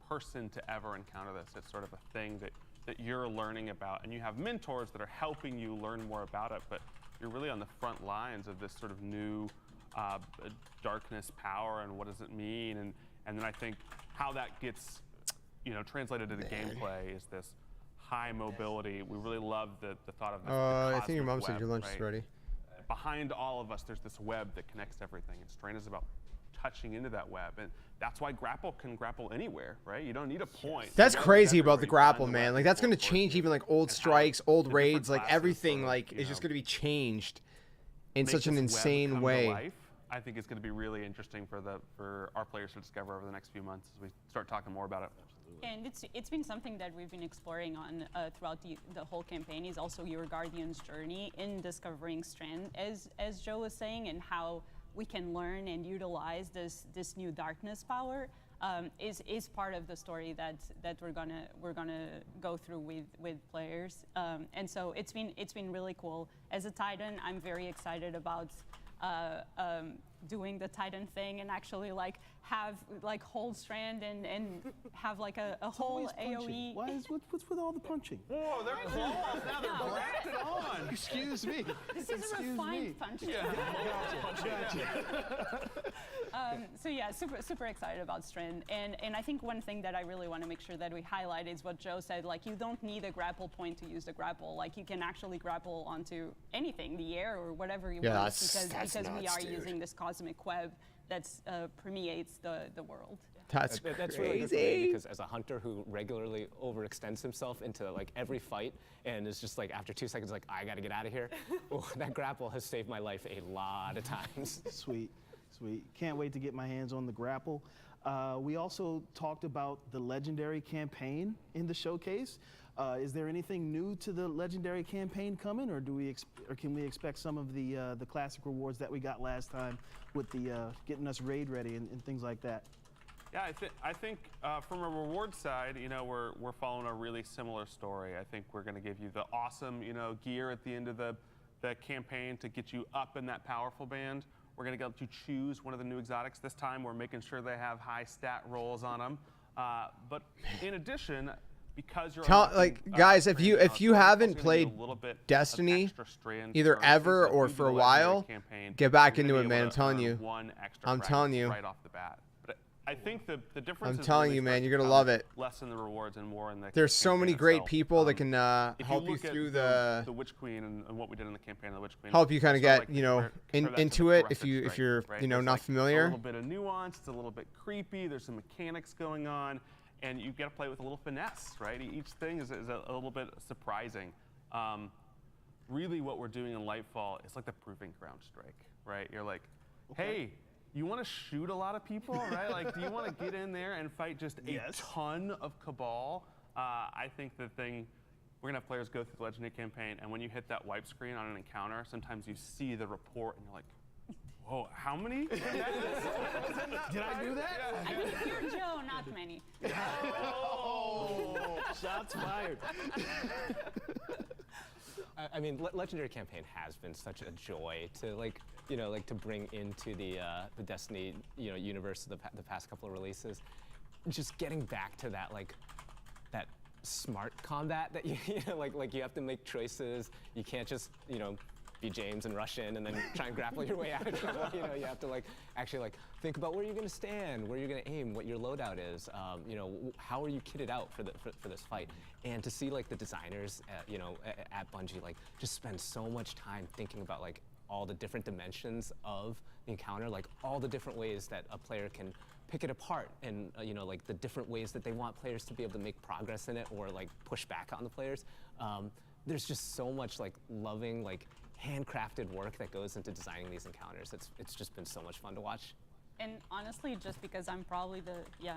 person to ever encounter this. It's sort of a thing that you're learning about, and you have mentors that are helping you learn more about it, but you're really on the front lines of this sort of new darkness power and what does it mean, and then I think how that gets, you know, translated to the gameplay is this high mobility. We really love the thought of this. I think your mom said your lunch is ready. Behind all of us, there's this web that connects everything, and Strain is about touching into that web, and that's why grapple can grapple anywhere, right? You don't need a point. That's crazy about the grapple, man. Like that's gonna change even like old strikes, old raids, like everything. Like is just gonna be changed in such an insane way. I think it's going to be really interesting for our players to discover over the next few months as we start talking more about it. And it's been something that we've been exploring on throughout the whole campaign, is also your Guardian's journey in discovering Strand, as Joe was saying, and how we can learn and utilize this new darkness power is part of the story that we're gonna go through with players. And so it's been really cool. As a Titan, I'm very excited about doing the Titan thing and actually like have like hold Strand and have like a whole AoE. What's with all the punching? Whoa, they're claws now. They're grafted on. Excuse me. This is a refined punching. Yeah. Gotcha. So yeah, super excited about Strand, and I think one thing that I really want to make sure that we highlight is what Joe said. Like, you don't need a grapple point to use the grapple. Like, you can actually grapple onto anything, the air or whatever you want, because we are using this cosmic web that permeates the world. That's really good for me, because as a hunter who regularly overextends himself into like every fight and is just like after 2 seconds like I gotta get out of here, that grapple has saved my life a lot of times. Sweet. Can't wait to get my hands on the grapple. We also talked about the legendary campaign in the showcase. Is there anything new to the legendary campaign coming, or can we expect some of the classic rewards that we got last time with the getting us raid ready and things like that? Yeah, I think from a reward side, you know, we're following a really similar story. I think we're going to give you the awesome, you know, gear at the end of the campaign to get you up in that powerful band. We're going to let you choose one of the new exotics. This time, we're making sure they have high stat rolls on them. But in addition, because you're guys, if you haven't played Destiny either ever or for a while, get back into it, man. I'm telling you. Right off the bat. But I think the difference. I'm telling you, man, you're gonna love it. Less in the rewards and more in the. There's so many great people that can help you through the Witch Queen and what we did in the campaign of the Witch Queen. Help you kind of get into it if you're right? you know, There's not familiar. A little bit of nuance. It's a little bit creepy. There's some mechanics going on, and you got to play with a little finesse, right? Each thing is a little bit surprising. Really, what we're doing in Lightfall is like the proving ground strike, right? You're like, hey. You want to shoot a lot of people, right? Like, do you want to get in there and fight just a ton of Cabal? I think the thing, we're going to have players go through the Legendary campaign, and when you hit that wipe screen on an encounter, sometimes you see the report, and you're like, whoa, how many? Did I do that? I think you're Joe, not many. Oh, shots fired. I mean, Legendary campaign has been such a joy to to bring into the Destiny, universe the past couple of releases. Just getting back to that that smart combat that you know, like you have to make choices. You can't just, you know, be James and rush in and then try and grapple your way out of trouble. You know, you have to like actually like think about where you're going to stand, where you're going to aim, what your loadout is. You know, how are you kitted out for this fight? And to see like the designers, you know, at Bungie, like just spend so much time thinking about like all the different dimensions of the encounter, like all the different ways that a player can pick it apart, and you know, like the different ways that they want players to be able to make progress in it or like push back on the players. There's just so much like loving, like handcrafted work that goes into designing these encounters. It's just been so much fun to watch. And honestly, just because I'm probably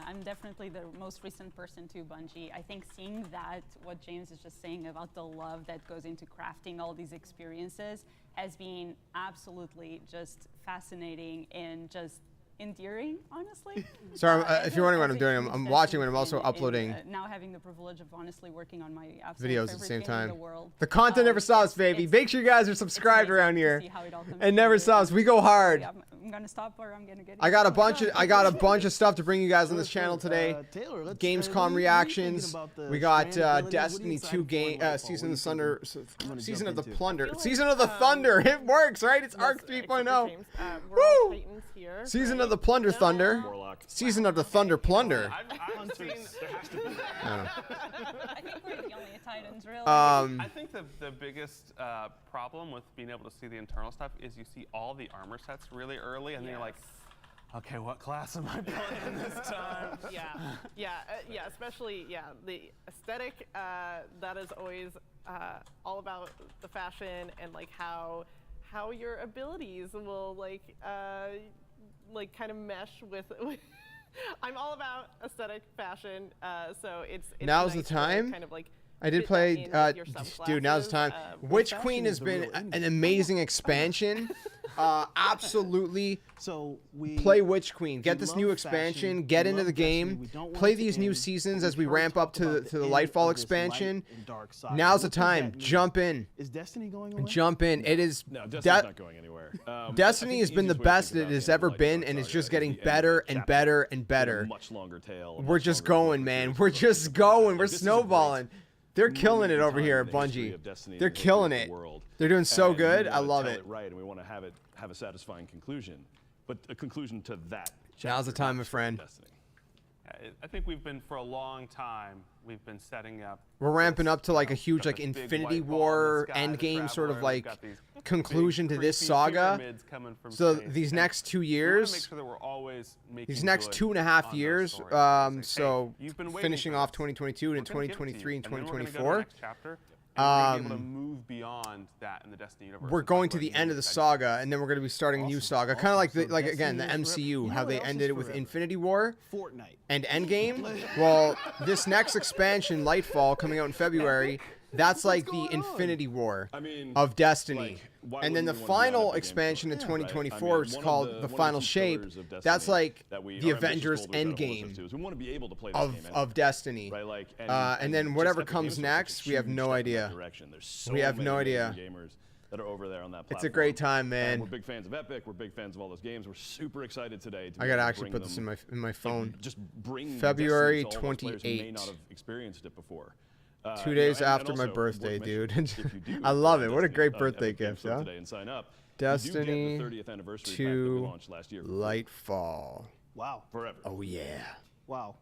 I'm definitely the most recent person to Bungie, I think seeing that, what James is just saying about the love that goes into crafting all these experiences has been absolutely just fascinating and just endearing, honestly. Sorry, if you're wondering what I'm doing, I'm watching when I'm also uploading now having the privilege of honestly working on my videos at the same time. The, the content never stops, baby. Make sure you guys are subscribed around here. It never stops. We go hard. Yeah, I'm gonna stop or I'm gonna get. I got a bunch of stuff to bring you guys on this channel today. Taylor, Gamescom reactions. We got Destiny 2 Season of the Thunder, Season of the Plunder, Season of the Thunder. It works, right? It's Arc 3.0. Woo! Season of the Plunder Thunder. Season of the Thunder Plunder. I've seen, there has to be. I think we're the only Titans, really. I think the biggest problem with being able to see the internal stuff is you see all the armor sets really early, and then you're like, okay, what class am I playing this time? Yeah, especially, the aesthetic, that is always all about the fashion and like how your abilities will like kind of mesh with I'm all about aesthetic fashion, so it's now's nice the time. to kind of like I did play, dude, now's the time. Witch Queen has been an amazing expansion. Absolutely. So play Witch Queen. Get this new expansion. Get into the game. Play these new seasons as we ramp up to the Lightfall expansion. Now's the time. Jump in. Is Destiny going away? Jump in. It is. No, Destiny's not going anywhere. Destiny has been the best it has ever been, and it's just getting better and better and better. Much longer tail. We're just going, man. We're just going. We're snowballing. They're killing it over here at Bungie. They're killing it. They're doing so good. I love it. Right, and we want to have a satisfying conclusion, but a conclusion to that. Now's the time, my friend. I think we've been for a long time. We've been setting up. We're ramping up to like a huge like Infinity War Endgame sort of like conclusion to this saga. So these next 2 years, these next 2.5 years, so finishing off 2022 and 2023 and 2024. Able to move beyond that in the Destiny universe. We're going to the end of the saga, and then we're going to be starting a new saga, kind of like the again the MCU, how they ended it with Infinity War and Endgame. Well, this next expansion, Lightfall, coming out in February, that's like the Infinity War of Destiny. And then the final expansion in 2024, which is called The Final Shape, that's like the Avengers Endgame of Destiny. And then whatever comes next, we have no idea. We have no idea. That are over there on that platform. It's a great time, man. We're big fans of Epic. We're big fans of all those games. We're super excited today. I gotta actually put this in my phone. Just bring February Destiny to all those players who 28th. may not have experienced it before. 2 days after my birthday, dude. I love it. What a great birthday gift, huh? And sign up, Destiny 2 last year. Lightfall. Wow. Forever. Oh, yeah. Wow.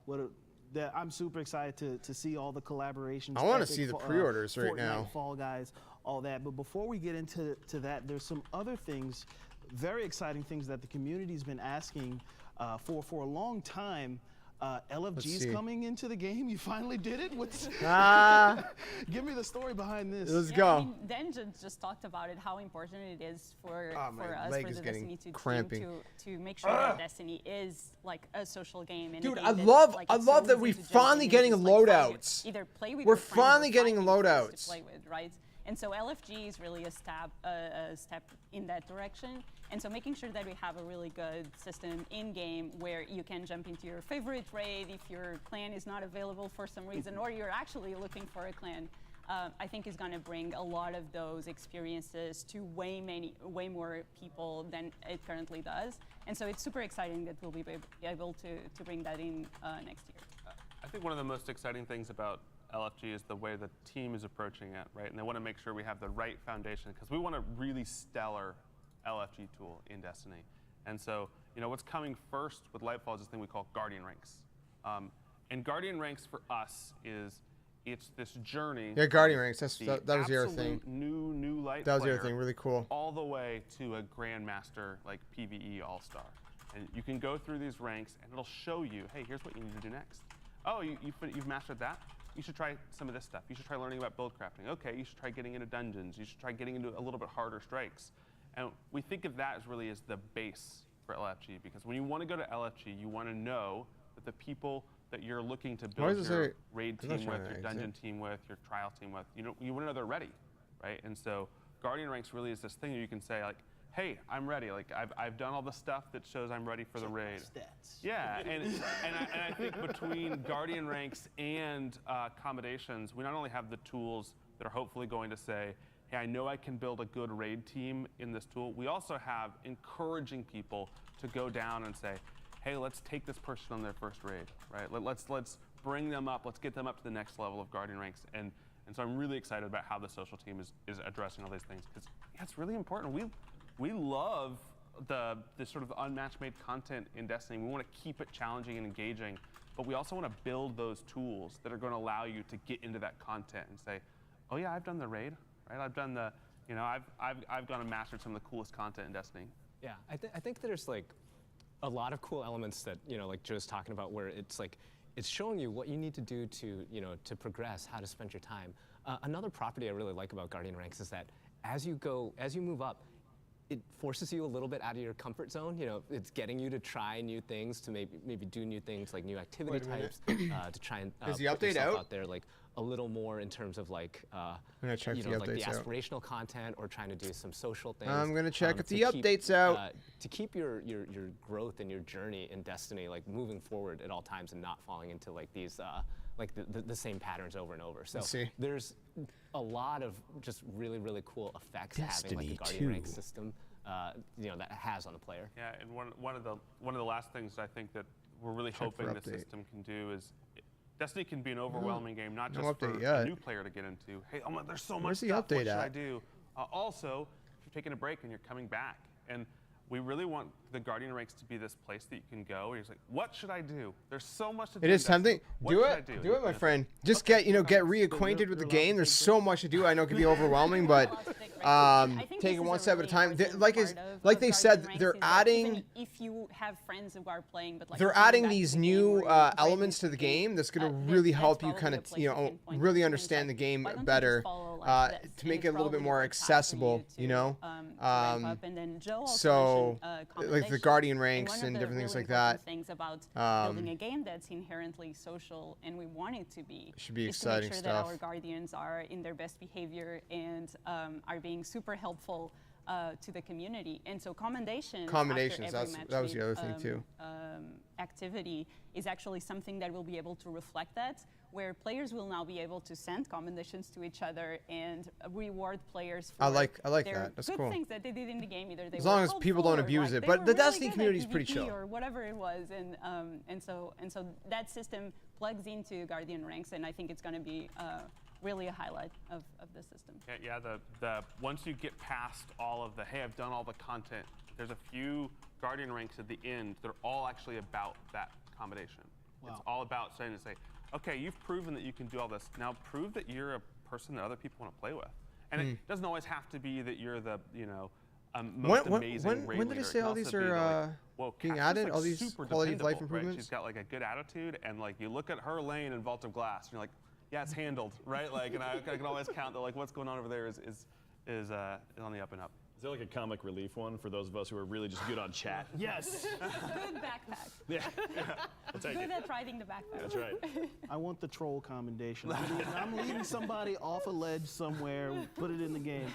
I'm super excited to see all the collaborations. I want to see the pre-orders right now. Fall Guys, all that. But before we get into that, there's some other things, very exciting things that the community's been asking for a long time. LFG's coming into the game. You finally did it. Give me the story behind this. Let's go. I mean, Dan just talked about it, how important it is for us, for the Destiny 2 team to make sure that Destiny is like a social game. And dude, I love that we're finally getting loadouts. Either play with we're finally getting loadouts. To play with, right? And so LFG is really a step in that direction. And so making sure that we have a really good system in-game where you can jump into your favorite raid if your clan is not available for some reason, or you're actually looking for a clan, I think is going to bring a lot of those experiences to way more people than it currently does. And so it's super exciting that we'll be able to bring that in next year. I think one of the most exciting things about LFG is the way the team is approaching it, right? And they want to make sure we have the right foundation because we want a really stellar LFG tool in Destiny. And so, you know, what's coming first with Lightfall is this thing we call Guardian Ranks. And Guardian Ranks for us it's this journey. Yeah, Guardian Ranks. That was the other thing. New light. That was the other thing. Really cool. All the way to a Grandmaster like PvE All-Star, and you can go through these ranks, and it'll show you, hey, here's what you need to do next. Oh, you've mastered that. You should try some of this stuff. You should try learning about build crafting. Okay, you should try getting into dungeons. You should try getting into a little bit harder strikes. And we think of that as really as the base for LFG, because when you want to go to LFG, you want to know that the people that you're looking to build your raid team with, your dungeon team with, your trial team with, you want to know they're ready, right? And so Guardian Ranks really is this thing that you can say like, hey, I'm ready. Like I've done all the stuff that shows I'm ready for the raid. Yeah, and I think between Guardian Ranks and accommodations, we not only have the tools that are hopefully going to say, hey, I know I can build a good raid team in this tool. We also have encouraging people to go down and say, hey, let's take this person on their first raid, right? Let's bring them up. Let's get them up to the next level of Guardian Ranks. And so I'm really excited about how the social team is addressing all these things, because yeah, it's really important. We love the sort of unmatched made content in Destiny. We want to keep it challenging and engaging, but we also want to build those tools that are going to allow you to get into that content and say, oh yeah, I've done the raid, right? I've done the, I've gone and mastered some of the coolest content in Destiny. Yeah, I think there's like a lot of cool elements that, like Joe's talking about, where it's like, it's showing you what you need to do to, to progress, how to spend your time. Another property I really like about Guardian Ranks is that as you move up, it forces you a little bit out of your comfort zone. It's getting you to try new things, to maybe do new things, like new activity types, to try and Is the put update yourself out? out there, like a little more in terms of like, I'm gonna check the like the updates out. aspirational content, or trying to do some social things. I'm gonna check if to the keep, update's out. To keep your growth and your journey in Destiny like moving forward at all times, and not falling into like these like the same patterns over and over. So there's a lot of just really cool effects having like a Guardian Rank system. That has on the player. Yeah, and one of the last things I think that we're really hoping the system can do is, Destiny can be an overwhelming game, not just for a new player to get into. Hey, there's so much stuff. What should I do? Also, if you're taking a break and you're coming back, and we really want the Guardian Ranks to be this place that you can go where you're like, what should I do? There's so much to do. It is tempting. Do it, my friend. Just get reacquainted with the game. There's so much to do. I know it can be overwhelming, but take it one step at a time. Like they said, they're adding. If you have friends who are playing, but like they're adding these new elements to the game that's going to really help you kind of really understand the game better, to make it a little bit more accessible. So. Like the Guardian Ranks and different things like that. Things about building a game that's inherently social, and we want it to be. Should be exciting to make sure that our Guardians are in their best behavior and are being super helpful to the community. And so commendations. That was the other thing too. Activity is actually something that will be able to reflect that, where players will now be able to send commendations to each other and reward players for I like their that. That's good cool. things that they did in the game. Either they as long as people don't abuse it, but the Destiny community is pretty chill. Or whatever it was, and so that system plugs into Guardian Ranks, and I think it's going to be really a highlight of the system. Yeah. The once you get past all of the, hey, I've done all the content, there's a few Guardian Ranks at the end. They're all actually about that accommodation. Wow. It's all about saying to say, okay, you've proven that you can do all this. Now prove that you're a person that other people want to play with. And it doesn't always have to be that you're the, most amazing raid when did I say all these are being added? All these quality of life improvements? Right? She's got like a good attitude, and like you look at her lane in Vault of Glass, and you're like, yeah, it's handled, right? Like, and I can always count that like what's going on over there is on the up and up. Is there like a comic relief one for those of us who are really just good on chat? Yes. Good backpack. Yeah. I'll take good it. at riding the backpack. That's right. I want the troll commendation. I'm leading somebody off a ledge somewhere, put it in the game.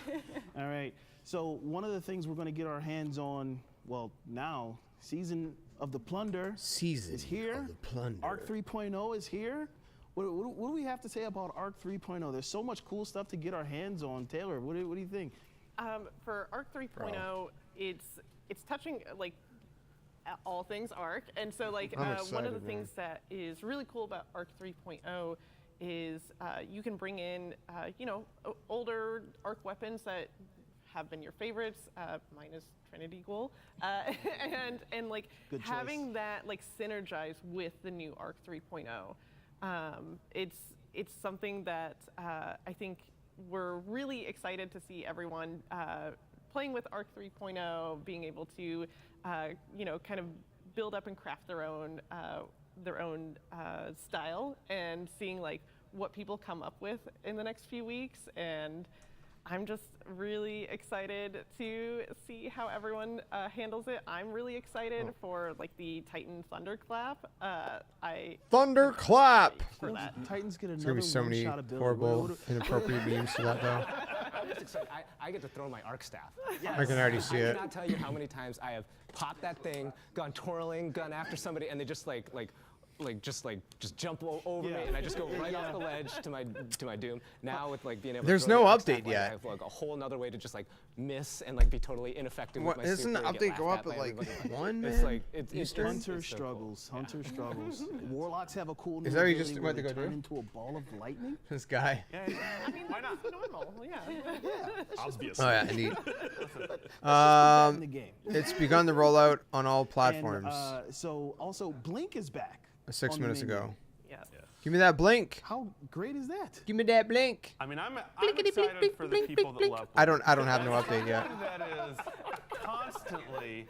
All right. So one of the things we're going to get our hands on, well, now, Season of the Plunder is here. Of the Plunder. Arc 3.0 is here. What do we have to say about Arc 3.0? There's so much cool stuff to get our hands on. Taylor, what do you think? For Arc 3.0, it's touching, like, all things Arc. And so like I'm one of excited, the things that is really cool about Arc 3.0 is you can bring in, you know, older Arc weapons that have been your favorites. Mine is Trinity Ghoul, and like Good having choice. that like synergize with the new Arc 3.0. It's something that I think we're really excited to see everyone playing with Arc 3.0, being able to you know, kind of build up and craft their own style, and seeing like what people come up with in the next few weeks. And I'm just really excited to see how everyone handles it. I'm really excited for like the Titan Thunderclap. Thunderclap! For that. Titans get There's another gonna be so one many shot ability. horrible, inappropriate memes for that though. I'm just excited. I get to throw my arc staff. I can already see I it. cannot tell you how many times I have popped that thing, gone twirling, gone after somebody, and they just just jump over me, and I just go right off the ledge to my doom. Now with like being able There's to throw no the arc update staff, like, yet. I have like a whole nother way to just like miss and like be totally ineffective What, with my doesn't super the and get update go laughed up at at by like everybody. 1, It's man? like it's Hunter so struggles. Hunter struggles. Warlocks have a cool new Is that what you ability just where went to they go turn do? into a ball of lightning. This guy. I mean, why not? Normal, yeah. Obvious. Oh yeah, neat. In the game. It's begun the rollout on all platforms. And, so also Blink is back. 6 on the minutes menu. ago. Yeah. Give me that blink. How great is that? Give me that blink. I mean, I'm excited for the people that love. I don't have no update yet. That is constantly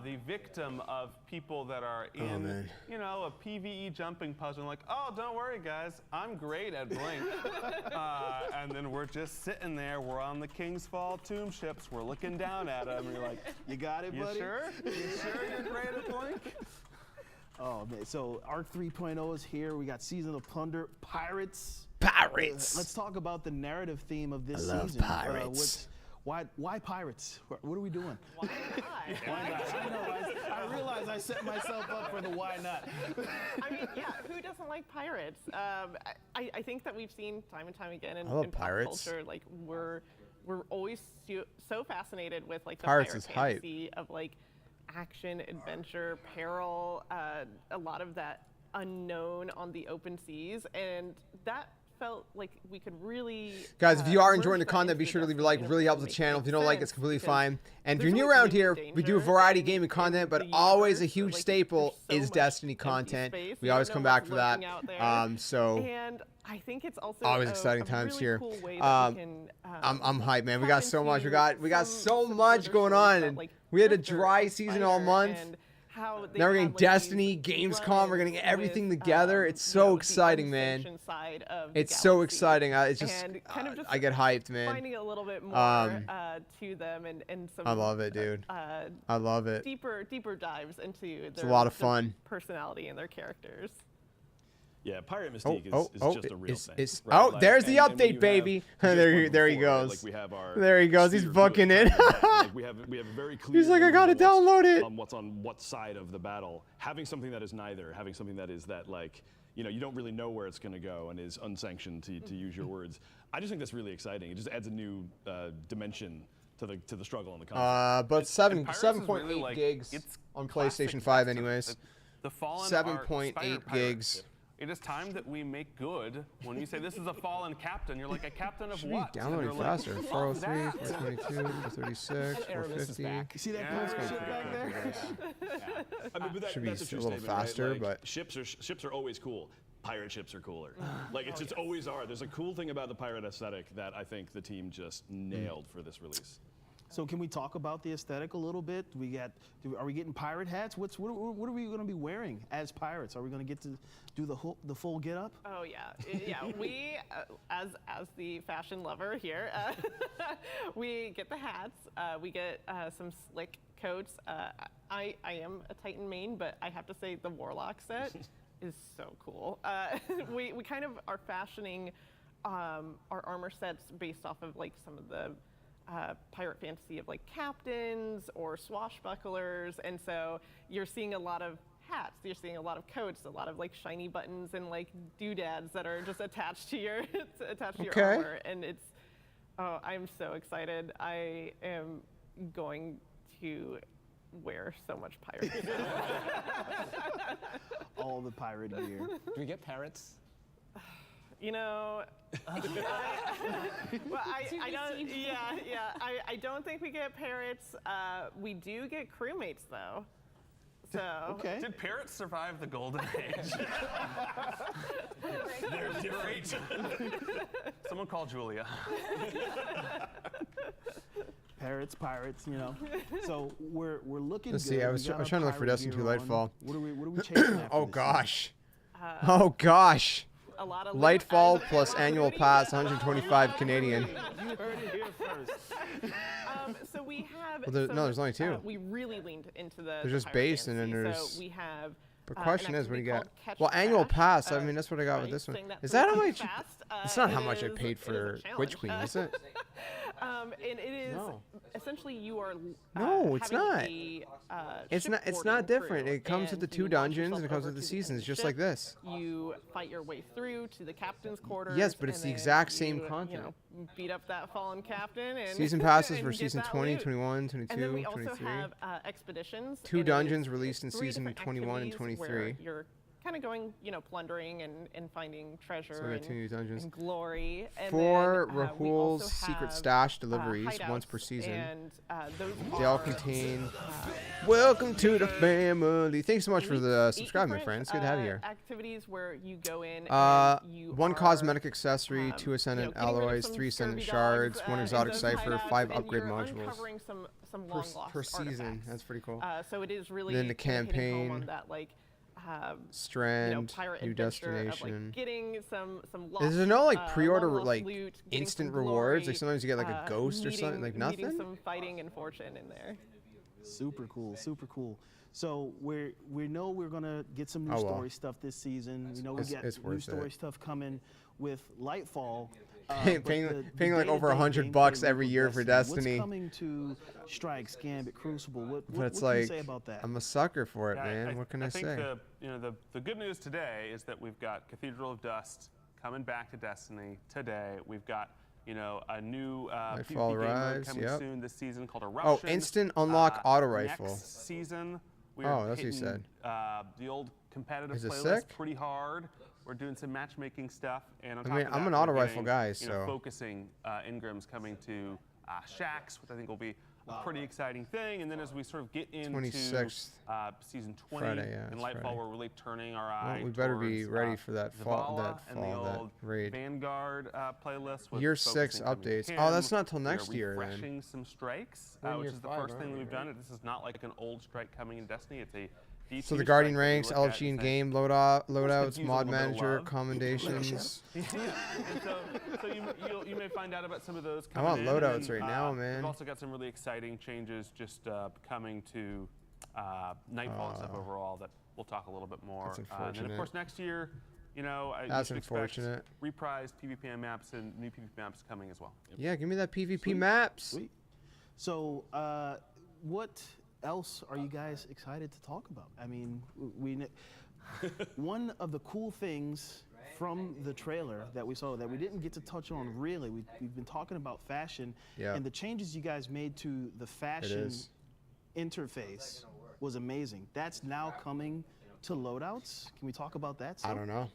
the victim of people that are in, man. you know, a PvE jumping puzzle. Like, oh, don't worry, guys, I'm great at Blink. And then we're just sitting there. We're on the King's Fall tomb ships. We're looking down at them, and you're like, You got it, you buddy? sure? You sure you're great at Blink? Oh man, so Arc 3.0 is here. We got Season of Plunder, Pirates. Pirates. Let's talk about the narrative theme of this I love season. pirates. Why pirates? What are we doing? Why not? Why not? I know. I realize I set myself up for the why not. I mean, yeah, who doesn't like pirates? I think that we've seen time and time again in I love pop pirates. culture, like we're always so fascinated with like the Pirates pirate is hype. fantasy of like action, adventure, peril, a lot of that unknown on the open seas, and that felt like we could really. Guys, if you are merge enjoying the that content, into be sure to leave a Destiny like. universe Really helps and the make channel. it If you don't like, sense, it's completely because fine. And if you're there's new always around new here, we do a danger variety in gaming content, but the always a universe, huge like, staple there's so is much Destiny empty content. space. We You always don't come know back what's for that. lurking out there. So And I think it's also always a exciting a times really here. Cool way that we can, I'm hyped, man. We tap got so much. We into got so some much further going stories on, about, and like, we had a Plunder dry and season all Spider month. and how they Now we're had, getting like, Destiny, these Gamescom. We're getting run-ins everything with, together. It's you so know, the exciting, man. unsanctioned side of the It's so galaxy. exciting. It's just, And kind of just I get hyped, man. finding a little bit more to them and some. I love it, dude. I love it. Deeper dives into It's a their lot of fun. personality and their characters. Yeah, pirate mystique is just a real thing. Oh, right? there's the and when update, you baby. have- there he before, right? goes. Like we have our There he goes. He's sphere booking it. like we have a very clear. He's like, I image gotta of what's download it. What's on what side of the battle? Having something that is neither, having something that is that like, you know, you don't really know where it's going to go and is unsanctioned to use your words. I just think that's really exciting. It just adds a new dimension to the struggle on the content. But Pirates is 7.8 really, like, gigs it's on classic PlayStation 5 Destiny. anyways. The fallen 7.8 spider gigs. pirates. It is time that we make good. When you say this is a fallen captain, you're like, a captain of Should be what? And downloading they're faster. Like, 403, that. 422, 436, 450. You see that pirate ship back there? I mean, but Should be that's a true a little statement, right? faster, Like, but- ships are always cool. Pirate ships are cooler. Like it's just always are. There's a cool thing about the pirate aesthetic that I think the team just nailed for this release. So can we talk about the aesthetic a little bit? Are we getting pirate hats? What are we going to be wearing as pirates? Are we going to get to do the full get up? Oh yeah, yeah. We, as the fashion lover here, we get the hats. We get some slick coats. I am a Titan main, but I have to say the Warlock set is so cool. We kind of are fashioning our armor sets based off of like some of the pirate fantasy of like captains or swashbucklers, and so you're seeing a lot of hats, you're seeing a lot of coats, a lot of like shiny buttons and like doodads that are just attached to your Okay. armor, and it's I'm so excited. I am going to wear so much pirate All the pirate gear. Do we get parrots? You know, well, I don't. Yeah. I don't think we get parrots. We do get crewmates though. So. Okay. Did parrots survive the golden age? They're different. Someone call Julia. Parrots, pirates, you know. So we're looking. Let's good. see. I We was got our trying to look for pirate Destiny 2 gear on. Lightfall. What are we chasing after? Oh this gosh. Oh gosh. A lot of Lightfall plus annual pass, 125 Canadian. You heard it here first. So we have. Well, no, there's only two. We really leaned into the. There's just pirate base and then fantasy. there's. So we have. The question is, what do you get? Catch Well, annual Crash, pass. I mean, that's what I got with right, this one. saying that Is for that how really much? fast, It's not it how much I is- paid it is a for Witch Queen, challenge. is it? And it is No. essentially you are. No, it's having not. a, It's not. It's not different. It comes with the 2 dungeons and it comes with the seasons, just like this. You fight your way through to the captain's quarters. Yes, but it's and the then exact same you, content. You know, beat up that fallen captain and Season passes and for get season that 20, loot. 21, 22, And then we also 23. have expeditions. 2 and it dungeons is released in 3 season different 21 and activities where 23. You're kind of going, you know, plundering and finding treasure So we got 2 new dungeons. and glory. And 4 then, we Rahul's also secret have, stash deliveries once hideouts, per season. And those They all are, contain. Welcome to the family. Thanks so much for the 8 subscribe, my different, friends. Good to have you here. Activities where you go in. And you 1 are, cosmetic accessory, 2 ascendant getting rid of alloys, some 3 ascendant scurvy shards, dogs, 1 in exotic those cipher, hideouts, 5 and upgrade you're modules. uncovering some long lost Per season. artifacts. That's pretty cool. So it is really Then the kinda hitting home campaign. on that, like, Strand, you know, pirate new adventure of, destination. like, getting some lost, Is there no like pre-order long lost like loot, getting instant some rewards? glory, Like sometimes you get like a ghost or something. Like meeting nothing. some fighting and fortune in there. Super cool, super cool. So we know we're gonna get some new Oh, well. story stuff this season. We know we It's got new worth story it. stuff coming with Lightfall. Paying like over $100 every year for Destiny. What's coming to Strikes, Gambit, Crucible? What But it's can you like say about that? I'm a sucker for it, Yeah, man. What can I think say? the good news today is that we've got Cathedral of Dust coming back to Destiny today. We've got a new Lightfall PvP game mode arrives, coming yep. soon this season called Eruption. Oh, instant unlock auto rifle. Next season, we're Oh, that's what you hitting, said. The old competitive Is it playlist sick? pretty hard. We're doing some matchmaking stuff, and on I top mean, of I'm that, an we're auto rifle getting, guy, so- focusing Ingram's coming to Shacks, which I think will be a pretty exciting thing. And then as we sort of get into 26th season 20 Friday, yeah, in it's Lightfall, Friday. we're really turning our eye Well, we better be towards, ready for that fall, Zavala and the that old raid. Vanguard playlist. with Year 6 focusing on updates. Kim. Oh, that's not till We next are year then. refreshing some strikes, We're in which year is the 5, first thing aren't that we, we've done. This is not like an old strike coming in Destiny. It's a D2 So the Guardian strike that we ranks, look at LFG in and say, game, "Let's loadouts, use a mod little bit of manager, love." commendations. And so you may find out about some of those I coming want in, loadouts and then, right now, man. We've also got some really exciting changes just coming to Nightfall and stuff overall that we'll talk a little bit more. That's And then unfortunate. of course next year, you That's should expect unfortunate. reprised PvP maps and new PvP maps coming as well. Yeah, give me that PvP maps. Sweet. So, what else are you guys excited to talk about? I mean, one of the cool things from the trailer that we saw that we didn't get to touch on really, we've been talking about fashion, Yeah. and the changes you guys made to the fashion is. interface was amazing. That's now coming to loadouts. Can we talk about that? I don't know.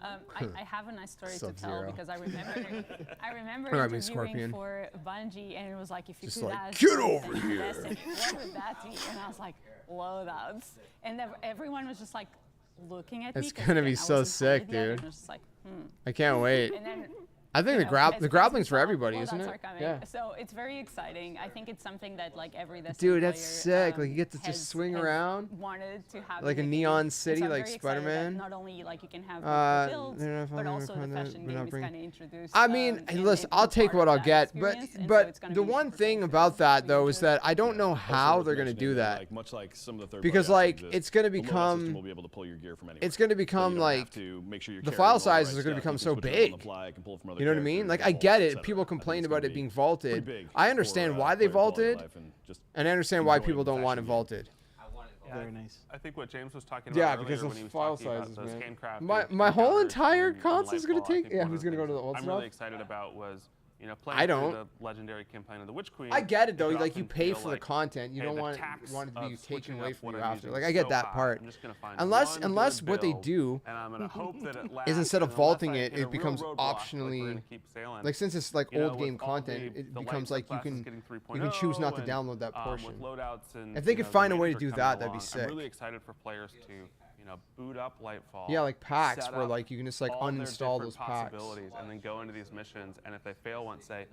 I have a nice story to tell Sub-Zero. because I remember All right, me, interviewing Scorpion. for Bungie, and it was like, if you Just could like, ask "Get me over to here." invest in it, what would that be? And I was like, loadouts. And everyone was just like looking at me. It's 'cause, gonna be again, I so wasn't sick, excited yet, dude. and I was just like, I can't wait. And then, I think you the know, as grappling's for well, everybody, isn't loadouts it? are coming. Yeah. So it's very exciting. I think it's something that like every Destiny Dude, that's player, sick. Like you get to has- just swing has around. Wanted to have Like in a the game. neon And city so I'm like very excited that Spider-Man. Not only like you can have builds, they're not but following also the content, fashion we're game not is bringing- kind of introduced. I mean, and listen, it's I'll take part what of I'll that get, experience, and so but it's gonna the be one super thing cool. about that though is that I don't know Also how worth they're gonna mentioning do that. Like, much like some of the third Because like it's gonna become will be able to pull your gear from anywhere. it's gonna So you become don't like have to make sure you're the carrying file all the right sizes are gonna stuff. become You so can switch it up on big. the fly, you can pull from other You know what I mean? characters, Like I vaults, get it. etc. People I think complain it's about gonna it being be vaulted. pretty big I understand for, why they player quality of vaulted, life and just and I understand why enjoying people the don't want it fashion game. vaulted. Very nice. I think what James was talking about Yeah, earlier because when of he was file talking about sizes, those man. handcrafted My whole encounters entire in console's gonna Lightfall, I take. think Yeah, one who's of the gonna go to the things old I'm stuff? really excited about was You know, playing I through don't. the legendary campaign of the Witch Queen. I get it though. could Like you often pay feel for the like, content. You hey, don't the want tax it to be of taken switching away up from what you I'm after. using Like is I get so that high, part. I'm just gonna find Unless one unless good what they build, do and I'm gonna hope that it lasts, is instead of and unless vaulting I it, hit a it real becomes roadblock, like we're optionally. gonna keep sailing. Like since it's like You know, old game with all content, the it light becomes like you subclasses can getting choose not to and, download that with portion. loadouts and, If they you could know, find a the way to majors do coming that, that'd be along, sick. I'm really excited for players to, you know, boot up Lightfall. Yeah, like packs set where up like you can just like all their uninstall different those packs. possibilities and then go into these missions, and if they fail once, say,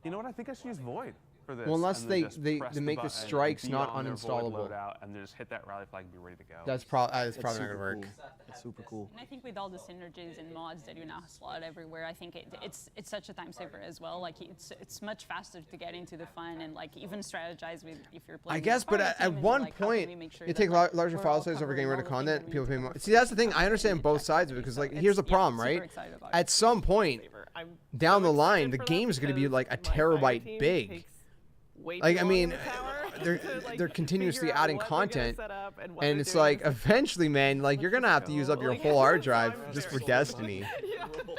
you know what, I think I should use Void for this. Well, unless and then they just they press make the button, strikes be not on their Void uninstallable. loadout, and then just hit that rally flag and be ready to go. That's probably not gonna work. That's super cool. And I think with all the synergies and mods that you now slot everywhere, I think it's such a time saver as well. Like it's much faster to get into the fun and like even strategize with if you're playing. I guess, but at one point, you take larger file sizes over getting rid of content. People pay more. See, that's the thing. I understand both sides of it because, like, here's the problem, right? At some point down the line, the game is going to be like a terabyte big. Like, I mean, they're continuously adding content, and it's like eventually, man, like you're gonna have to use up your whole hard drive just for Destiny.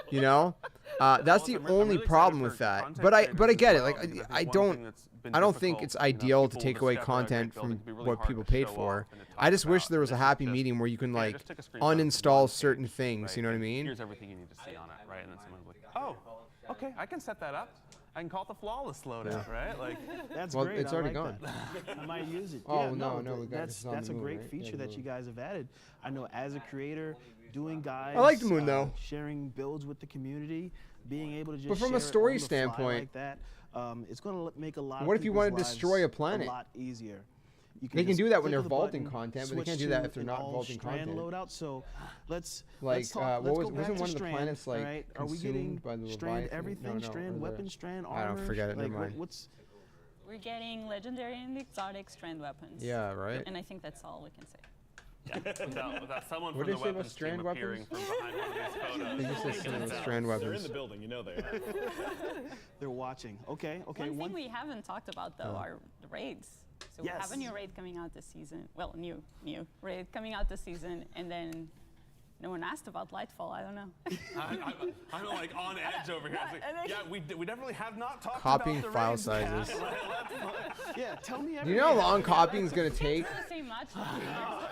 You know, that's the only problem with that. But I get it. Like I don't think it's ideal to take away content from what people paid for. I just wish there was a happy medium where you can like uninstall certain things. You know what I mean? Here's everything you need to see on it, right? And then someone's like, oh, okay, I can set that up. I can call it the flawless loadout, right? Like That's well, great. it's already gone. I might use it. Oh, yeah, no, we got that's this on a the moon, great right? feature Yeah, that you guys have added. I know as a creator, doing guides. I like the moon, though. Sharing builds with the community, being able to just. But from share a story it on the fly standpoint, like that, it's going to make a lot. What of if you people's wanted to lives destroy a planet? A lot easier. They can just do that when click they're of the vaulting button, content, but they switch can't do to that if they're an not all vaulting strand content. loadout. So let's Like, talk. what Let's was go back wasn't to one of the strand, planets like all right? Are we consumed getting by the strand Leviathan? everything? No, strand or weapons, the- strand I armor? don't forget it. Like, Never mind. what's We're getting legendary and exotic strand weapons. Yeah, right. And I think that's all we can say. Yeah, without someone What from did the they say about weapons strand team appearing weapons? from behind one of these photos. They just said making it sound- strand weapons. They're in the building, you know they are. They're watching. Okay. One thing we haven't talked about though are the raids. So we have a new raid coming out this season. Well, new raid coming out this season, and then no one asked about Lightfall. I don't know. I'm like on edge over here. Like, yeah, we definitely have not talked Copying about the file raids sizes. Yeah, tell me. Do you know how long copying is gonna take? Doesn't say much.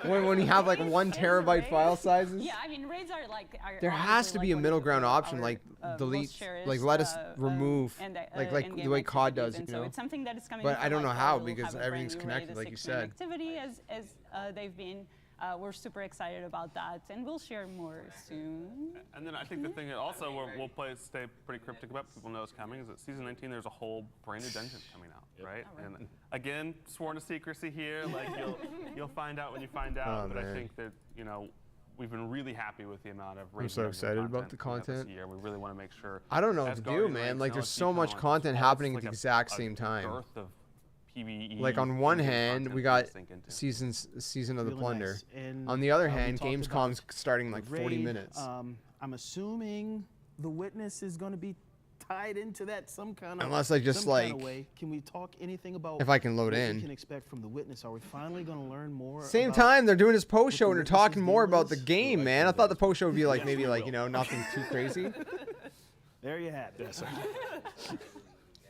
When you have like 1 terabyte file sizes? Yeah, I mean raids are like. There has to be a middle ground option, like delete, like let us remove, like the way COD does, you So know. it's something that is coming. But I don't know Lightfall. how We'll because have a everything's brand new raid, connected, a like you 6-man said. Activity as they've been. We're super excited about that, and we'll share more soon. And then I think the thing that also we'll stay pretty cryptic about, people know is coming, is that season 19 there's a whole brand new dungeon coming out, right? And again, sworn to secrecy here, like you'll find out when you find out. Oh, but man. I think that we've been really happy with the amount of. I'm so excited about the content. This year. We really want to make sure. I don't know what as to do, Guardian man. ranks, Like now there's it's so become much like content almost happening at like the a exact same time. dearth of PvE Like on one and hand, content we to got sink into. season of the Really Plunder. nice. And, On the other we hand, talked Gamescom's about starting in like the 40 raid. minutes. I'm assuming the witness is going to be tied into that some kind of. Unless I just, some kind of like, way. Can we talk anything about if I can load what in. we can expect from the witness? Are we finally going to learn more? Same about time, they're doing his post show what and they're the talking witness's more deal about the is? game, man. I thought the post show would be like maybe like nothing too crazy. There you have it.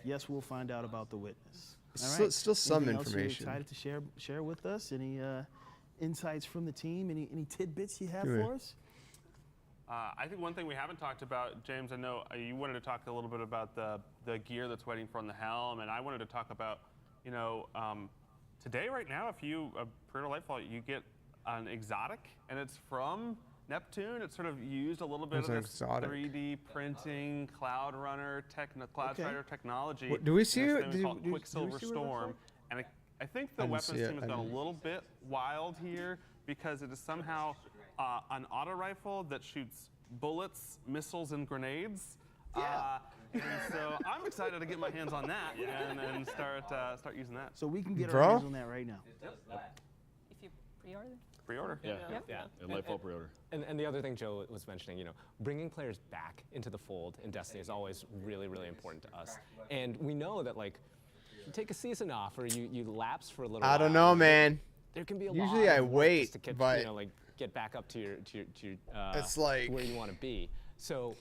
Yes, we'll find out about the witness. All Still- right. still some Anything else you're information. excited to share with us? Any insights from the team? Any tidbits you have Sure. for us? I think one thing we haven't talked about, James, I know you wanted to talk a little bit about the gear that's waiting for on the helm, and I wanted to talk about, today, right now, if you pre-order Lightfall, you get an exotic, and it's from Neptune. It's sort of used a little bit What's of an this exotic? 3D printing, Cloud Runner, Cloud Okay. Strider technology. What- do we see and this it? thing Do- called do- do we Quicksilver see what it looks Storm, like? and I think I the didn't weapons see it. team has I gone a didn't- little bit wild here because it is somehow an auto rifle that shoots bullets, missiles, and grenades. And so I'm excited to get my hands on that and start using that. So we can get Bro? our hands on that right now. If you pre-order. Pre-order. Yeah. And Lightfall pre-order. And the other thing Joe was mentioning, bringing players back into the fold in Destiny is always really, really important to us. And we know that, like, you take a season off or you lapse for a little while. I don't know, man. There can be a Usually lot I of work wait, just to get, but get back up to your it's like where you want to be. So,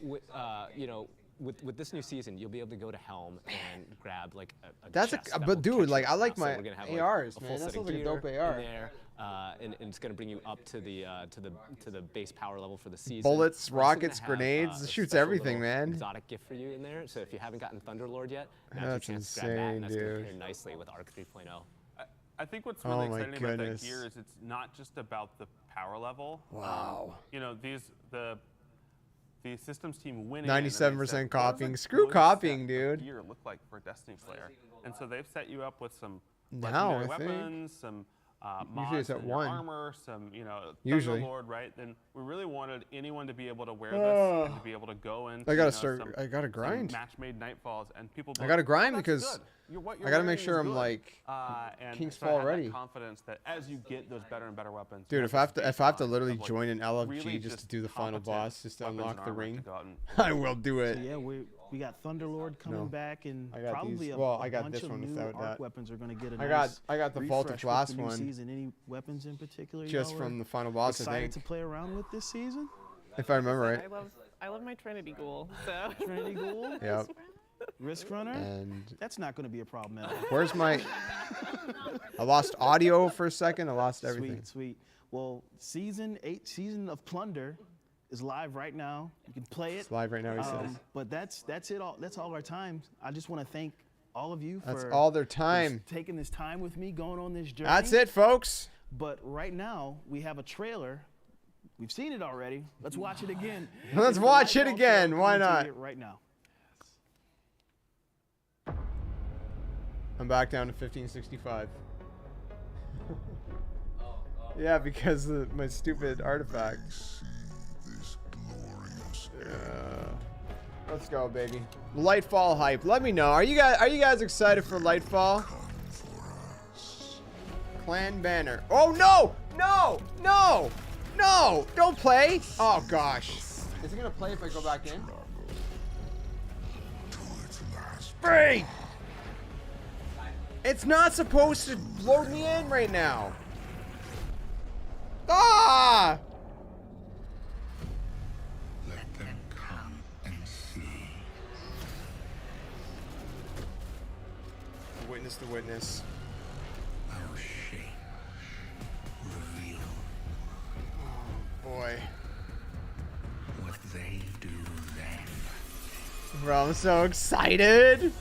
with this new season, you'll be able to go to Helm and grab like a That's chest a, that but will dude, catch like you. I like So my we're gonna have, ARs, a man. full That set sounds of like a dope gear AR. in there, and it's gonna bring you up to the base power level for the season. Bullets, We're also rockets, gonna have, grenades. a It shoots special everything, little man. Exotic gift for you in there. So if you haven't gotten Thunderlord yet, now's That's your chance to grab that, insane, and that's gonna dude. pair nicely with Arc 3.0. I think what's Oh really my exciting about that goodness. gear is it's not just about the power level. Wow. You know, the systems team winning. and then they 97% said, copying. "What does a Screw good copying, set of dude. Gear look like for a Destiny player, and so they've set you up with some Now, legendary I think. weapons, some Usually mods it's at in your 1. armor, some Usually. Thunderlord, right? Then we really wanted anyone to be able to wear this and to be able to go into. I gotta some- start. I gotta some grind. match-made Nightfalls, and people. I gotta grind "Oh, that's because good. What you're I gotta wearing make sure is I'm good." like And King's so I Fall had that ready. confidence that as you get those better and better weapons, Dude, you if I have to, this if I have to baseline literally of, like, join an LFG really just to do the final competent boss, just to weapons unlock and the armor ring, to go out and- I will do it. So yeah, we got Thunderlord coming No. back, and I got probably these- a, well, a I got bunch this of one new without arc that. weapons are going to get a I nice got the Vaulted refresh Glass with the new one. season. Any weapons in particular? Just y'all from were the final boss, I excited think. to play around with this season? If I remember right. I love my Trinity Ghoul. So Trinity Ghoul. Yep. Risk Runner. And that's not going to be a problem at all. where's my? I lost audio for a second. I lost everything. Sweet, sweet. Well, season of Plunder is live right now. You can play it. It's live right now, he says. But that's it all. That's all our time. I just want to thank all of you That's for all their time. taking this time with me, going on this journey. That's it, folks. But right now we have a trailer. We've seen it already. Let's watch it again. Let's It's the watch it Lightfall again. trailer Why coming to not? you Right now. I'm back down to 1565. Yeah, because of my stupid artifact. Let's go, baby. Lightfall hype. Let me know. Are you guys excited for Lightfall? Clan banner. Oh no! No! No! No! Don't play! Oh gosh. Is it gonna play if I go back in? Free! It's not supposed to load me in right now. Ah! Let them come and see. Witness the witness. Our shame reveal Boy. what they do then. Bro, I'm so excited.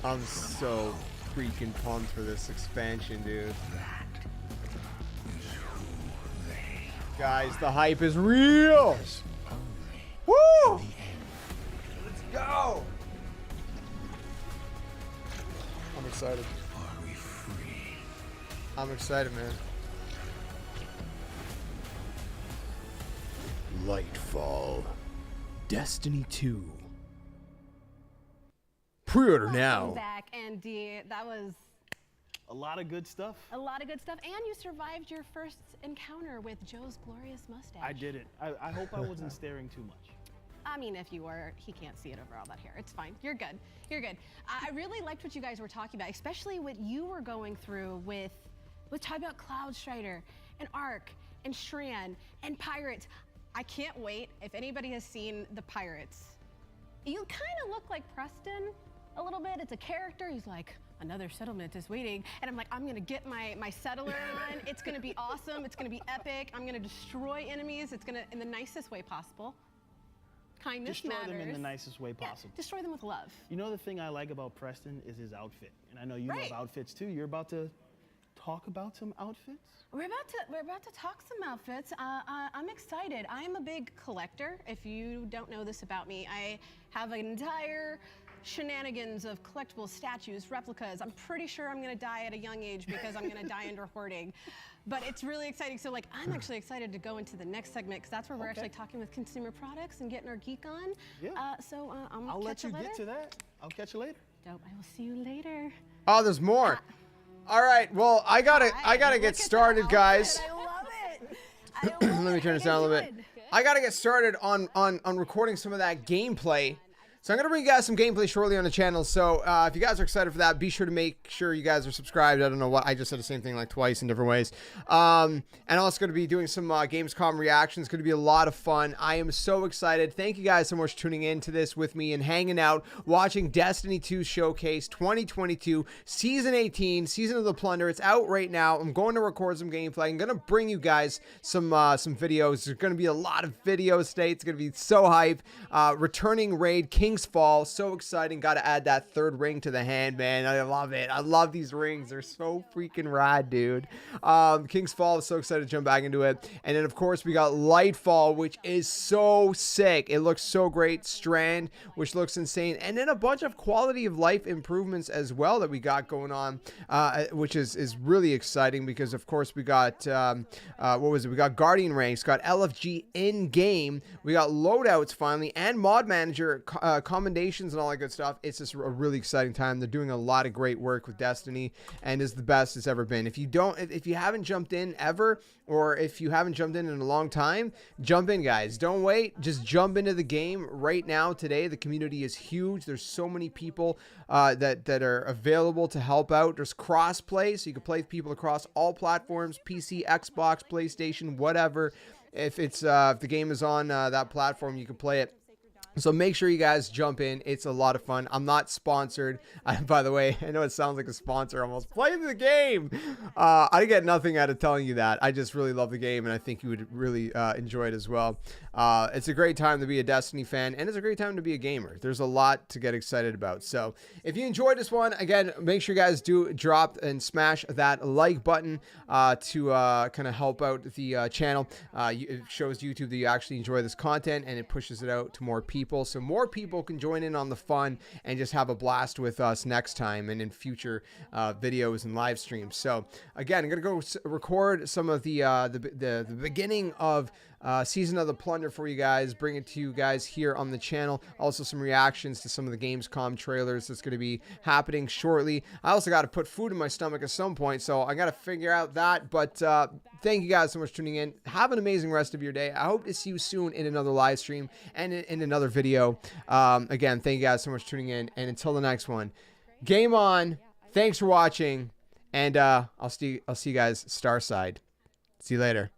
I'm so freaking pumped for this expansion, dude. Guys, the hype is real. Woo! Let's go. I'm excited. I'm excited, man. Lightfall. Destiny 2. Pre-order now. Welcome back, Andy. That was A lot of good stuff. a lot of good stuff, and you survived your first encounter with Joe's glorious mustache. I did it. I hope I wasn't staring too much. I mean, if you were, he can't see it over all that hair. It's fine. You're good. You're good. I really liked what you guys were talking about, especially what you were going through with talking about CloudStrider and Arc and Shran and Pirates. I can't wait. If anybody has seen the Pirates, you kind of look like Preston a little bit. It's a character. He's like, another settlement is waiting. And I'm like, I'm going to get my settler on. It's going to be awesome. It's going to be epic. I'm going to destroy enemies. It's going to, in the nicest way possible. Kindness Destroy matters. them in the nicest way possible. Destroy them with love. You know the thing I like about Preston is his outfit, and I know you Right. love outfits too. You're about to talk about some outfits. We're about to talk some outfits. I'm excited. I'm a big collector. If you don't know this about me, I have an entire shenanigans of collectible statues, replicas. I'm pretty sure I'm gonna die at a young age because I'm gonna die under hoarding. But it's really exciting. So like, I'm actually excited to go into the next segment because that's where we're actually talking with consumer products and getting our geek on. Yeah. I'll let you get to that. I'll catch you later. Dope. I will see you later. Oh, there's more. All right. Well, I gotta get started, guys. I love it. Let me turn this down a little bit. I gotta get started on recording some of that gameplay. So I'm going to bring you guys some gameplay shortly on the channel. So if you guys are excited for that, be sure to make sure you guys are subscribed. I don't know what, I just said the same thing like twice in different ways. And also going to be doing some Gamescom reactions. It's going to be a lot of fun. I am so excited. Thank you guys so much for tuning in to this with me and hanging out, watching Destiny 2 Showcase 2022, Season 18, Season of the Plunder. It's out right now. I'm going to record some gameplay. I'm going to bring you guys some videos. There's going to be a lot of videos today. It's going to be so hype. Returning raid, King's Fall, so exciting. Got to add that third ring to the hand, man. I love it. I love these rings. They're so freaking rad, dude. King's Fall, so excited to jump back into it. And then of course we got Lightfall, which is so sick. It looks so great. Strand, which looks insane. And then a bunch of quality of life improvements as well that we got going on, which is really exciting because of course we got what was it? We got Guardian ranks, got LFG in game. We got loadouts finally, and mod manager commendations and all that good stuff. It's just a really exciting time. They're doing a lot of great work with Destiny, and is the best it's ever been. If you haven't jumped in ever, or if you haven't jumped in a long time, jump in, guys. Don't wait. Just jump into the game right now. Today, the community is huge. There's so many people that are available to help out. There's cross-play, so you can play with people across all platforms: PC, Xbox, PlayStation, whatever. If the game is on that platform, you can play it. So make sure you guys jump in. It's a lot of fun. I'm not sponsored. By the way, I know it sounds like a sponsor almost. Play the game. I get nothing out of telling you that. I just really love the game, and I think you would really enjoy it as well. It's a great time to be a Destiny fan, and it's a great time to be a gamer. There's a lot to get excited about. So if you enjoyed this one, again, make sure you guys do drop and smash that like button to kind of help out the channel. It shows YouTube that you actually enjoy this content, and it pushes it out to more people, so more people can join in on the fun and just have a blast with us next time and in future videos and live streams. So again, I'm gonna go record some of the beginning of Season of the Plunder for you guys, bring it to you guys here on the channel. Also some reactions to some of the Gamescom trailers that's going to be happening shortly. I also got to put food in my stomach at some point, so I got to figure out that. But thank you guys so much for tuning in. Have an amazing rest of your day. I hope to see you soon in another live stream and in another video. Again, thank you guys so much for tuning in, and until the next one, game on. Thanks for watching, and I'll see you guys Starside. See you later.